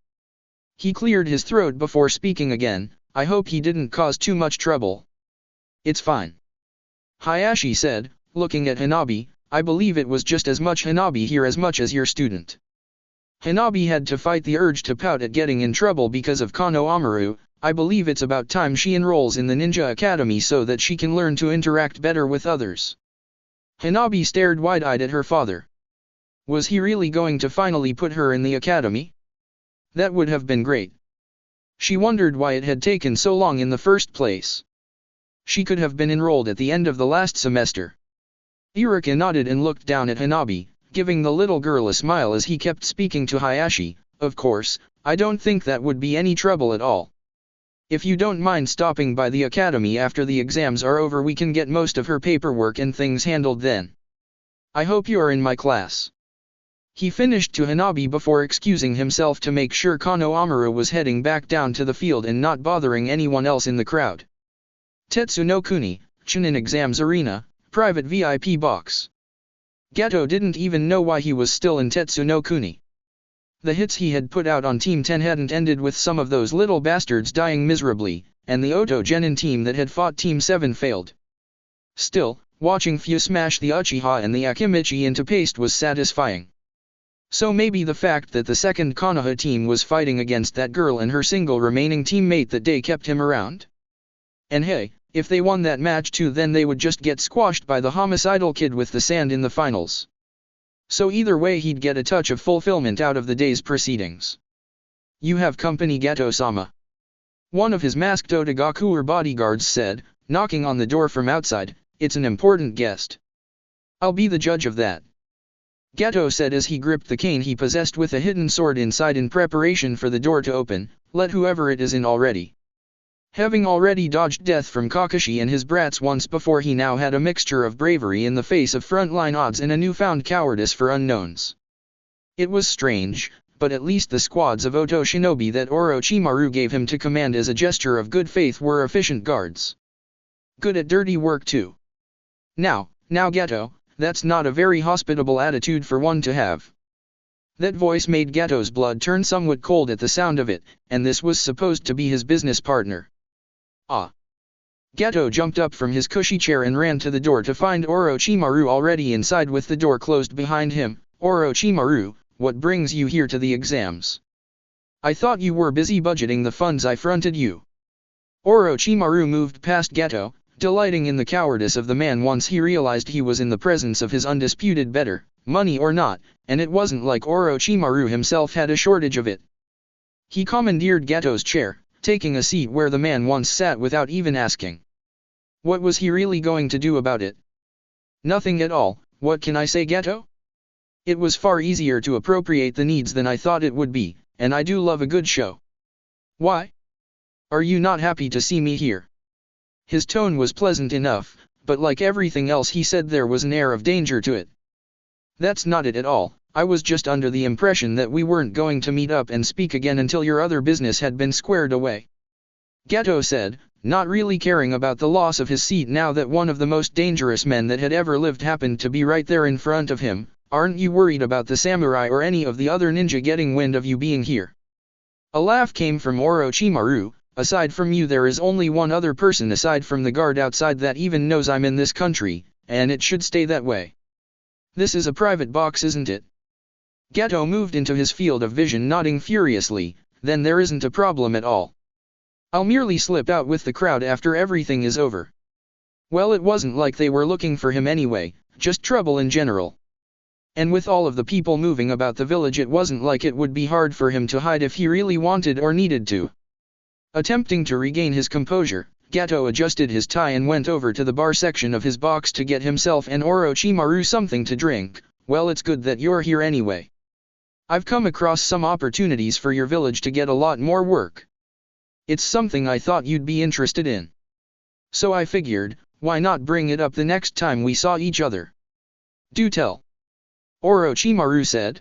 He cleared his throat before speaking again. I hope he didn't cause too much trouble. It's fine. Hayashi said, looking at Hanabi. I believe it was just as much Hanabi here as much as your student. Hanabi had to fight the urge to pout at getting in trouble because of Kano Amaru. I believe it's about time she enrolls in the Ninja Academy so that she can learn to interact better with others. Hanabi stared wide-eyed at her father. Was he really going to finally put her in the academy? That would have been great. She wondered why it had taken so long in the first place. She could have been enrolled at the end of the last semester. Iruka nodded and looked down at Hanabi, giving the little girl a smile as he kept speaking to Hayashi. Of course, I don't think that would be any trouble at all. If you don't mind stopping by the academy after the exams are over, we can get most of her paperwork and things handled then. I hope you are in my class. He finished to Hanabi before excusing himself to make sure Kano Amaru was heading back down to the field and not bothering anyone else in the crowd. Tetsu no Kuni, Chunin Exams Arena, private VIP box. Gato didn't even know why he was still in Tetsu no Kuni. The hits he had put out on Team 10 hadn't ended with some of those little bastards dying miserably, and the Oto Genin team that had fought Team 7 failed. Still, watching Fu smash the Uchiha and the Akimichi into paste was satisfying. So maybe the fact that the second Konoha team was fighting against that girl and her single remaining teammate that day kept him around? And hey, if they won that match too, then they would just get squashed by the homicidal kid with the sand in the finals. So either way he'd get a touch of fulfillment out of the day's proceedings. You have company, Gato-sama. One of his masked Otogaku bodyguards said, knocking on the door from outside. It's an important guest. I'll be the judge of that. Gato said as he gripped the cane he possessed with a hidden sword inside in preparation for the door to open. Let whoever it is in already. Having already dodged death from Kakashi and his brats once before, he now had a mixture of bravery in the face of frontline odds and a newfound cowardice for unknowns. It was strange, but at least the squads of Oto shinobi that Orochimaru gave him to command as a gesture of good faith were efficient guards. Good at dirty work too. Now Gato, that's not a very hospitable attitude for one to have. That voice made Gato's blood turn somewhat cold at the sound of it, and this was supposed to be his business partner. Ah! Gato jumped up from his cushy chair and ran to the door to find Orochimaru already inside with the door closed behind him. Orochimaru, what brings you here to the exams? I thought you were busy budgeting the funds I fronted you. Orochimaru moved past Gato, delighting in the cowardice of the man once he realized he was in the presence of his undisputed better, money or not, and it wasn't like Orochimaru himself had a shortage of it. He commandeered Gato's chair, taking a seat where the man once sat without even asking. What was he really going to do about it? Nothing at all. What can I say, Gato? It was far easier to appropriate the needs than I thought it would be, and I do love a good show. Why? Are you not happy to see me here? His tone was pleasant enough, but like everything else he said there was an air of danger to it. That's not it at all. I was just under the impression that we weren't going to meet up and speak again until your other business had been squared away. Gato said, not really caring about the loss of his seat now that one of the most dangerous men that had ever lived happened to be right there in front of him. Aren't you worried about the samurai or any of the other ninja getting wind of you being here? A laugh came from Orochimaru. Aside from you there is only one other person aside from the guard outside that even knows I'm in this country, and it should stay that way. This is a private box, isn't it? Gato moved into his field of vision, nodding furiously. Then there isn't a problem at all. I'll merely slip out with the crowd after everything is over. Well, it wasn't like they were looking for him anyway, just trouble in general. And with all of the people moving about the village it wasn't like it would be hard for him to hide if he really wanted or needed to. Attempting to regain his composure, Gato adjusted his tie and went over to the bar section of his box to get himself and Orochimaru something to drink. Well, it's good that you're here anyway. I've come across some opportunities for your village to get a lot more work. It's something I thought you'd be interested in. So I figured, why not bring it up the next time we saw each other? Do tell. Orochimaru said.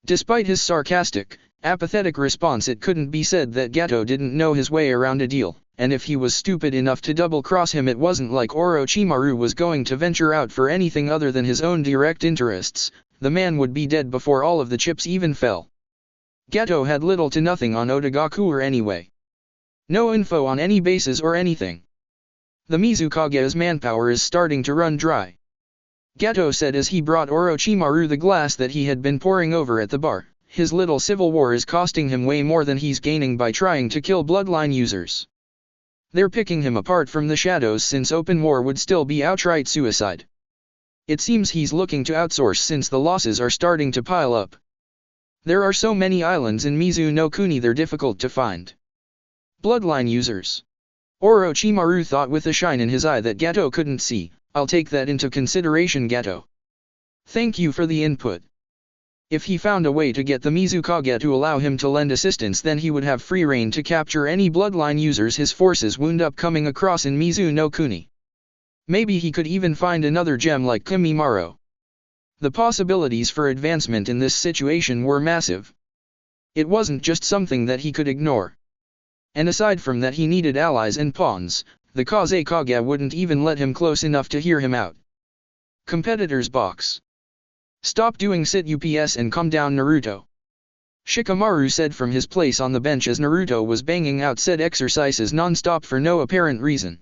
Despite his sarcastic, apathetic response, it couldn't be said that Gato didn't know his way around a deal, and if he was stupid enough to double-cross him it wasn't like Orochimaru was going to venture out for anything other than his own direct interests. The man would be dead before all of the chips even fell. Gato had little to nothing on Otogakure anyway. No info on any bases or anything. The Mizukage's manpower is starting to run dry. Gato said as he brought Orochimaru the glass that he had been pouring over at the bar. His little civil war is costing him way more than he's gaining by trying to kill bloodline users. They're picking him apart from the shadows since open war would still be outright suicide. It seems he's looking to outsource since the losses are starting to pile up. There are so many islands in Mizu no Kuni they're difficult to find. Bloodline users. Orochimaru thought with a shine in his eye that Gato couldn't see. I'll take that into consideration, Gato. Thank you for the input. If he found a way to get the Mizukage to allow him to lend assistance, then he would have free rein to capture any bloodline users his forces wound up coming across in Mizu no Kuni. Maybe he could even find another gem like Kimimaro. The possibilities for advancement in this situation were massive. It wasn't just something that he could ignore. And aside from that, he needed allies and pawns. The Kazekage wouldn't even let him close enough to hear him out. Competitor's box. Stop doing sit ups and come down, Naruto. Shikamaru said from his place on the bench as Naruto was banging out said exercises non-stop for no apparent reason.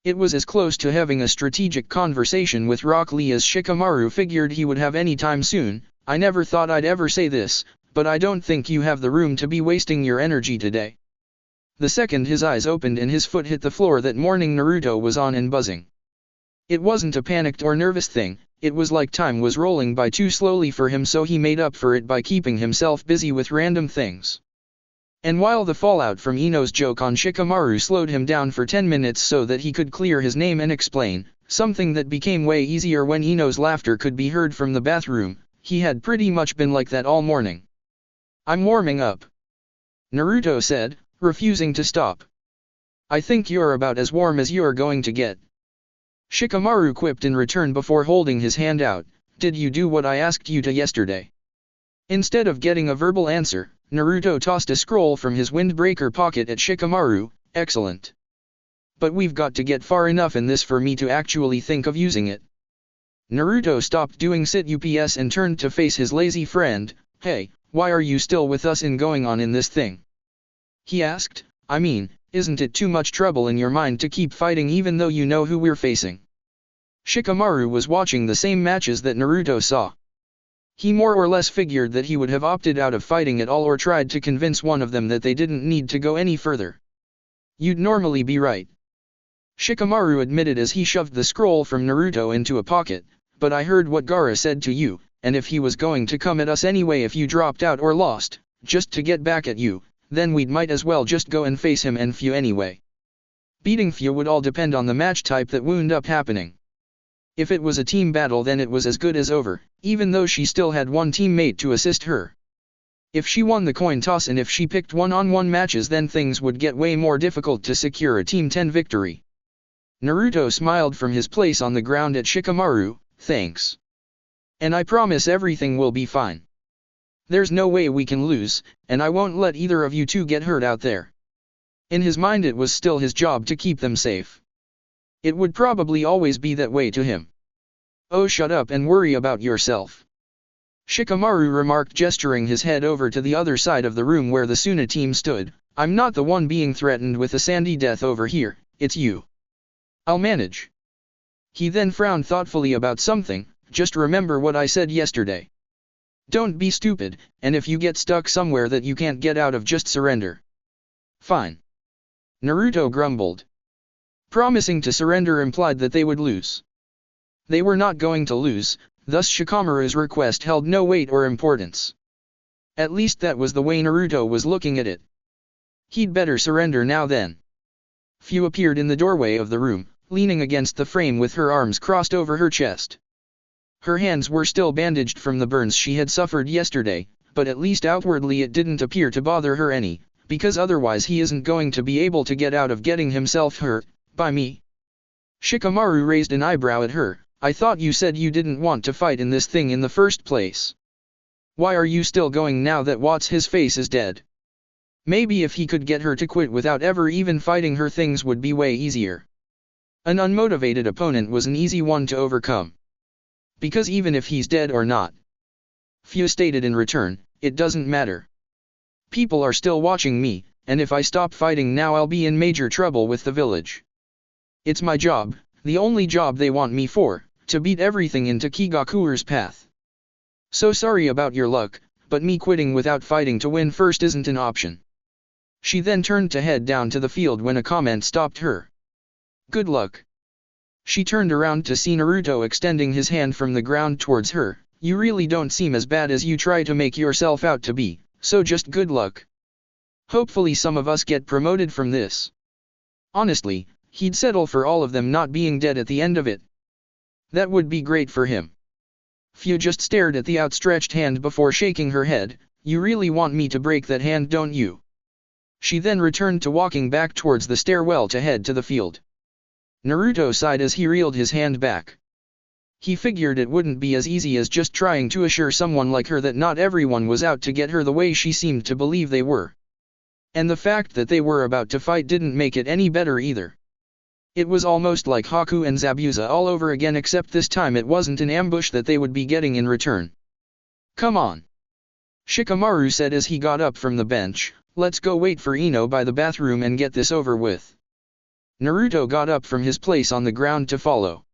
It was as close to having a strategic conversation with Rock Lee as Shikamaru figured he would have any time soon. I never thought I'd ever say this, but I don't think you have the room to be wasting your energy today. The second his eyes opened and his foot hit the floor that morning, Naruto was on and buzzing. It wasn't a panicked or nervous thing, it was like time was rolling by too slowly for him, so he made up for it by keeping himself busy with random things. And while the fallout from Ino's joke on Shikamaru slowed him down for 10 minutes so that he could clear his name and explain, something that became way easier when Ino's laughter could be heard from the bathroom, he had pretty much been like that all morning. I'm warming up, Naruto said, refusing to stop. I think you're about as warm as you're going to get. Shikamaru quipped in return before holding his hand out. Did you do what I asked you to yesterday? Instead of getting a verbal answer, Naruto tossed a scroll from his windbreaker pocket at Shikamaru. Excellent. But we've got to get far enough in this for me to actually think of using it. Naruto stopped doing sit-ups and turned to face his lazy friend. Hey, why are you still with us in going on in this thing? He asked. I mean, isn't it too much trouble in your mind to keep fighting even though you know who we're facing? Shikamaru was watching the same matches that Naruto saw. He more or less figured that he would have opted out of fighting at all or tried to convince one of them that they didn't need to go any further. You'd normally be right. Shikamaru admitted as he shoved the scroll from Naruto into a pocket, but I heard what Gaara said to you, and if he was going to come at us anyway if you dropped out or lost, just to get back at you, then we'd might as well just go and face him and Fu anyway. Beating Fu would all depend on the match type that wound up happening. If it was a team battle then it was as good as over, even though she still had one teammate to assist her. If she won the coin toss and if she picked one-on-one matches then things would get way more difficult to secure a Team 10 victory. Naruto smiled from his place on the ground at Shikamaru. Thanks. And I promise everything will be fine. There's no way we can lose, and I won't let either of you two get hurt out there. In his mind it was still his job to keep them safe. It would probably always be that way to him. Oh, shut up and worry about yourself. Shikamaru remarked, gesturing his head over to the other side of the room where the Suna team stood. I'm not the one being threatened with a sandy death over here, it's you. I'll manage. He then frowned thoughtfully about something. Just remember what I said yesterday. Don't be stupid, and if you get stuck somewhere that you can't get out of, just surrender. Fine. Naruto grumbled. Promising to surrender implied that they would lose. They were not going to lose, thus Shikamaru's request held no weight or importance. At least that was the way Naruto was looking at it. He'd better surrender now then. Fu appeared in the doorway of the room, leaning against the frame with her arms crossed over her chest. Her hands were still bandaged from the burns she had suffered yesterday, but at least outwardly it didn't appear to bother her any, because otherwise he isn't going to be able to get out of getting himself hurt by me. Shikamaru raised an eyebrow at her. I thought you said you didn't want to fight in this thing in the first place. Why are you still going now that what's his face is dead? Maybe if he could get her to quit without ever even fighting her, things would be way easier. An unmotivated opponent was an easy one to overcome. Because even if he's dead or not, Fu stated in return, it doesn't matter. People are still watching me, and if I stop fighting now I'll be in major trouble with the village. It's my job, the only job they want me for, to beat everything into Kigakuru's path. So sorry about your luck, but me quitting without fighting to win first isn't an option. She then turned to head down to the field when a comment stopped her. Good luck. She turned around to see Naruto extending his hand from the ground towards her. You really don't seem as bad as you try to make yourself out to be, so just good luck. Hopefully some of us get promoted from this. Honestly, he'd settle for all of them not being dead at the end of it. That would be great for him. Fu just stared at the outstretched hand before shaking her head. You really want me to break that hand, don't you? She then returned to walking back towards the stairwell to head to the field. Naruto sighed as he reeled his hand back. He figured it wouldn't be as easy as just trying to assure someone like her that not everyone was out to get her the way she seemed to believe they were. And the fact that they were about to fight didn't make it any better either. It was almost like Haku and Zabuza all over again, except this time it wasn't an ambush that they would be getting in return. Come on. Shikamaru said as he got up from the bench, let's go wait for Ino by the bathroom and get this over with. Naruto got up from his place on the ground to follow.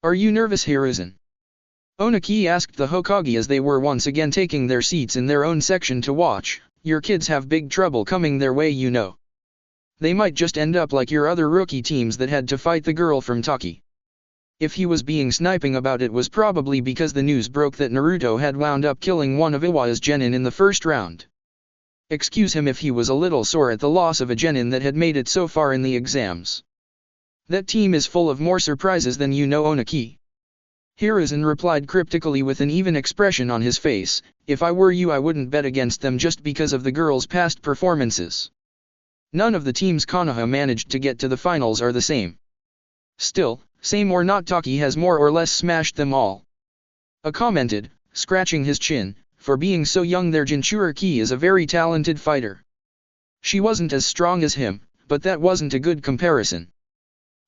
Are you nervous, Hiruzen? Oniki asked the Hokage as they were once again taking their seats in their own section to watch. Your kids have big trouble coming their way, you know. They might just end up like your other rookie teams that had to fight the girl from Taki. If he was being sniping about it was probably because the news broke that Naruto had wound up killing one of Iwa's genin in the first round. Excuse him if he was a little sore at the loss of a genin that had made it so far in the exams. That team is full of more surprises than you know, Oniki. Hiruzen replied cryptically with an even expression on his face. If I were you I wouldn't bet against them just because of the girls' past performances. None of the teams Konoha managed to get to the finals are the same. Still, same or not, Taki has more or less smashed them all. A commented, scratching his chin. for being so young their Jinchuriki is a very talented fighter. She wasn't as strong as him, but that wasn't a good comparison.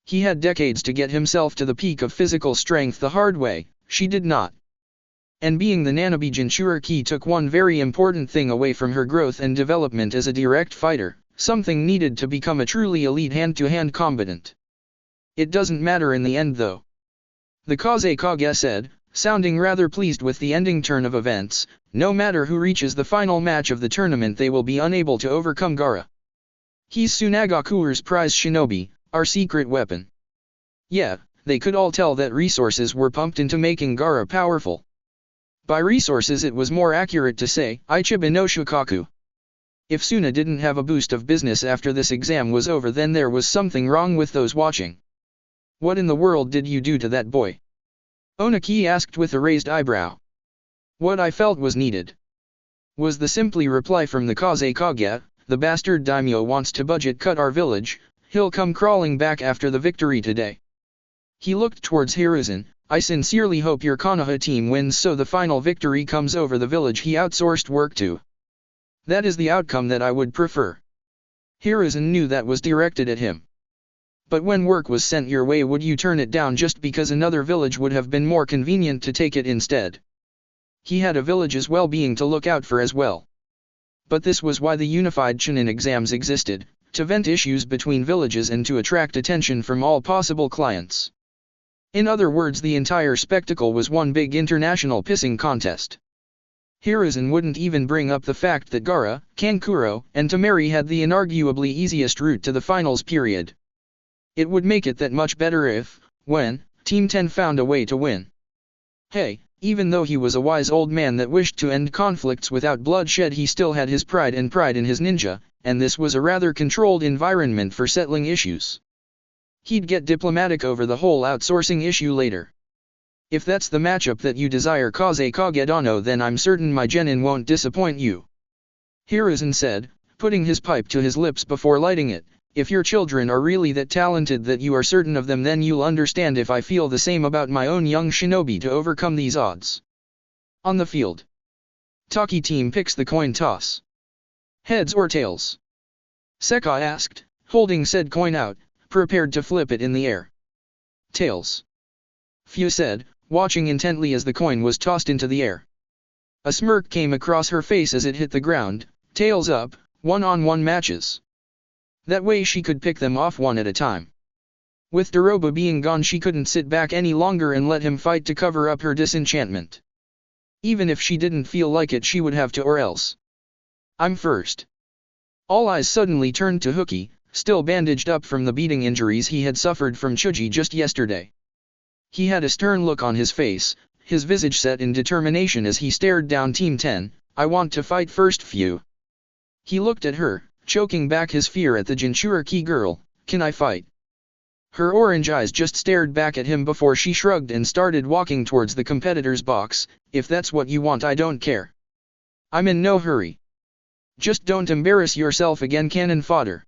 He had decades to get himself to the peak of physical strength the hard way, she did not. And being the Nanabe Jinchuriki took one very important thing away from her growth and development as a direct fighter, something needed to become a truly elite hand-to-hand combatant. It doesn't matter in the end though. The Kazekage said, sounding rather pleased with the ending turn of events. No matter who reaches the final match of the tournament they will be unable to overcome Gaara. He's Tsunagaku's prize shinobi, our secret weapon. Yeah, they could all tell that resources were pumped into making Gaara powerful. By resources it was more accurate to say, Ichiban no Shukaku. If Suna didn't have a boost of business after this exam was over then there was something wrong with those watching. What in the world did you do to that boy? Onaki asked with a raised eyebrow. What I felt was needed. Was the simply reply from the Kazekage, the bastard daimyo wants to budget cut our village, he'll come crawling back after the victory today. He looked towards Hiruzen, I sincerely hope your Konoha team wins so the final victory comes over the village he outsourced work to. That is the outcome that I would prefer. Hiruzen knew that was directed at him. But when work was sent your way would you turn it down just because another village would have been more convenient to take it instead? He had a village's well-being to look out for as well. But this was why the unified Chunin exams existed, to vent issues between villages and to attract attention from all possible clients. In other words, the entire spectacle was one big international pissing contest. Hiruzen wouldn't even bring up the fact that Gaara, Kankuro, and Temari had the inarguably easiest route to the finals period. It would make it that much better if, when, Team 10 found a way to win. Hey, even though he was a wise old man that wished to end conflicts without bloodshed he still had his pride in his ninja, and this was a rather controlled environment for settling issues. He'd get diplomatic over the whole outsourcing issue later. If that's the matchup that you desire Kazekage Dano then I'm certain my genin won't disappoint you. Hiruzen said, putting his pipe to his lips before lighting it, if your children are really that talented that you are certain of them then you'll understand if I feel the same about my own young shinobi to overcome these odds. On the field. Taki team picks the coin toss. Heads or tails? Seka asked, holding said coin out, prepared to flip it in the air. Tails. Fu said, watching intently as the coin was tossed into the air. A smirk came across her face as it hit the ground, tails up, one-on-one matches. That way she could pick them off one at a time. With Doroba being gone she couldn't sit back any longer and let him fight to cover up her disenchantment. Even if she didn't feel like it she would have to or else. I'm first. All eyes suddenly turned to Hooky, still bandaged up from the beating injuries he had suffered from Chuji just yesterday. He had a stern look on his face, his visage set in determination as he stared down Team 10, I want to fight first Fu. He looked at her, choking back his fear at the Jinchuriki girl, can I fight? Her orange eyes just stared back at him before she shrugged and started walking towards the competitor's box, if that's what you want I don't care. I'm in no hurry. Just don't embarrass yourself again cannon fodder.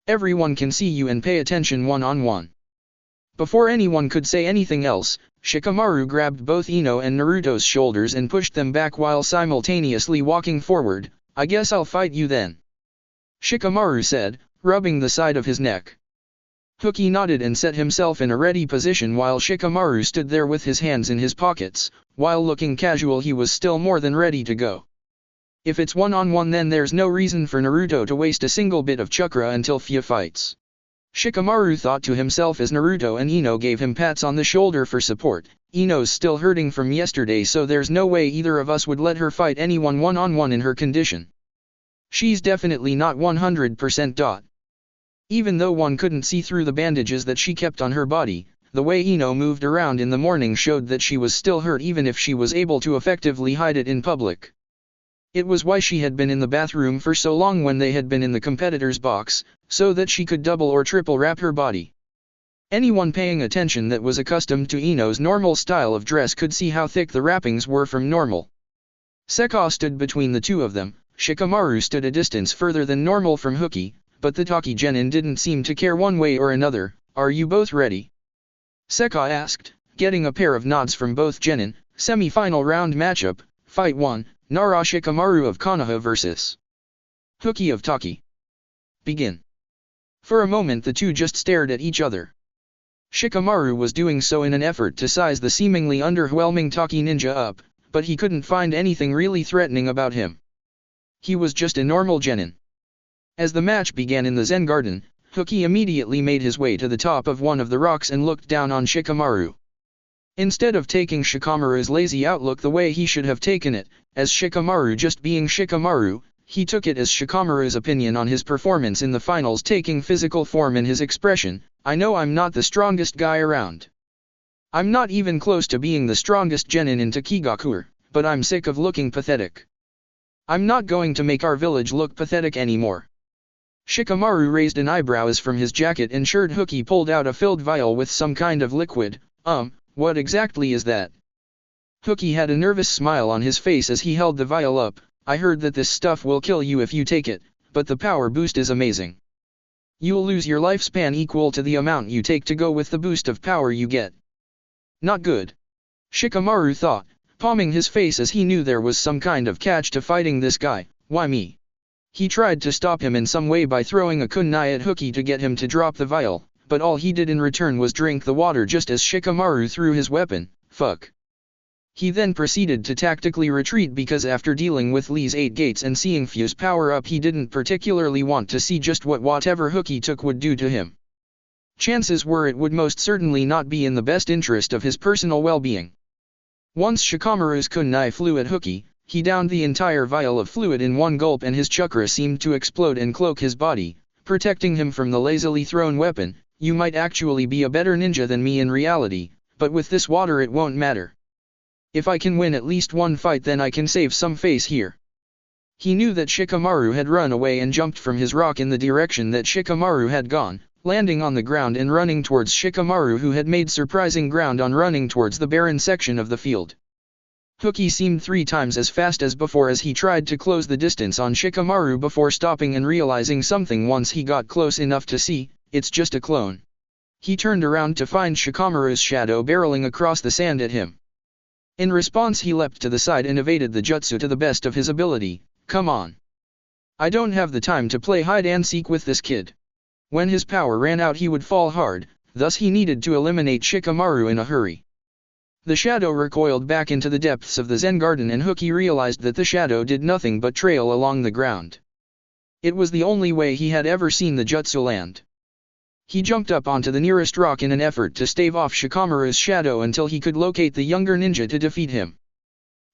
Everyone can see you and pay attention one-on-one. Before anyone could say anything else, Shikamaru grabbed both Ino and Naruto's shoulders and pushed them back while simultaneously walking forward, I guess I'll fight you then. Shikamaru said, rubbing the side of his neck. Hooky nodded and set himself in a ready position while Shikamaru stood there with his hands in his pockets, while looking casual he was still more than ready to go. If it's one-on-one then there's no reason for Naruto to waste a single bit of chakra until Fu fights. Shikamaru thought to himself as Naruto and Ino gave him pats on the shoulder for support, Ino's still hurting from yesterday so there's no way either of us would let her fight anyone one-on-one in her condition. She's definitely not 100%. Even though one couldn't see through the bandages that she kept on her body, the way Ino moved around in the morning showed that she was still hurt even if she was able to effectively hide it in public. It was why she had been in the bathroom for so long when they had been in the competitor's box, so that she could double or triple wrap her body. Anyone paying attention that was accustomed to Ino's normal style of dress could see how thick the wrappings were from normal. Seka stood between the two of them, Shikamaru stood a distance further than normal from Hooky, but the Taki genin didn't seem to care one way or another, are you both ready? Seka asked, getting a pair of nods from both genin, semi-final round matchup, Fight 1, Nara Shikamaru of Konoha vs. Hooky of Taki. Begin. For a moment the two just stared at each other. Shikamaru was doing so in an effort to size the seemingly underwhelming Taki ninja up, but he couldn't find anything really threatening about him. He was just a normal genin. As the match began in the Zen Garden, Hooky immediately made his way to the top of one of the rocks and looked down on Shikamaru. Instead of taking Shikamaru's lazy outlook the way he should have taken it, as Shikamaru just being Shikamaru, he took it as Shikamaru's opinion on his performance in the finals taking physical form in his expression. I know I'm not the strongest guy around. I'm not even close to being the strongest genin in Takigakuer, but I'm sick of looking pathetic. I'm not going to make our village look pathetic anymore. Shikamaru raised an eyebrow as from his jacket and shirt Hooky pulled out a filled vial with some kind of liquid. What exactly is that? Hooky had a nervous smile on his face as he held the vial up. I heard that this stuff will kill you if you take it, but the power boost is amazing. You'll lose your lifespan equal to the amount you take to go with the boost of power you get. Not good. Shikamaru thought, palming his face as he knew there was some kind of catch to fighting this guy. Why me? He tried to stop him in some way by throwing a kunai at Hooky to get him to drop the vial, but all he did in return was drink the water just as Shikamaru threw his weapon. Fuck. He then proceeded to tactically retreat because after dealing with Lee's 8 gates and seeing Fuse power up he didn't particularly want to see just what whatever Hooky took would do to him. Chances were it would most certainly not be in the best interest of his personal well-being. Once Shikamaru's kunai flew at Hooky, he downed the entire vial of fluid in one gulp and his chakra seemed to explode and cloak his body, protecting him from the lazily thrown weapon. You might actually be a better ninja than me in reality, but with this water it won't matter. If I can win at least one fight then I can save some face here. He knew that Shikamaru had run away and jumped from his rock in the direction that Shikamaru had gone, landing on the ground and running towards Shikamaru who had made surprising ground on running towards the barren section of the field. Hooky seemed 3 times as fast as before as he tried to close the distance on Shikamaru before stopping and realizing something once he got close enough to see, it's just a clone. He turned around to find Shikamaru's shadow barreling across the sand at him. In response he leapt to the side and evaded the jutsu to the best of his ability. Come on. I don't have the time to play hide and seek with this kid. When his power ran out he would fall hard, thus he needed to eliminate Shikamaru in a hurry. The shadow recoiled back into the depths of the Zen Garden and Hooky realized that the shadow did nothing but trail along the ground. It was the only way he had ever seen the jutsu land. He jumped up onto the nearest rock in an effort to stave off Shikamaru's shadow until he could locate the younger ninja to defeat him.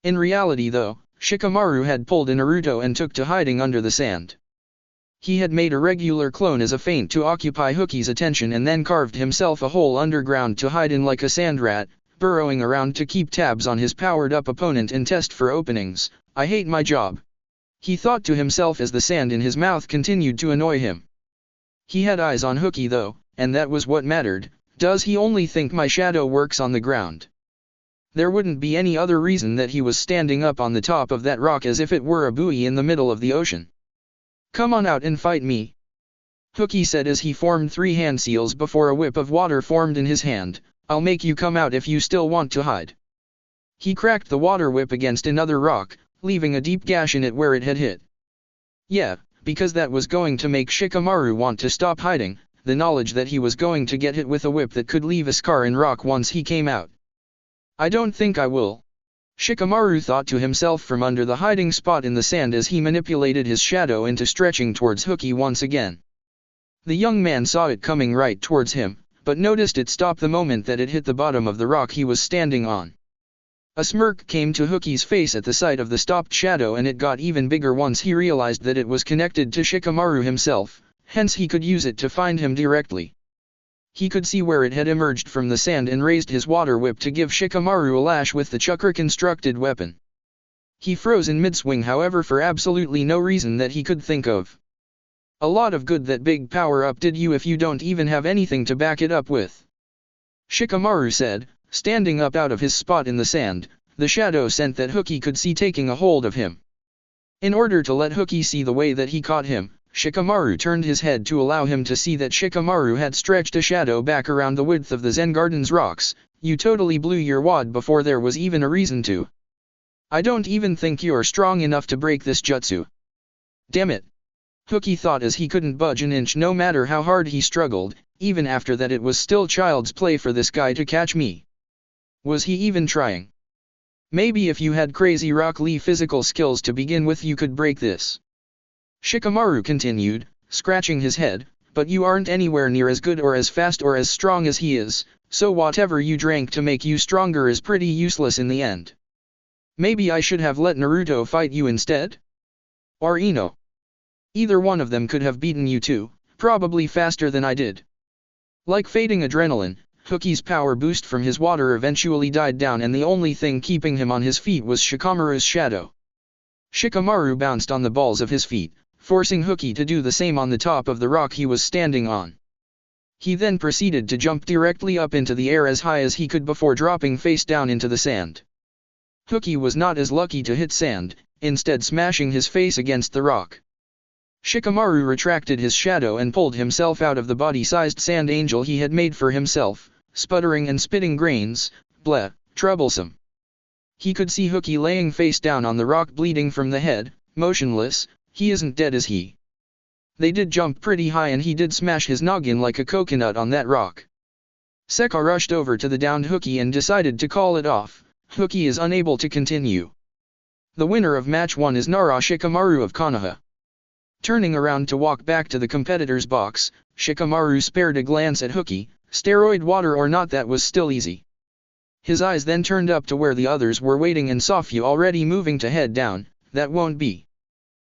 In reality though, Shikamaru had pulled a Naruto and took to hiding under the sand. He had made a regular clone as a feint to occupy Hooky's attention and then carved himself a hole underground to hide in like a sand rat, burrowing around to keep tabs on his powered-up opponent and test for openings. I hate my job. He thought to himself as the sand in his mouth continued to annoy him. He had eyes on Hooky though, and that was what mattered. Does he only think my shadow works on the ground? There wouldn't be any other reason that he was standing up on the top of that rock as if it were a buoy in the middle of the ocean. Come on out and fight me. Hooky said as he formed 3 hand seals before a whip of water formed in his hand. I'll make you come out if you still want to hide. He cracked the water whip against another rock, leaving a deep gash in it where it had hit. Yeah, because that was going to make Shikamaru want to stop hiding, the knowledge that he was going to get hit with a whip that could leave a scar in rock once he came out. I don't think I will. Shikamaru thought to himself from under the hiding spot in the sand as he manipulated his shadow into stretching towards Hooky once again. The young man saw it coming right towards him, but noticed it stop the moment that it hit the bottom of the rock he was standing on. A smirk came to Hooky's face at the sight of the stopped shadow and it got even bigger once he realized that it was connected to Shikamaru himself, hence he could use it to find him directly. He could see where it had emerged from the sand and raised his water whip to give Shikamaru a lash with the chakra-constructed weapon. He froze in mid-swing however for absolutely no reason that he could think of. A lot of good that big power-up did you if you don't even have anything to back it up with. Shikamaru said, standing up out of his spot in the sand, the shadow scent that Hooky could see taking a hold of him. In order to let Hooky see the way that he caught him, Shikamaru turned his head to allow him to see that Shikamaru had stretched a shadow back around the width of the Zen Garden's rocks. You totally blew your wad before there was even a reason to. I don't even think you're strong enough to break this jutsu. Damn it. Hooky thought as he couldn't budge an inch no matter how hard he struggled, even after that it was still child's play for this guy to catch me. Was he even trying? Maybe if you had crazy Rock Lee physical skills to begin with you could break this. Shikamaru continued, scratching his head, but you aren't anywhere near as good or as fast or as strong as he is, so whatever you drank to make you stronger is pretty useless in the end. Maybe I should have let Naruto fight you instead? Or Ino. Either one of them could have beaten you too, probably faster than I did. Like fading adrenaline, Hooky's power boost from his water eventually died down and the only thing keeping him on his feet was Shikamaru's shadow. Shikamaru bounced on the balls of his feet, forcing Hooky to do the same on the top of the rock he was standing on. He then proceeded to jump directly up into the air as high as he could before dropping face down into the sand. Hooky was not as lucky to hit sand, instead smashing his face against the rock. Shikamaru retracted his shadow and pulled himself out of the body-sized sand angel he had made for himself, sputtering and spitting grains. Bleh, troublesome. He could see Hooky laying face down on the rock bleeding from the head, motionless. He isn't dead, is he? They did jump pretty high and he did smash his noggin like a coconut on that rock. Sekka rushed over to the downed Hooky and decided to call it off. Hooky is unable to continue. The winner of match 1 is Nara Shikamaru of Konoha. Turning around to walk back to the competitor's box, Shikamaru spared a glance at Hooky. Steroid water or not, that was still easy. His eyes then turned up to where the others were waiting and saw Fyu already moving to head down. That won't be.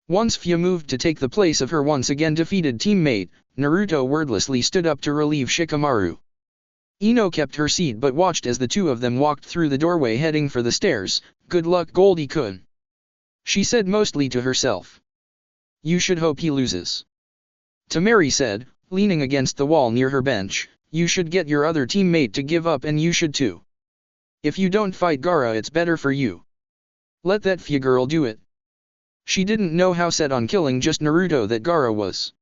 Once Fyu moved to take the place of her once again defeated teammate, Naruto wordlessly stood up to relieve Shikamaru. Ino kept her seat but watched as the two of them walked through the doorway heading for the stairs. Good luck, Goldie-kun, she said mostly to herself. You should hope he loses. Tamari said, leaning against the wall near her bench. You should get your other teammate to give up and you should too. If you don't fight Gaara it's better for you. Let that Fyu girl do it. She didn't know how set on killing just Naruto that Gaara was.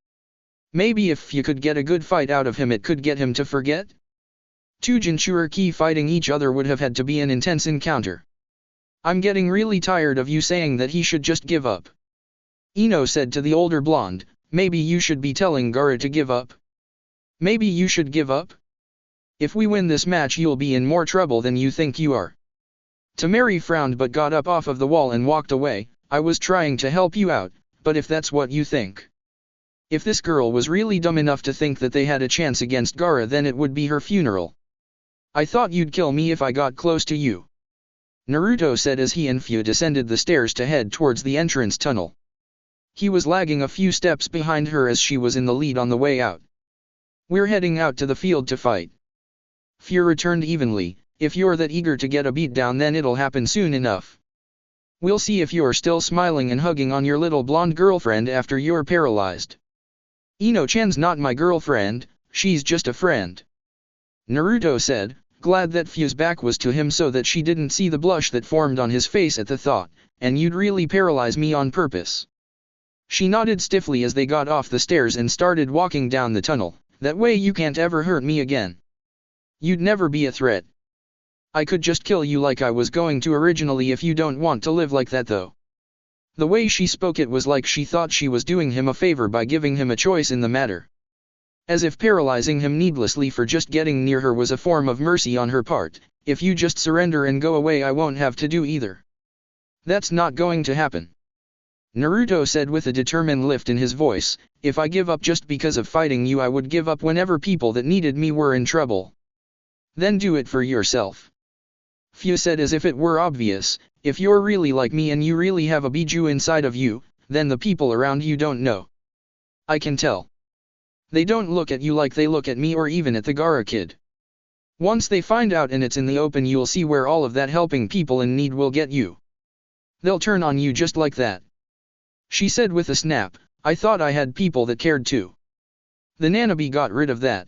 Maybe if Fyu could get a good fight out of him it could get him to forget? Two Jinchuriki fighting each other would have had to be an intense encounter. I'm getting really tired of you saying that he should just give up. Ino said to the older blonde, maybe you should be telling Gaara to give up. Maybe you should give up? If we win this match you'll be in more trouble than you think you are. Tamari frowned but got up off of the wall and walked away. I was trying to help you out, but if that's what you think. If this girl was really dumb enough to think that they had a chance against Gaara then it would be her funeral. I thought you'd kill me if I got close to you. Naruto said as he and Fyu descended the stairs to head towards the entrance tunnel. He was lagging a few steps behind her as she was in the lead on the way out. We're heading out to the field to fight. Fyu returned evenly. If you're that eager to get a beat down then it'll happen soon enough. We'll see if you're still smiling and hugging on your little blonde girlfriend after you're paralyzed. Ino-chan's not my girlfriend, she's just a friend. Naruto said, glad that Fyu's back was to him so that she didn't see the blush that formed on his face at the thought, and you'd really paralyze me on purpose. She nodded stiffly as they got off the stairs and started walking down the tunnel. That way you can't ever hurt me again. You'd never be a threat. I could just kill you like I was going to originally if you don't want to live like that though. The way she spoke it was like she thought she was doing him a favor by giving him a choice in the matter. As if paralyzing him needlessly for just getting near her was a form of mercy on her part. If you just surrender and go away I won't have to do either. That's not going to happen. Naruto said with a determined lift in his voice, if I give up just because of fighting you I would give up whenever people that needed me were in trouble. Then do it for yourself. Fyu said as if it were obvious, if you're really like me and you really have a Biju inside of you, then the people around you don't know. I can tell. They don't look at you like they look at me or even at the Gaara kid. Once they find out and it's in the open you'll see where all of that helping people in need will get you. They'll turn on you just like that. She said with a snap, I thought I had people that cared too. The Nanabe got rid of that.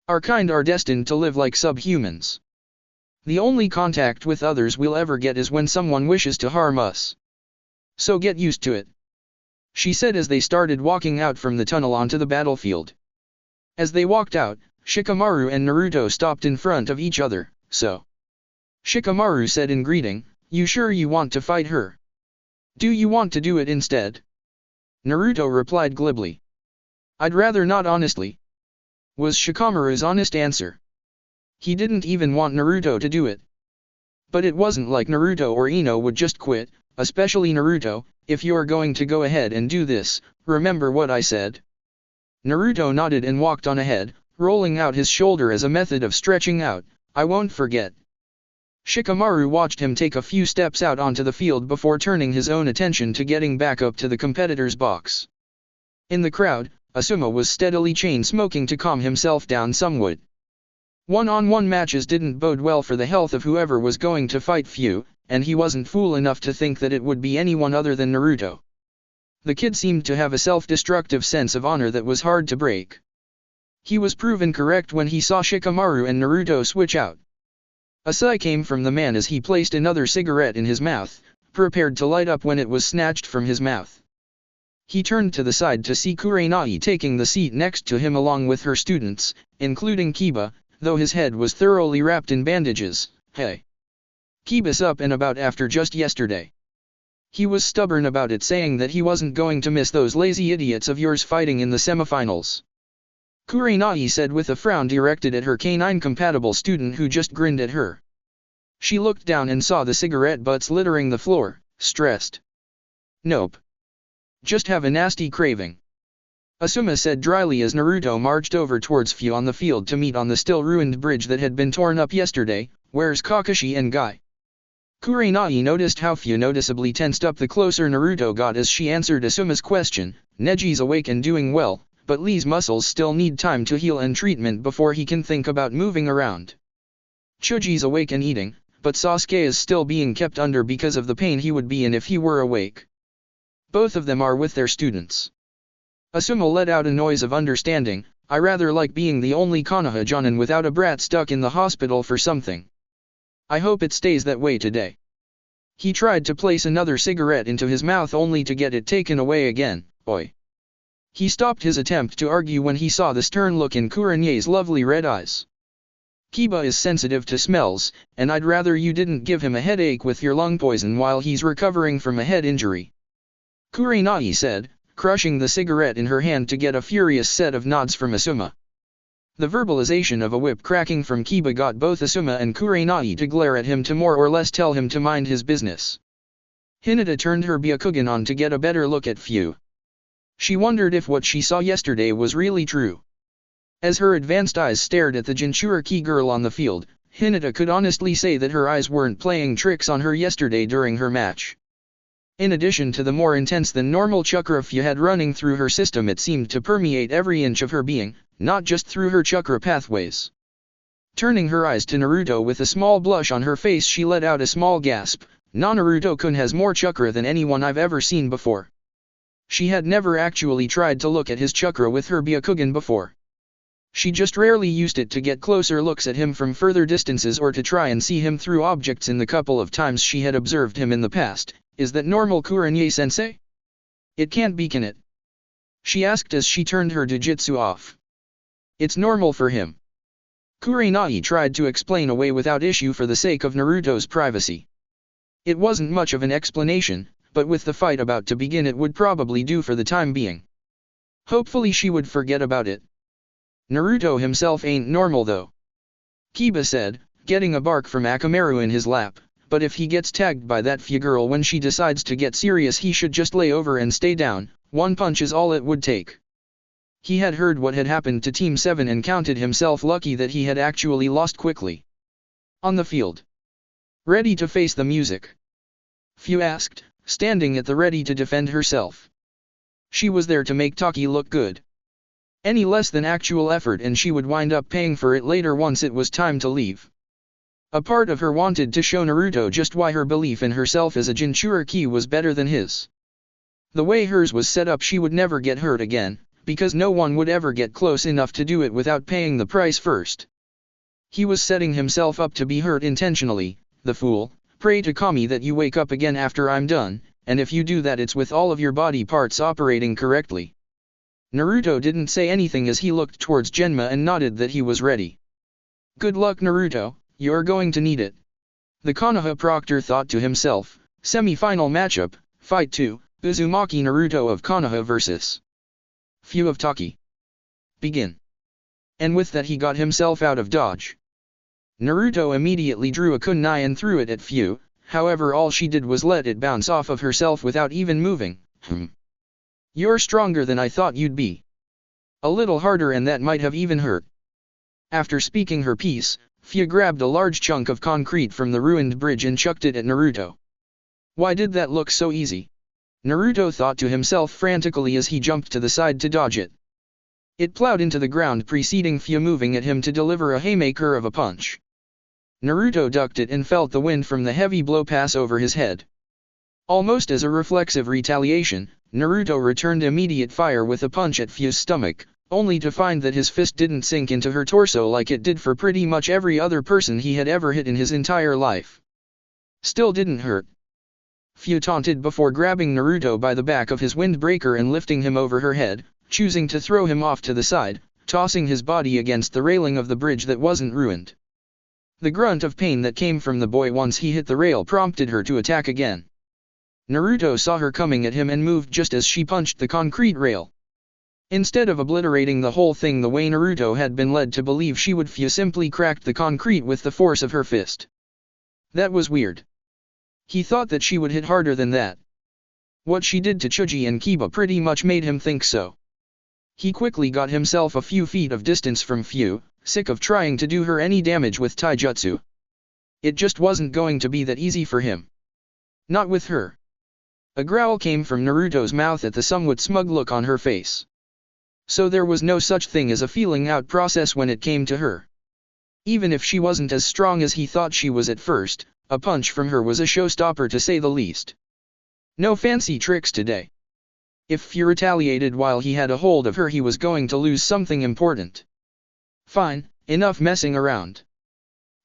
Our kind are destined to live like subhumans. The only contact with others we'll ever get is when someone wishes to harm us. So get used to it. She said as they started walking out from the tunnel onto the battlefield. As they walked out, Shikamaru and Naruto stopped in front of each other. So. Shikamaru said in greeting, You sure you want to fight her? Do you want to do it instead? Naruto replied glibly. I'd rather not honestly, was Shikamaru's honest answer. He didn't even want Naruto to do it. But it wasn't like Naruto or Ino would just quit, especially Naruto. If you're going to go ahead and do this, remember what I said. Naruto nodded and walked on ahead, rolling out his shoulder as a method of stretching out. I won't forget. Shikamaru watched him take a few steps out onto the field before turning his own attention to getting back up to the competitor's box. In the crowd, Asuma was steadily chain-smoking to calm himself down somewhat. One-on-one matches didn't bode well for the health of whoever was going to fight Fu, and he wasn't fool enough to think that it would be anyone other than Naruto. The kid seemed to have a self-destructive sense of honor that was hard to break. He was proven correct when he saw Shikamaru and Naruto switch out. A sigh came from the man as he placed another cigarette in his mouth, prepared to light up when it was snatched from his mouth. He turned to the side to see Kurenai taking the seat next to him along with her students, including Kiba, though his head was thoroughly wrapped in bandages. Hey! Kiba's up and about after just yesterday. He was stubborn about it, saying that he wasn't going to miss those lazy idiots of yours fighting in the semifinals. Kurenai said with a frown directed at her canine-compatible student who just grinned at her. She looked down and saw the cigarette butts littering the floor, stressed. Nope. Just have a nasty craving. Asuma said dryly as Naruto marched over towards Fu on the field to meet on the still-ruined bridge that had been torn up yesterday. Where's Kakashi and Guy? Kurenai noticed how Fu noticeably tensed up the closer Naruto got as she answered Asuma's question. Neji's awake and doing well, but Lee's muscles still need time to heal and treatment before he can think about moving around. Choji's awake and eating, but Sasuke is still being kept under because of the pain he would be in if he were awake. Both of them are with their students. Asuma let out a noise of understanding. I rather like being the only Konoha Jonin without a brat stuck in the hospital for something. I hope it stays that way today. He tried to place another cigarette into his mouth only to get it taken away again. Oi. He stopped his attempt to argue when he saw the stern look in Kurenai's lovely red eyes. Kiba is sensitive to smells, and I'd rather you didn't give him a headache with your lung poison while he's recovering from a head injury. Kurenai said, crushing the cigarette in her hand to get a furious set of nods from Asuma. The verbalization of a whip cracking from Kiba got both Asuma and Kurenai to glare at him to more or less tell him to mind his business. Hinata turned her Byakugan on to get a better look at Fu. She wondered if what she saw yesterday was really true. As her advanced eyes stared at the Jinchuriki girl on the field, Hinata could honestly say that her eyes weren't playing tricks on her yesterday during her match. In addition to the more intense than normal chakra Fu had running through her system, it seemed to permeate every inch of her being, not just through her chakra pathways. Turning her eyes to Naruto with a small blush on her face, she let out a small gasp. Naruto-kun has more chakra than anyone I've ever seen before. She had never actually tried to look at his chakra with her Byakugan before. She just rarely used it to get closer looks at him from further distances or to try and see him through objects in the couple of times she had observed him in the past. Is that normal, Kurenai-sensei? It can't be, can it? She asked as she turned her jujutsu off. It's normal for him. Kurenai tried to explain away without issue for the sake of Naruto's privacy. It wasn't much of an explanation, but with the fight about to begin it would probably do for the time being. Hopefully she would forget about it. Naruto himself ain't normal though. Kiba said, getting a bark from Akamaru in his lap. But if he gets tagged by that Fu girl when she decides to get serious, he should just lay over and stay down. One punch is all it would take. He had heard what had happened to Team 7 and counted himself lucky that he had actually lost quickly. On the field. Ready to face the music? Fu asked, standing at the ready to defend herself. She was there to make Taki look good. Any less than actual effort and she would wind up paying for it later once it was time to leave. A part of her wanted to show Naruto just why her belief in herself as a Jinchuriki was better than his. The way hers was set up, she would never get hurt again, because no one would ever get close enough to do it without paying the price first. He was setting himself up to be hurt intentionally, the fool. Pray to Kami that you wake up again after I'm done, and if you do that it's with all of your body parts operating correctly. Naruto didn't say anything as he looked towards Genma and nodded that he was ready. Good luck, Naruto. You're going to need it. The Konoha proctor thought to himself, semi-final matchup, Fight 2, Uzumaki Naruto of Konoha vs. Fu of Taki. Begin. And with that he got himself out of dodge. Naruto immediately drew a kunai and threw it at Fu, however all she did was let it bounce off of herself without even moving. You're stronger than I thought you'd be. A little harder and that might have even hurt. After speaking her piece, Fu grabbed a large chunk of concrete from the ruined bridge and chucked it at Naruto. Why did that look so easy? Naruto thought to himself frantically as he jumped to the side to dodge it. It plowed into the ground preceding Fu moving at him to deliver a haymaker of a punch. Naruto ducked it and felt the wind from the heavy blow pass over his head. Almost as a reflexive retaliation, Naruto returned immediate fire with a punch at Fu's stomach, only to find that his fist didn't sink into her torso like it did for pretty much every other person he had ever hit in his entire life. Still didn't hurt. Fu taunted before grabbing Naruto by the back of his windbreaker and lifting him over her head, choosing to throw him off to the side, tossing his body against the railing of the bridge that wasn't ruined. The grunt of pain that came from the boy once he hit the rail prompted her to attack again. Naruto saw her coming at him and moved just as she punched the concrete rail. Instead of obliterating the whole thing the way Naruto had been led to believe she would, Fu simply cracked the concrete with the force of her fist. That was weird. He thought that she would hit harder than that. What she did to Chuji and Kiba pretty much made him think so. He quickly got himself a few feet of distance from Fu, sick of trying to do her any damage with taijutsu. It just wasn't going to be that easy for him. Not with her. A growl came from Naruto's mouth at the somewhat smug look on her face. So there was no such thing as a feeling out process when it came to her. Even if she wasn't as strong as he thought she was at first, a punch from her was a showstopper to say the least. No fancy tricks today. If Fu retaliated while he had a hold of her, he was going to lose something important. Fine, enough messing around.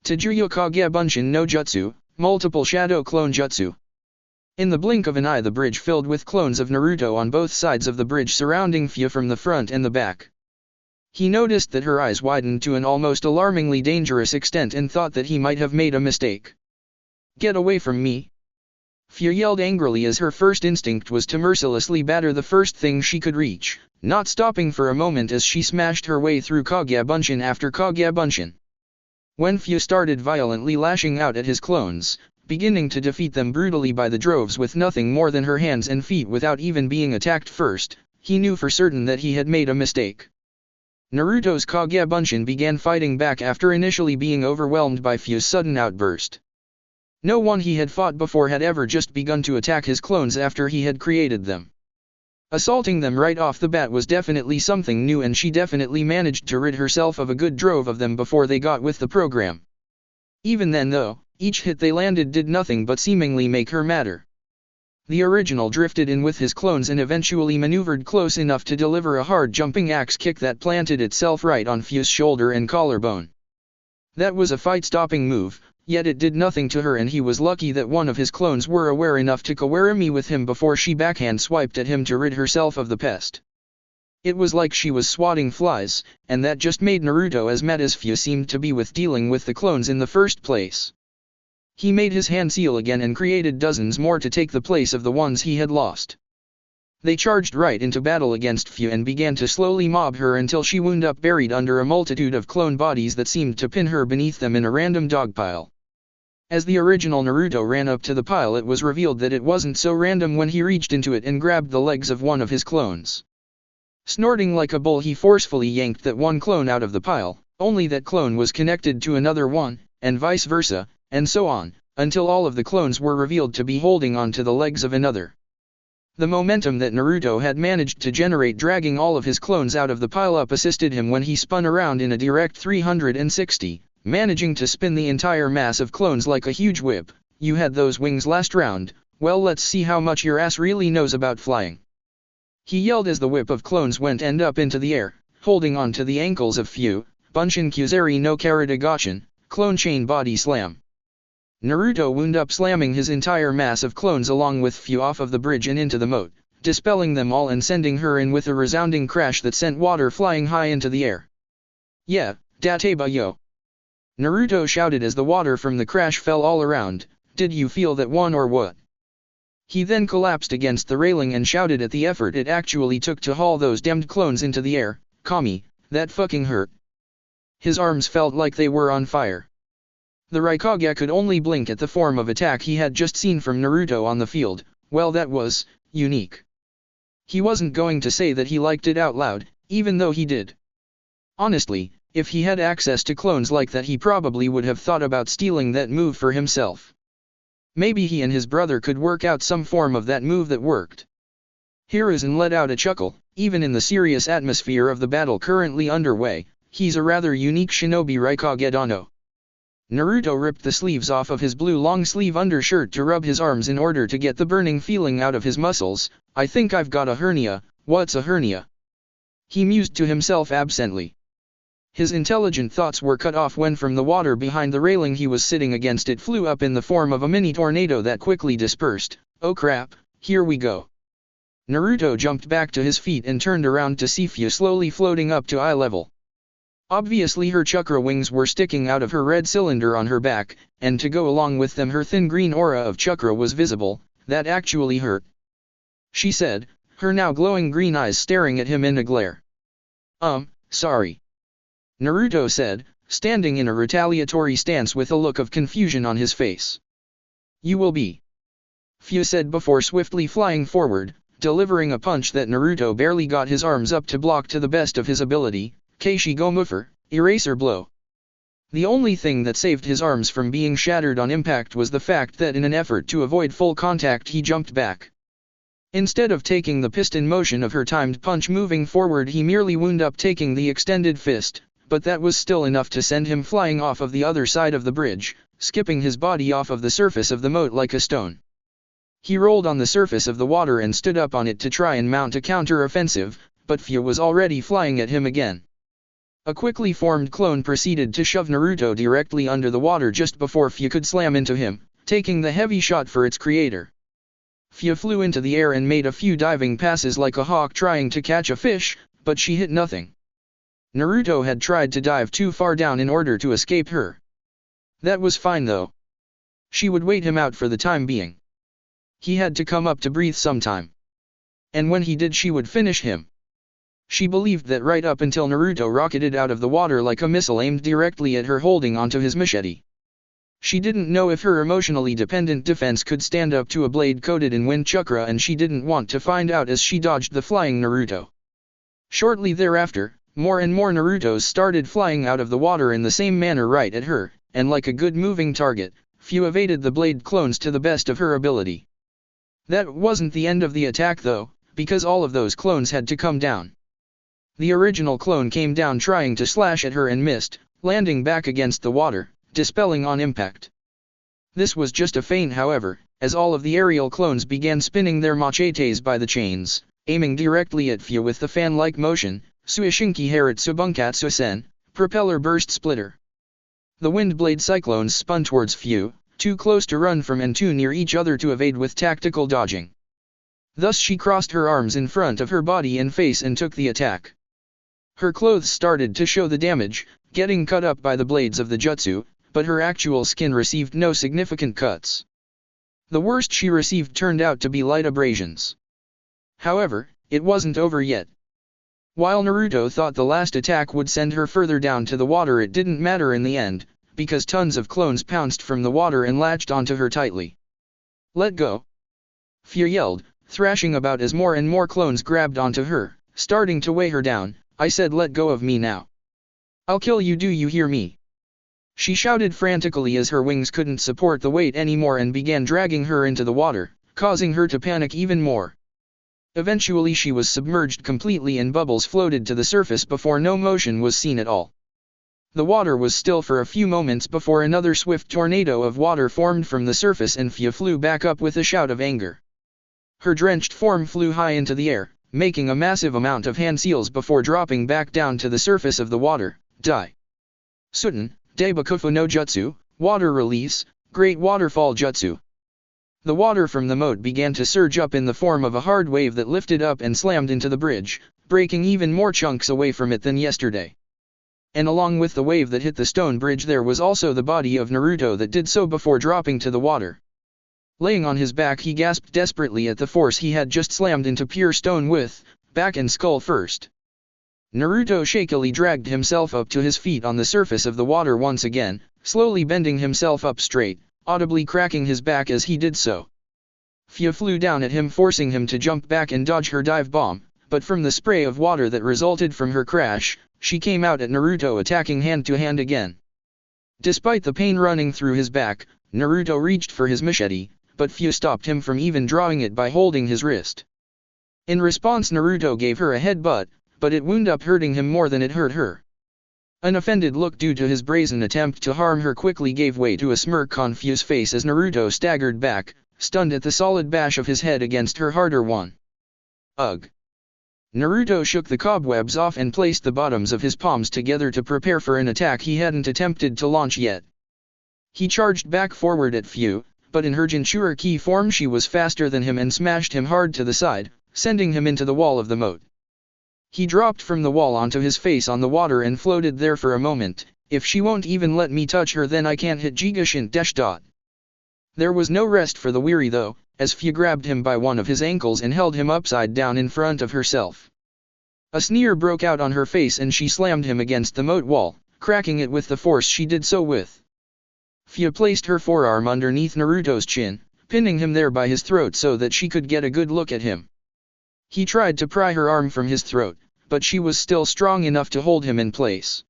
Tajuyo Kage Bunshin no Jutsu, multiple shadow clone jutsu. In the blink of an eye the bridge filled with clones of Naruto on both sides of the bridge surrounding Fu from the front and the back. He noticed that her eyes widened to an almost alarmingly dangerous extent and thought that he might have made a mistake. Get away from me! Fu yelled angrily as her first instinct was to mercilessly batter the first thing she could reach, not stopping for a moment as she smashed her way through Kage Bunshin after Kage Bunshin. When Fu started violently lashing out at his clones, beginning to defeat them brutally by the droves with nothing more than her hands and feet without even being attacked first, he knew for certain that he had made a mistake. Naruto's Kage Bunshin began fighting back after initially being overwhelmed by Fu's sudden outburst. No one he had fought before had ever just begun to attack his clones after he had created them. Assaulting them right off the bat was definitely something new, and she definitely managed to rid herself of a good drove of them before they got with the program. Even then though, each hit they landed did nothing but seemingly make her madder. The original drifted in with his clones and eventually maneuvered close enough to deliver a hard jumping axe kick that planted itself right on Fu's shoulder and collarbone. That was a fight-stopping move, yet it did nothing to her, and he was lucky that one of his clones were aware enough to kawarami with him before she backhand swiped at him to rid herself of the pest. It was like she was swatting flies, and that just made Naruto as mad as Fu seemed to be with dealing with the clones in the first place. He made his hand seal again and created dozens more to take the place of the ones he had lost. They charged right into battle against Fu and began to slowly mob her until she wound up buried under a multitude of clone bodies that seemed to pin her beneath them in a random dog pile. As the original Naruto ran up to the pile, it was revealed that it wasn't so random when he reached into it and grabbed the legs of one of his clones. Snorting like a bull, he forcefully yanked that one clone out of the pile, only that clone was connected to another one, and vice versa, and so on, until all of the clones were revealed to be holding on to the legs of another. The momentum that Naruto had managed to generate dragging all of his clones out of the pile-up assisted him when he spun around in a direct 360, managing to spin the entire mass of clones like a huge whip. You had those wings last round, well, let's see how much your ass really knows about flying. He yelled as the whip of clones went end up into the air, holding on to the ankles of Fu. Bunshin Kuzari no Karatagoshin, clone chain body slam. Naruto wound up slamming his entire mass of clones along with Fu off of the bridge and into the moat, dispelling them all and sending her in with a resounding crash that sent water flying high into the air. Yeah, dateba yo. Naruto shouted as the water from the crash fell all around. Did you feel that one or what? He then collapsed against the railing and shouted at the effort it actually took to haul those damned clones into the air. Kami, that fucking hurt. His arms felt like they were on fire. The Raikage could only blink at the form of attack he had just seen from Naruto on the field. Well, that was unique. He wasn't going to say that he liked it out loud, even though he did. Honestly, if he had access to clones like that, he probably would have thought about stealing that move for himself. Maybe he and his brother could work out some form of that move that worked. Hiruzen let out a chuckle. Even in the serious atmosphere of the battle currently underway, he's a rather unique shinobi Raikage Dano. Naruto ripped the sleeves off of his blue long-sleeve undershirt to rub his arms in order to get the burning feeling out of his muscles. I think I've got a hernia. What's a hernia? He mused to himself absently. His intelligent thoughts were cut off when from the water behind the railing he was sitting against it flew up in the form of a mini tornado that quickly dispersed. Oh crap, here we go. Naruto jumped back to his feet and turned around to see Fu slowly floating up to eye level. Obviously her chakra wings were sticking out of her red cylinder on her back, and to go along with them her thin green aura of chakra was visible. That actually hurt, she said, her now glowing green eyes staring at him in a glare. Sorry. Naruto said, standing in a retaliatory stance with a look of confusion on his face. You will be. Fu said before swiftly flying forward, delivering a punch that Naruto barely got his arms up to block to the best of his ability. Keishi Gomufer, eraser blow. The only thing that saved his arms from being shattered on impact was the fact that in an effort to avoid full contact he jumped back. Instead of taking the piston motion of her timed punch moving forward, he merely wound up taking the extended fist, but that was still enough to send him flying off of the other side of the bridge, skipping his body off of the surface of the moat like a stone. He rolled on the surface of the water and stood up on it to try and mount a counter-offensive, but Fu was already flying at him again. A quickly formed clone proceeded to shove Naruto directly under the water just before Fu could slam into him, taking the heavy shot for its creator. Fu flew into the air and made a few diving passes like a hawk trying to catch a fish, but she hit nothing. Naruto had tried to dive too far down in order to escape her. That was fine though. She would wait him out for the time being. He had to come up to breathe sometime. And when he did, she would finish him. She believed that right up until Naruto rocketed out of the water like a missile aimed directly at her holding onto his machete. She didn't know if her emotionally dependent defense could stand up to a blade coated in wind chakra, and she didn't want to find out as she dodged the flying Naruto. Shortly thereafter, more and more Narutos started flying out of the water in the same manner right at her, and like a good moving target, Fu evaded the blade clones to the best of her ability. That wasn't the end of the attack though, because all of those clones had to come down. The original clone came down trying to slash at her and missed, landing back against the water, dispelling on impact. This was just a feint however, as all of the aerial clones began spinning their machetes by the chains, aiming directly at Fu with the fan-like motion. Suishinki Haritsu Bunkatsu Sen, propeller burst splitter. The wind blade cyclones spun towards Fu, too close to run from and too near each other to evade with tactical dodging. Thus she crossed her arms in front of her body and face and took the attack. Her clothes started to show the damage, getting cut up by the blades of the jutsu, but her actual skin received no significant cuts. The worst she received turned out to be light abrasions. However, it wasn't over yet. While Naruto thought the last attack would send her further down to the water, it didn't matter in the end, because tons of clones pounced from the water and latched onto her tightly. Let go! Fu yelled, thrashing about as more and more clones grabbed onto her, starting to weigh her down. I said let go of me now. I'll kill you, do you hear me? She shouted frantically as her wings couldn't support the weight anymore and began dragging her into the water, causing her to panic even more. Eventually she was submerged completely and bubbles floated to the surface before no motion was seen at all. The water was still for a few moments before another swift tornado of water formed from the surface and Fu flew back up with a shout of anger. Her drenched form flew high into the air, making a massive amount of hand seals before dropping back down to the surface of the water. Dai Suten, Daibakufu no Jutsu, Water Release, Great Waterfall Jutsu. The water from the moat began to surge up in the form of a hard wave that lifted up and slammed into the bridge, breaking even more chunks away from it than yesterday. And along with the wave that hit the stone bridge there was also the body of Naruto that did so before dropping to the water. Laying on his back he gasped desperately at the force he had just slammed into pure stone with, back and skull first. Naruto shakily dragged himself up to his feet on the surface of the water once again, slowly bending himself up straight, audibly cracking his back as he did so. Fia flew down at him forcing him to jump back and dodge her dive bomb, but from the spray of water that resulted from her crash, she came out at Naruto attacking hand to hand again. Despite the pain running through his back, Naruto reached for his machete, but Fia stopped him from even drawing it by holding his wrist. In response Naruto gave her a headbutt, but it wound up hurting him more than it hurt her. An offended look due to his brazen attempt to harm her quickly gave way to a smirk on Fia's face as Naruto staggered back, stunned at the solid bash of his head against her harder one. Ugh. Naruto shook the cobwebs off and placed the bottoms of his palms together to prepare for an attack he hadn't attempted to launch yet. He charged back forward at Fia, but in her Jinchuriki form she was faster than him and smashed him hard to the side, sending him into the wall of the moat. He dropped from the wall onto his face on the water and floated there for a moment. If she won't even let me touch her then I can't hit Jigashin dash dot. There was no rest for the weary though, as Fia grabbed him by one of his ankles and held him upside down in front of herself. A sneer broke out on her face and she slammed him against the moat wall, cracking it with the force she did so with. Fia placed her forearm underneath Naruto's chin, pinning him there by his throat so that she could get a good look at him. He tried to pry her arm from his throat, but she was still strong enough to hold him in place.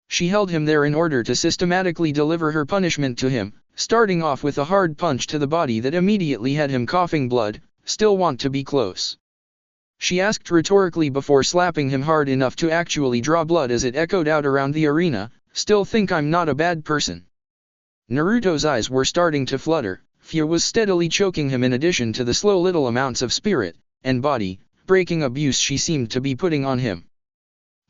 She held him there in order to systematically deliver her punishment to him, starting off with a hard punch to the body that immediately had him coughing blood. Still want to be close? She asked rhetorically before slapping him hard enough to actually draw blood as it echoed out around the arena. Still think I'm not a bad person? Naruto's eyes were starting to flutter. Fia was steadily choking him in addition to the slow little amounts of spirit and body breaking abuse she seemed to be putting on him.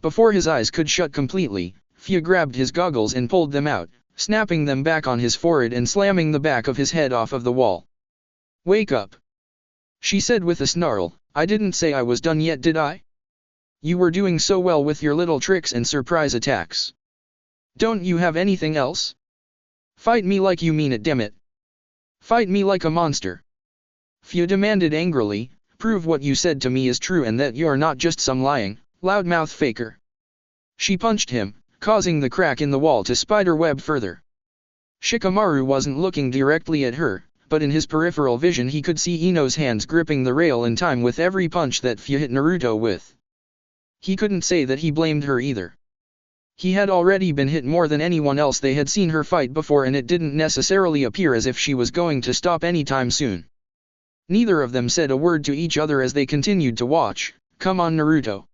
Before his eyes could shut completely, Fia grabbed his goggles and pulled them out, snapping them back on his forehead and slamming the back of his head off of the wall. Wake up, she said with a snarl. I didn't say I was done yet, did I? You were doing so well with your little tricks and surprise attacks. Don't you have anything else? Fight me like you mean it, damn it. Fight me like a monster. Fia demanded angrily. Prove what you said to me is true and that you're not just some lying, loudmouth faker. She punched him, causing the crack in the wall to spiderweb further. Shikamaru wasn't looking directly at her, but in his peripheral vision he could see Ino's hands gripping the rail in time with every punch that Fia hit Naruto with. He couldn't say that he blamed her either. He had already been hit more than anyone else. They had seen her fight before and it didn't necessarily appear as if she was going to stop anytime soon. Neither of them said a word to each other as they continued to watch. Come on Naruto.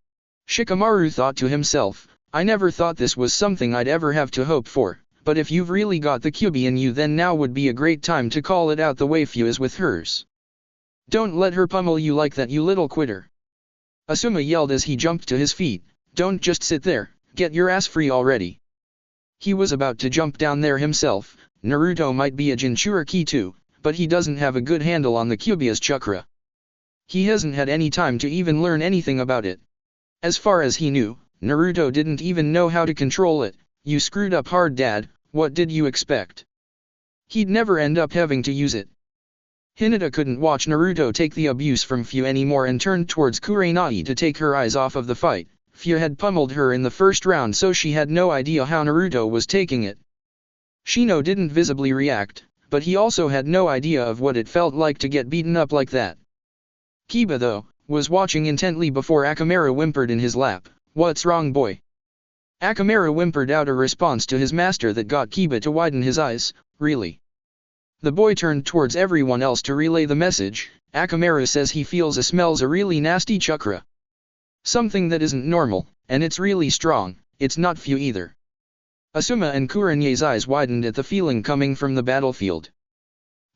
Shikamaru thought to himself, I never thought this was something I'd ever have to hope for, but if you've really got the Kyuubi in you then now would be a great time to call it out the way Fia is with hers. Don't let her pummel you like that, you little quitter. Asuma yelled as he jumped to his feet. Don't just sit there, get your ass free already. He was about to jump down there himself. Naruto might be a Jinchuriki too, but he doesn't have a good handle on the Kyuubi's chakra. He hasn't had any time to even learn anything about it. As far as he knew, Naruto didn't even know how to control it. You screwed up hard, Dad. What did you expect? He'd never end up having to use it. Hinata couldn't watch Naruto take the abuse from Fia anymore and turned towards Kurenai to take her eyes off of the fight. Fia had pummeled her in the first round so she had no idea how Naruto was taking it. Shino didn't visibly react, but he also had no idea of what it felt like to get beaten up like that. Kiba though, was watching intently before Akamaru whimpered in his lap, What's wrong boy? Akamaru whimpered out a response to his master that got Kiba to widen his eyes, Really? The boy turned towards everyone else to relay the message. Akamaru says he smells a really nasty chakra. Something that isn't normal, and it's really strong. It's not Fia either. Asuma and Kurenai's eyes widened at the feeling coming from the battlefield.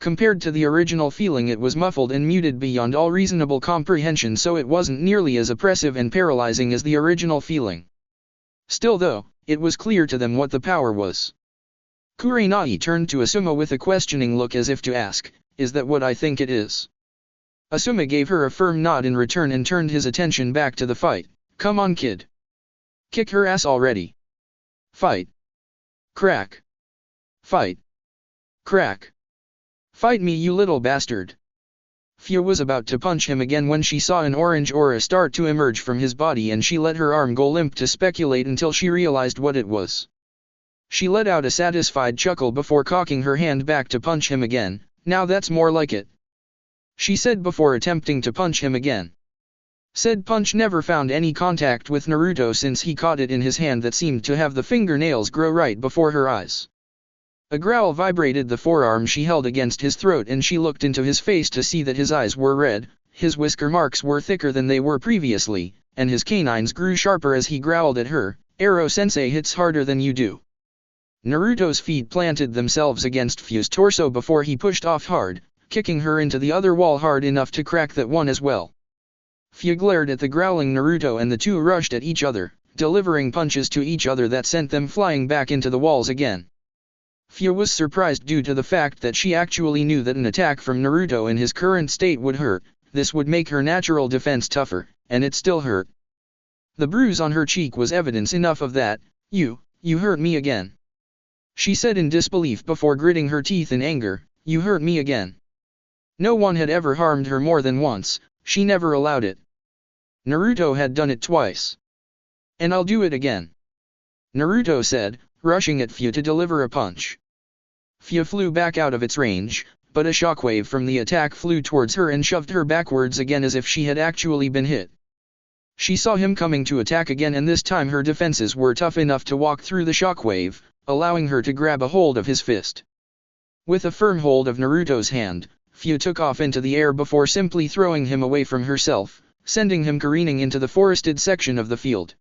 Compared to the original feeling it was muffled and muted beyond all reasonable comprehension, so it wasn't nearly as oppressive and paralyzing as the original feeling. Still though, it was clear to them what the power was. Kurenai turned to Asuma with a questioning look as if to ask, Is that what I think it is? Asuma gave her a firm nod in return and turned his attention back to the fight. Come on kid. Kick her ass already. Fight. Crack. Fight. Crack. Fight me, you little bastard. Fia was about to punch him again when she saw an orange aura start to emerge from his body, and she let her arm go limp to speculate until she realized what it was. She let out a satisfied chuckle before cocking her hand back to punch him again. Now that's more like it, she said before attempting to punch him again. Said punch never found any contact with Naruto since he caught it in his hand that seemed to have the fingernails grow right before her eyes. A growl vibrated the forearm she held against his throat, and she looked into his face to see that his eyes were red, his whisker marks were thicker than they were previously, and his canines grew sharper as he growled at her. Ero-sensei hits harder than you do. Naruto's feet planted themselves against Fia's torso before he pushed off hard, kicking her into the other wall hard enough to crack that one as well. Fia glared at the growling Naruto, and the two rushed at each other, delivering punches to each other that sent them flying back into the walls again. Fia was surprised due to the fact that she actually knew that an attack from Naruto in his current state would hurt. This would make her natural defense tougher, and it still hurt. The bruise on her cheek was evidence enough of that. You hurt me again, she said in disbelief before gritting her teeth in anger. You hurt me again. No one had ever harmed her more than once, she never allowed it. Naruto had done it twice. And I'll do it again, Naruto said, rushing at Fia to deliver a punch. Fia flew back out of its range, but a shockwave from the attack flew towards her and shoved her backwards again as if she had actually been hit. She saw him coming to attack again, and this time her defenses were tough enough to walk through the shockwave, allowing her to grab a hold of his fist. With a firm hold of Naruto's hand, Fia took off into the air before simply throwing him away from herself, sending him careening into the forested section of the field.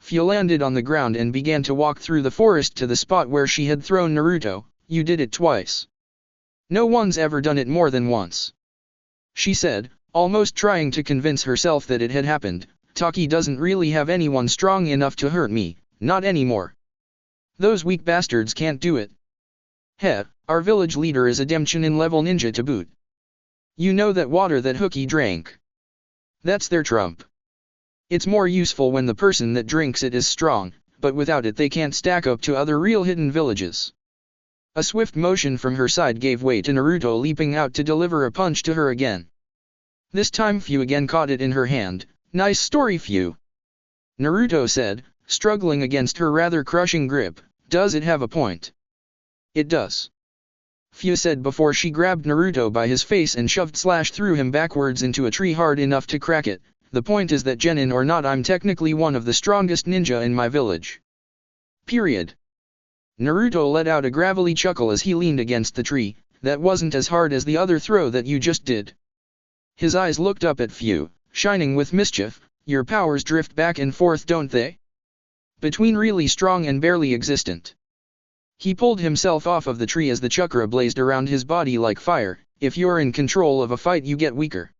Fia landed on the ground and began to walk through the forest to the spot where she had thrown Naruto. You did it twice. No one's ever done it more than once, she said, almost trying to convince herself that it had happened. Taki doesn't really have anyone strong enough to hurt me, not anymore. Those weak bastards can't do it. Heh, our village leader is a Demchinin level ninja to boot. You know that water that Hooky drank? That's their trump. It's more useful when the person that drinks it is strong, but without it they can't stack up to other real hidden villages. A swift motion from her side gave way to Naruto leaping out to deliver a punch to her again. This time Fia again caught it in her hand. Nice story, Fia, Naruto said, struggling against her rather crushing grip. Does it have a point? It does, Fia said before she grabbed Naruto by his face and threw him backwards into a tree hard enough to crack it. The point is that genin or not, I'm technically one of the strongest ninja in my village. Period. Naruto let out a gravelly chuckle as he leaned against the tree. That wasn't as hard as the other throw that you just did. His eyes looked up at Fia, shining with mischief. Your powers drift back and forth, don't they? Between really strong and barely existent. He pulled himself off of the tree as the chakra blazed around his body like fire. If you're in control of a fight you get weaker.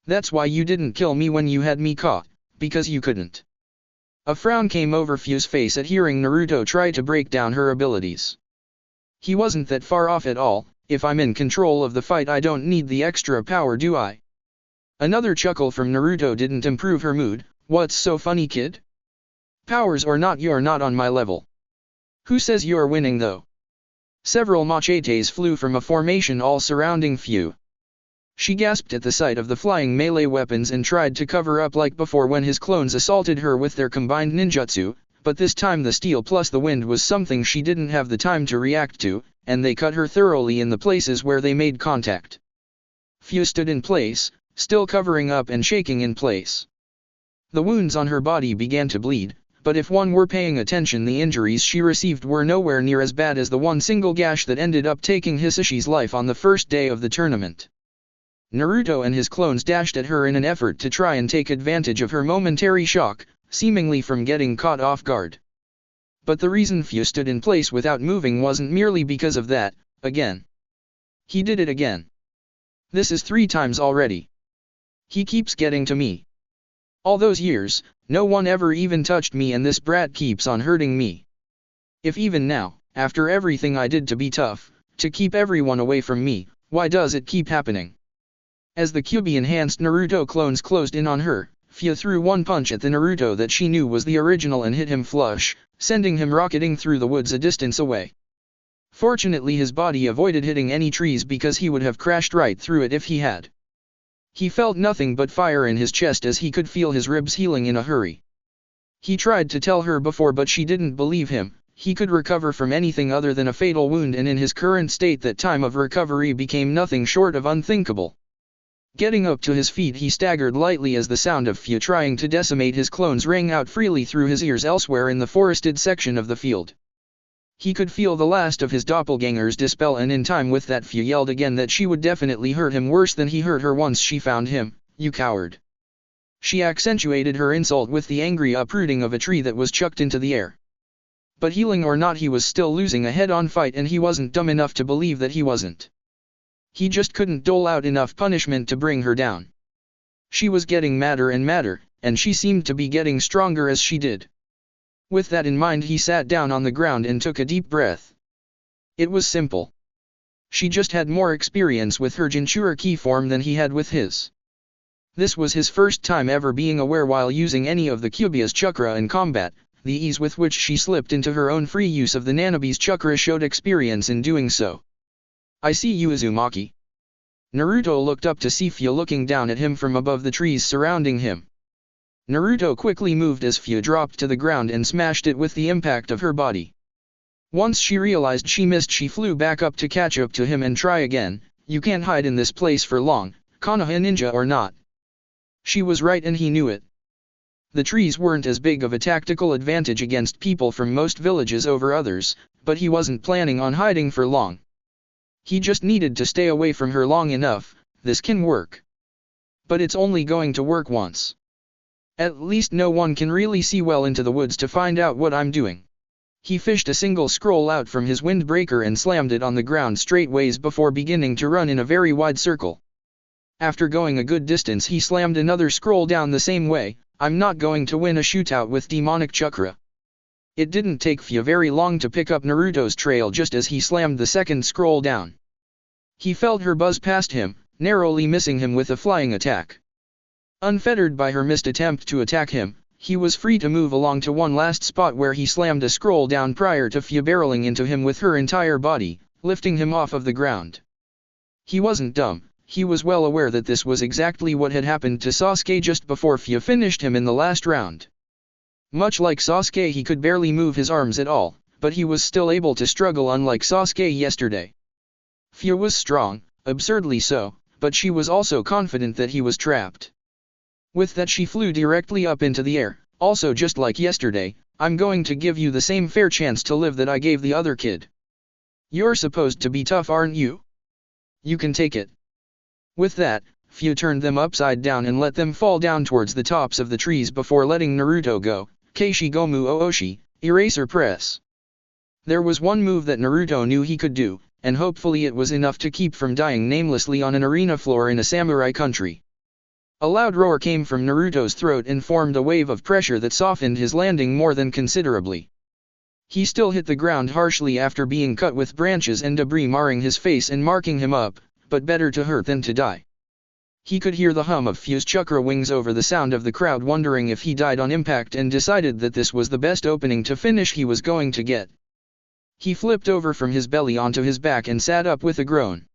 That's why you didn't kill me when you had me caught, because you couldn't. A frown came over Fia's face at hearing Naruto try to break down her abilities. He wasn't that far off at all. If I'm in control of the fight I don't need the extra power, do I? Another chuckle from Naruto didn't improve her mood. What's so funny, kid? Powers or not, you're not on my level. Who says you're winning though? Several machetes flew from a formation all surrounding Fia. She gasped at the sight of the flying melee weapons and tried to cover up like before when his clones assaulted her with their combined ninjutsu, but this time the steel plus the wind was something she didn't have the time to react to, and they cut her thoroughly in the places where they made contact. Fia stood in place, still covering up and shaking in place. The wounds on her body began to bleed, but if one were paying attention the injuries she received were nowhere near as bad as the one single gash that ended up taking Hisashi's life on the first day of the tournament. Naruto and his clones dashed at her in an effort to try and take advantage of her momentary shock, seemingly from getting caught off guard. But the reason Fia stood in place without moving wasn't merely because of that. Again. He did it again. This is 3 times already. He keeps getting to me. All those years, no one ever even touched me, and this brat keeps on hurting me. If even now, after everything I did to be tough, to keep everyone away from me, why does it keep happening? As the Kyuubi enhanced Naruto clones closed in on her, Fia threw one punch at the Naruto that she knew was the original and hit him flush, sending him rocketing through the woods a distance away. Fortunately his body avoided hitting any trees because he would have crashed right through it if he had. He felt nothing but fire in his chest as he could feel his ribs healing in a hurry. He tried to tell her before but she didn't believe him. He could recover from anything other than a fatal wound, and in his current state that time of recovery became nothing short of unthinkable. Getting up to his feet he staggered lightly as the sound of Fia trying to decimate his clones rang out freely through his ears elsewhere in the forested section of the field. He could feel the last of his doppelgangers dispel, and in time with that Fia yelled again that she would definitely hurt him worse than he hurt her once she found him. "You coward." She accentuated her insult with the angry uprooting of a tree that was chucked into the air. But healing or not, he was still losing a head-on fight, and he wasn't dumb enough to believe that he wasn't. He just couldn't dole out enough punishment to bring her down. She was getting madder and madder, and she seemed to be getting stronger as she did. With that in mind he sat down on the ground and took a deep breath. It was simple. She just had more experience with her Jinchuriki key form than he had with his. This was his first time ever being aware while using any of the Kyuubi's chakra in combat. The ease with which she slipped into her own free use of the Nanabi's chakra showed experience in doing so. "I see you, Uzumaki." Naruto looked up to see Fia looking down at him from above the trees surrounding him. Naruto quickly moved as Fia dropped to the ground and smashed it with the impact of her body. Once she realized she missed, she flew back up to catch up to him and try again. "You can't hide in this place for long, Konoha ninja or not." She was right, and he knew it. The trees weren't as big of a tactical advantage against people from most villages over others, but he wasn't planning on hiding for long. He just needed to stay away from her long enough. This can work. But it's only going to work once. At least no one can really see well into the woods to find out what I'm doing. He fished a single scroll out from his windbreaker and slammed it on the ground straightways before beginning to run in a very wide circle. After going a good distance he slammed another scroll down the same way. "I'm not going to win a shootout with demonic chakra." It didn't take Fia very long to pick up Naruto's trail just as he slammed the second scroll down. He felt her buzz past him, narrowly missing him with a flying attack. Unfettered by her missed attempt to attack him, he was free to move along to one last spot where he slammed a scroll down prior to Fia barreling into him with her entire body, lifting him off of the ground. He wasn't dumb. He was well aware that this was exactly what had happened to Sasuke just before Fia finished him in the last round. Much like Sasuke, he could barely move his arms at all, but he was still able to struggle, unlike Sasuke yesterday. Fia was strong, absurdly so, but she was also confident that he was trapped. With that she flew directly up into the air. "Also, just like yesterday, I'm going to give you the same fair chance to live that I gave the other kid. You're supposed to be tough, aren't you? You can take it." With that, Fia turned them upside down and let them fall down towards the tops of the trees before letting Naruto go. Keishi Gomu Ooshi, Eraser Press. There was one move that Naruto knew he could do, and hopefully it was enough to keep from dying namelessly on an arena floor in a samurai country. A loud roar came from Naruto's throat and formed a wave of pressure that softened his landing more than considerably. He still hit the ground harshly after being cut with branches and debris marring his face and marking him up, but better to hurt than to die. He could hear the hum of Fia's chakra wings over the sound of the crowd wondering if he died on impact, and decided that this was the best opening to finish he was going to get. He flipped over from his belly onto his back and sat up with a groan.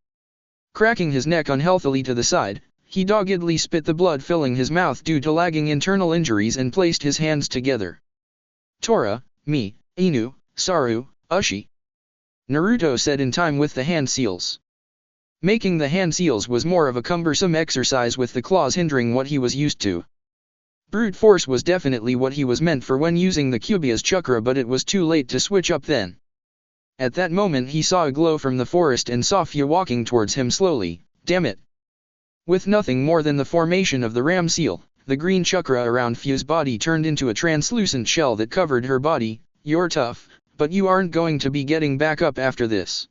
Cracking his neck unhealthily to the side, he doggedly spit the blood filling his mouth due to lagging internal injuries and placed his hands together. "Tora, me, Inu, Saru, Ushi," Naruto said in time with the hand seals. Making the hand seals was more of a cumbersome exercise with the claws hindering what he was used to. Brute force was definitely what he was meant for when using the Kyuubi's chakra, but it was too late to switch up then. At that moment he saw a glow from the forest and saw Fia walking towards him slowly. Damn it! With nothing more than the formation of the ram seal, the green chakra around Fia's body turned into a translucent shell that covered her body. "You're tough, but you aren't going to be getting back up after this."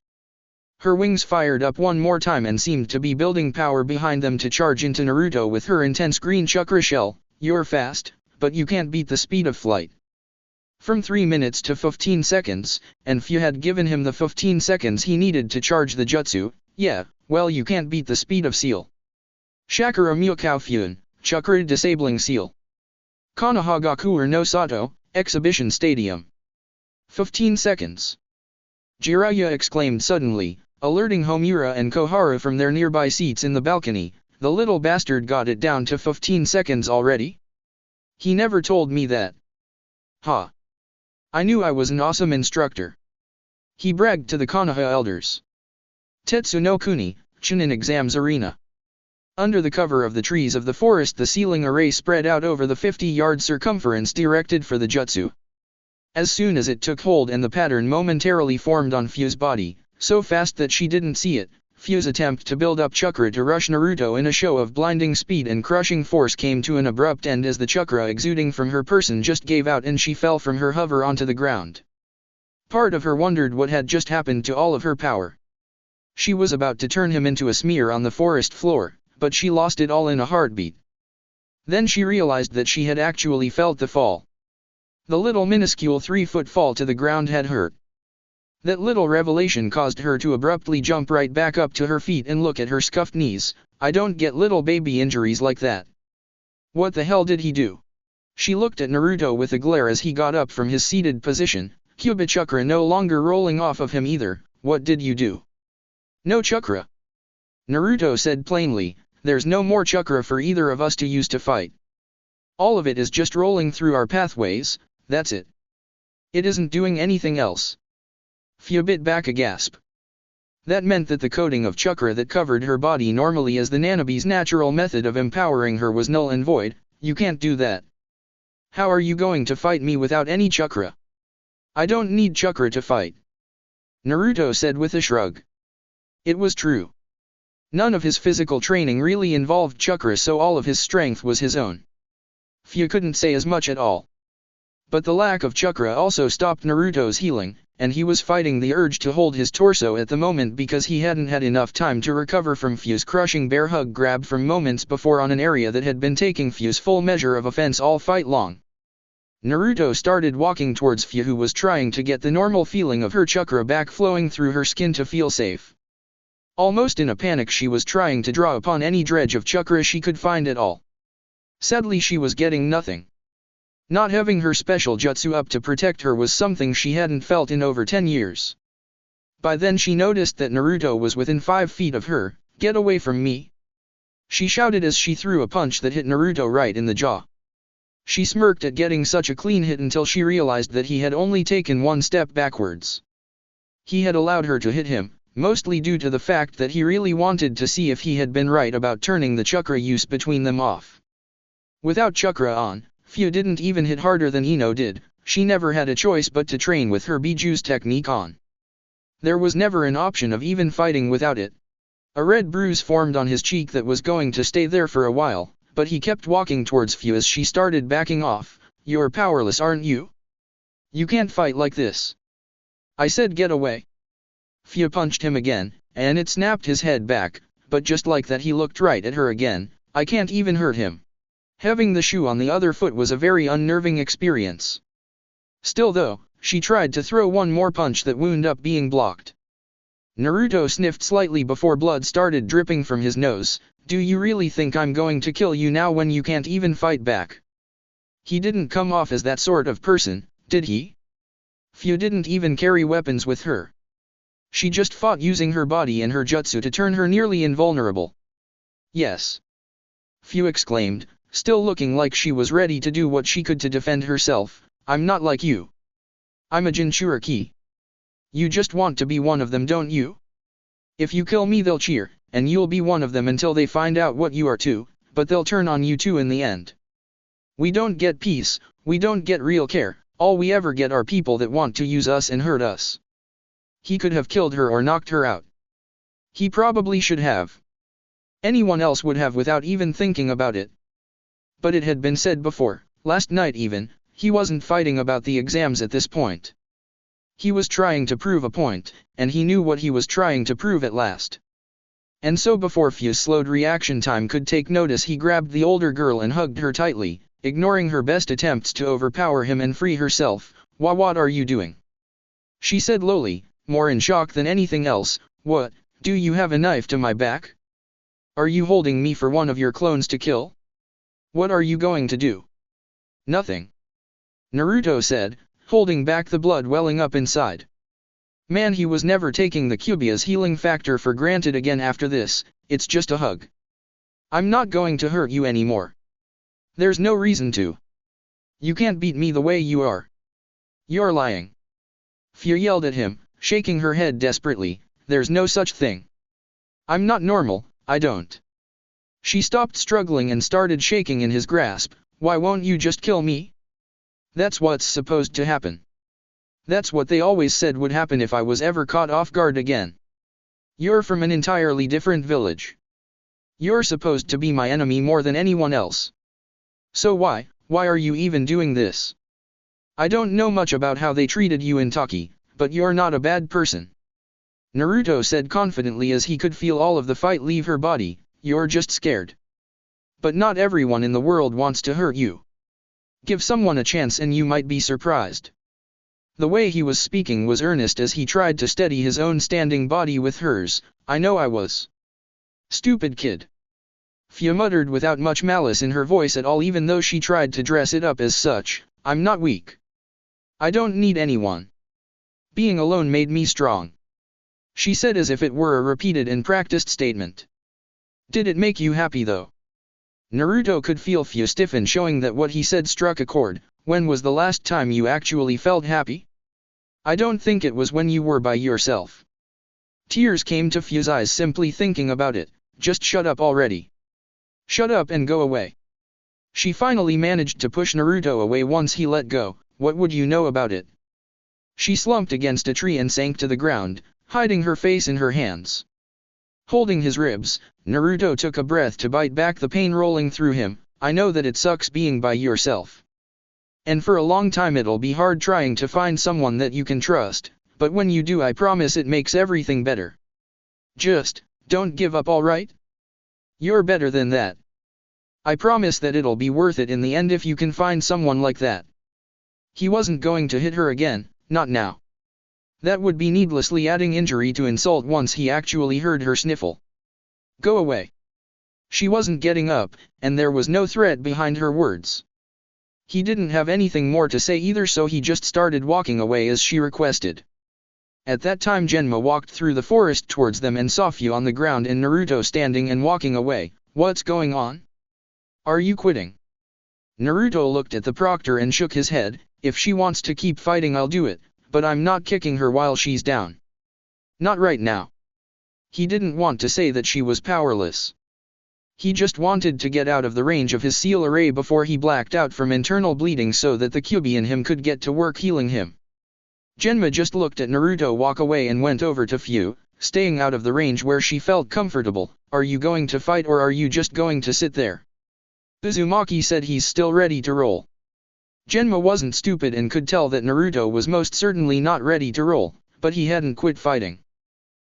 Her wings fired up one more time and seemed to be building power behind them to charge into Naruto with her intense green chakra shell. "You're fast, but you can't beat the speed of flight." From 3 minutes to 15 seconds, and Fia had given him the 15 seconds he needed to charge the jutsu. "Yeah, well, you can't beat the speed of seal." "Shakura Myokao Fuan, Chakra Disabling Seal. Kanahagaku no Sato, Exhibition Stadium. 15 seconds. Jiraiya exclaimed suddenly, alerting Homura and Koharu from their nearby seats in the balcony. The little bastard got it down to 15 seconds already? He never told me that. Ha! I knew I was an awesome instructor. He bragged to the Konoha elders. Tetsu no Kuni, Chunin Exams Arena. Under the cover of the trees of the forest, the ceiling array spread out over the 50-yard circumference directed for the jutsu. As soon as it took hold and the pattern momentarily formed on Fu's body, so fast that she didn't see it, Fu's attempt to build up chakra to rush Naruto in a show of blinding speed and crushing force came to an abrupt end as the chakra exuding from her person just gave out and she fell from her hover onto the ground. Part of her wondered what had just happened to all of her power. She was about to turn him into a smear on the forest floor, but she lost it all in a heartbeat. Then she realized that she had actually felt the fall. The little minuscule 3-foot fall to the ground had hurt. That little revelation caused her to abruptly jump right back up to her feet and look at her scuffed knees. I don't get little baby injuries like that. What the hell did he do? She looked at Naruto with a glare as he got up from his seated position, Kyuubi chakra no longer rolling off of him either. What did you do? No chakra. Naruto said plainly, there's no more chakra for either of us to use to fight. All of it is just rolling through our pathways, that's it. It isn't doing anything else. Fu bit back a gasp. That meant that the coating of chakra that covered her body normally as the Nanabi's natural method of empowering her was null and void. You can't do that. How are you going to fight me without any chakra? I don't need chakra to fight. Naruto said with a shrug. It was true. None of his physical training really involved chakra, so all of his strength was his own. Fu couldn't say as much at all. But the lack of chakra also stopped Naruto's healing, and he was fighting the urge to hold his torso at the moment because he hadn't had enough time to recover from Fu's crushing bear hug grab from moments before on an area that had been taking Fu's full measure of offense all fight long. Naruto started walking towards Fu, who was trying to get the normal feeling of her chakra back flowing through her skin to feel safe. Almost in a panic, she was trying to draw upon any dredge of chakra she could find at all. Sadly, she was getting nothing. Not having her special jutsu up to protect her was something she hadn't felt in over 10 years. By then she noticed that Naruto was within 5 feet of her. Get away from me! She shouted as she threw a punch that hit Naruto right in the jaw. She smirked at getting such a clean hit until she realized that he had only taken one step backwards. He had allowed her to hit him, mostly due to the fact that he really wanted to see if he had been right about turning the chakra use between them off. Without chakra on, Fu didn't even hit harder than Ino did. She never had a choice but to train with her Biju's technique on. There was never an option of even fighting without it. A red bruise formed on his cheek that was going to stay there for a while, but he kept walking towards Fu as she started backing off. You're powerless, aren't you? You can't fight like this. I said get away. Fu punched him again, and it snapped his head back, but just like that he looked right at her again. I can't even hurt him. Having the shoe on the other foot was a very unnerving experience. Still though, she tried to throw one more punch that wound up being blocked. Naruto sniffed slightly before blood started dripping from his nose. Do you really think I'm going to kill you now when you can't even fight back? He didn't come off as that sort of person, did he? Fu didn't even carry weapons with her. She just fought using her body and her jutsu to turn her nearly invulnerable. Yes. Fu exclaimed, still looking like she was ready to do what she could to defend herself. I'm not like you. I'm a Jinchuriki. You just want to be one of them, don't you? If you kill me they'll cheer, and you'll be one of them until they find out what you are too, but they'll turn on you too in the end. We don't get peace, we don't get real care, all we ever get are people that want to use us and hurt us. He could have killed her or knocked her out. He probably should have. Anyone else would have without even thinking about it. But it had been said before, last night even, he wasn't fighting about the exams at this point. He was trying to prove a point, and he knew what he was trying to prove at last. And so before Fu's slowed reaction time could take notice, he grabbed the older girl and hugged her tightly, ignoring her best attempts to overpower him and free herself. What are you doing? She said lowly, more in shock than anything else. What, do you have a knife to my back? Are you holding me for one of your clones to kill? What are you going to do? Nothing. Naruto said, holding back the blood welling up inside. Man, he was never taking the Kyuubi's healing factor for granted again after this. It's just a hug. I'm not going to hurt you anymore. There's no reason to. You can't beat me the way you are. You're lying. Fia yelled at him, shaking her head desperately. There's no such thing. I'm not normal, I don't. She stopped struggling and started shaking in his grasp. Why won't you just kill me? That's what's supposed to happen. That's what they always said would happen if I was ever caught off guard again. You're from an entirely different village. You're supposed to be my enemy more than anyone else. So why are you even doing this? I don't know much about how they treated you in Taki, but you're not a bad person. Naruto said confidently as he could feel all of the fight leave her body. You're just scared. But not everyone in the world wants to hurt you. Give someone a chance and you might be surprised. The way he was speaking was earnest as he tried to steady his own standing body with hers. I know I was. Stupid kid. Fia muttered without much malice in her voice at all, even though she tried to dress it up as such. I'm not weak. I don't need anyone. Being alone made me strong. She said as if it were a repeated and practiced statement. Did it make you happy though? Naruto could feel Fia stiffen, showing that what he said struck a chord. When was the last time you actually felt happy? I don't think it was when you were by yourself. Tears came to Fia's eyes simply thinking about it. Just shut up already. Shut up and go away. She finally managed to push Naruto away once he let go. What would you know about it? She slumped against a tree and sank to the ground, hiding her face in her hands. Holding his ribs, Naruto took a breath to bite back the pain rolling through him. I know that it sucks being by yourself. And for a long time it'll be hard trying to find someone that you can trust, but when you do I promise it makes everything better. Just, don't give up, alright? You're better than that. I promise that it'll be worth it in the end if you can find someone like that. He wasn't going to hit her again, not now. That would be needlessly adding injury to insult once he actually heard her sniffle. Go away. She wasn't getting up, and there was no threat behind her words. He didn't have anything more to say either, so he just started walking away as she requested. At that time Genma walked through the forest towards them and saw Fia on the ground and Naruto standing and walking away. What's going on? Are you quitting? Naruto looked at the proctor and shook his head. If she wants to keep fighting I'll do it, but I'm not kicking her while she's down. Not right now. He didn't want to say that she was powerless. He just wanted to get out of the range of his seal array before he blacked out from internal bleeding so that the Kyuubi in him could get to work healing him. Genma just looked at Naruto walk away and went over to Fia, staying out of the range where she felt comfortable. Are you going to fight or are you just going to sit there? Uzumaki said he's still ready to roll. Genma wasn't stupid and could tell that Naruto was most certainly not ready to roll, but he hadn't quit fighting.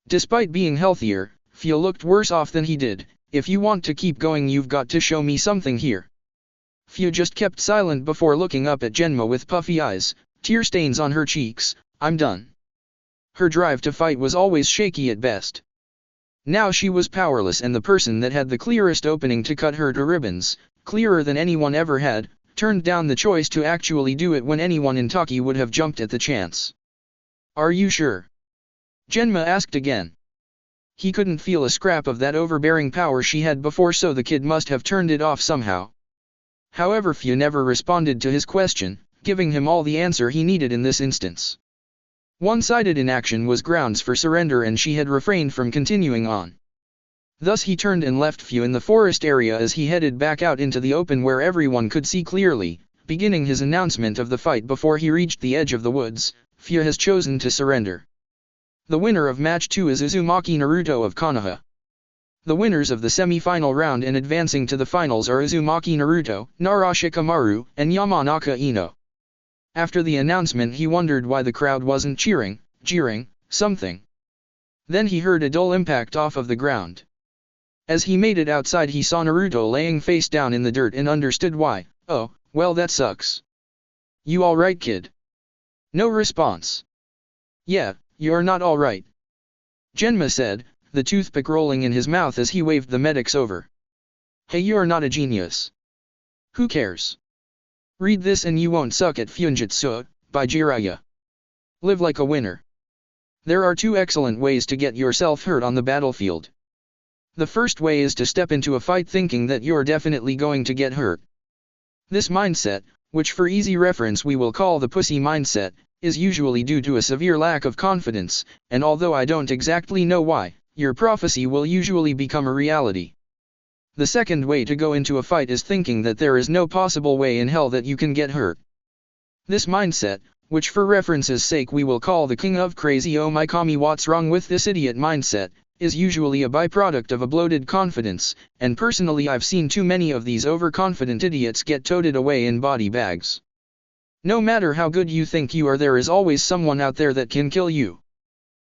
Despite being healthier, Fia looked worse off than he did. If you want to keep going you've got to show me something here. Fia just kept silent before looking up at Genma with puffy eyes, tear stains on her cheeks. I'm done. Her drive to fight was always shaky at best. Now she was powerless and the person that had the clearest opening to cut her to ribbons, clearer than anyone ever had, turned down the choice to actually do it when anyone in Taki would have jumped at the chance. Are you sure? Genma asked again. He couldn't feel a scrap of that overbearing power she had before, so the kid must have turned it off somehow. However, Fia never responded to his question, giving him all the answer he needed in this instance. One-sided inaction was grounds for surrender and she had refrained from continuing on. Thus he turned and left Fia in the forest area as he headed back out into the open where everyone could see clearly, beginning his announcement of the fight before he reached the edge of the woods. Fia has chosen to surrender. The winner of Match 2 is Uzumaki Naruto of Konoha. The winners of the semi-final round and advancing to the finals are Uzumaki Naruto, Narashikamaru, and Yamanaka Ino. After the announcement he wondered why the crowd wasn't jeering, something. Then he heard a dull impact off of the ground. As he made it outside he saw Naruto laying face down in the dirt and understood why. Oh, well that sucks. You alright, kid? No response. Yeah, you're not alright. Genma said, the toothpick rolling in his mouth as he waved the medics over. Hey, you're not a genius. Who cares? Read this and you won't suck at Funjutsu, by Jiraiya. Live like a winner. There are two excellent ways to get yourself hurt on the battlefield. The first way is to step into a fight thinking that you're definitely going to get hurt. This mindset, which for easy reference we will call the pussy mindset, is usually due to a severe lack of confidence, and although I don't exactly know why, your prophecy will usually become a reality. The second way to go into a fight is thinking that there is no possible way in hell that you can get hurt. This mindset, which for reference's sake we will call the king of crazy oh my kami what's wrong with this idiot mindset, is usually a byproduct of a bloated confidence, and personally I've seen too many of these overconfident idiots get toted away in body bags. No matter how good you think you are, there is always someone out there that can kill you.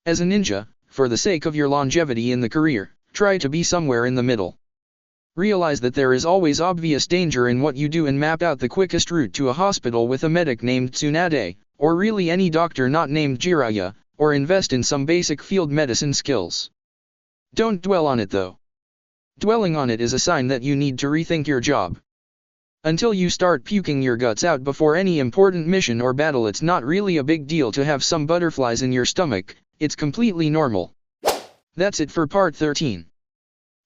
As a ninja, for the sake of your longevity in the career, try to be somewhere in the middle. Realize that there is always obvious danger in what you do and map out the quickest route to a hospital with a medic named Tsunade, or really any doctor not named Jiraiya, or invest in some basic field medicine skills. Don't dwell on it though. Dwelling on it is a sign that you need to rethink your job. Until you start puking your guts out before any important mission or battle, it's not really a big deal to have some butterflies in your stomach, it's completely normal. That's it for part 13.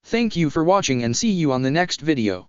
Thank you for watching and see you on the next video.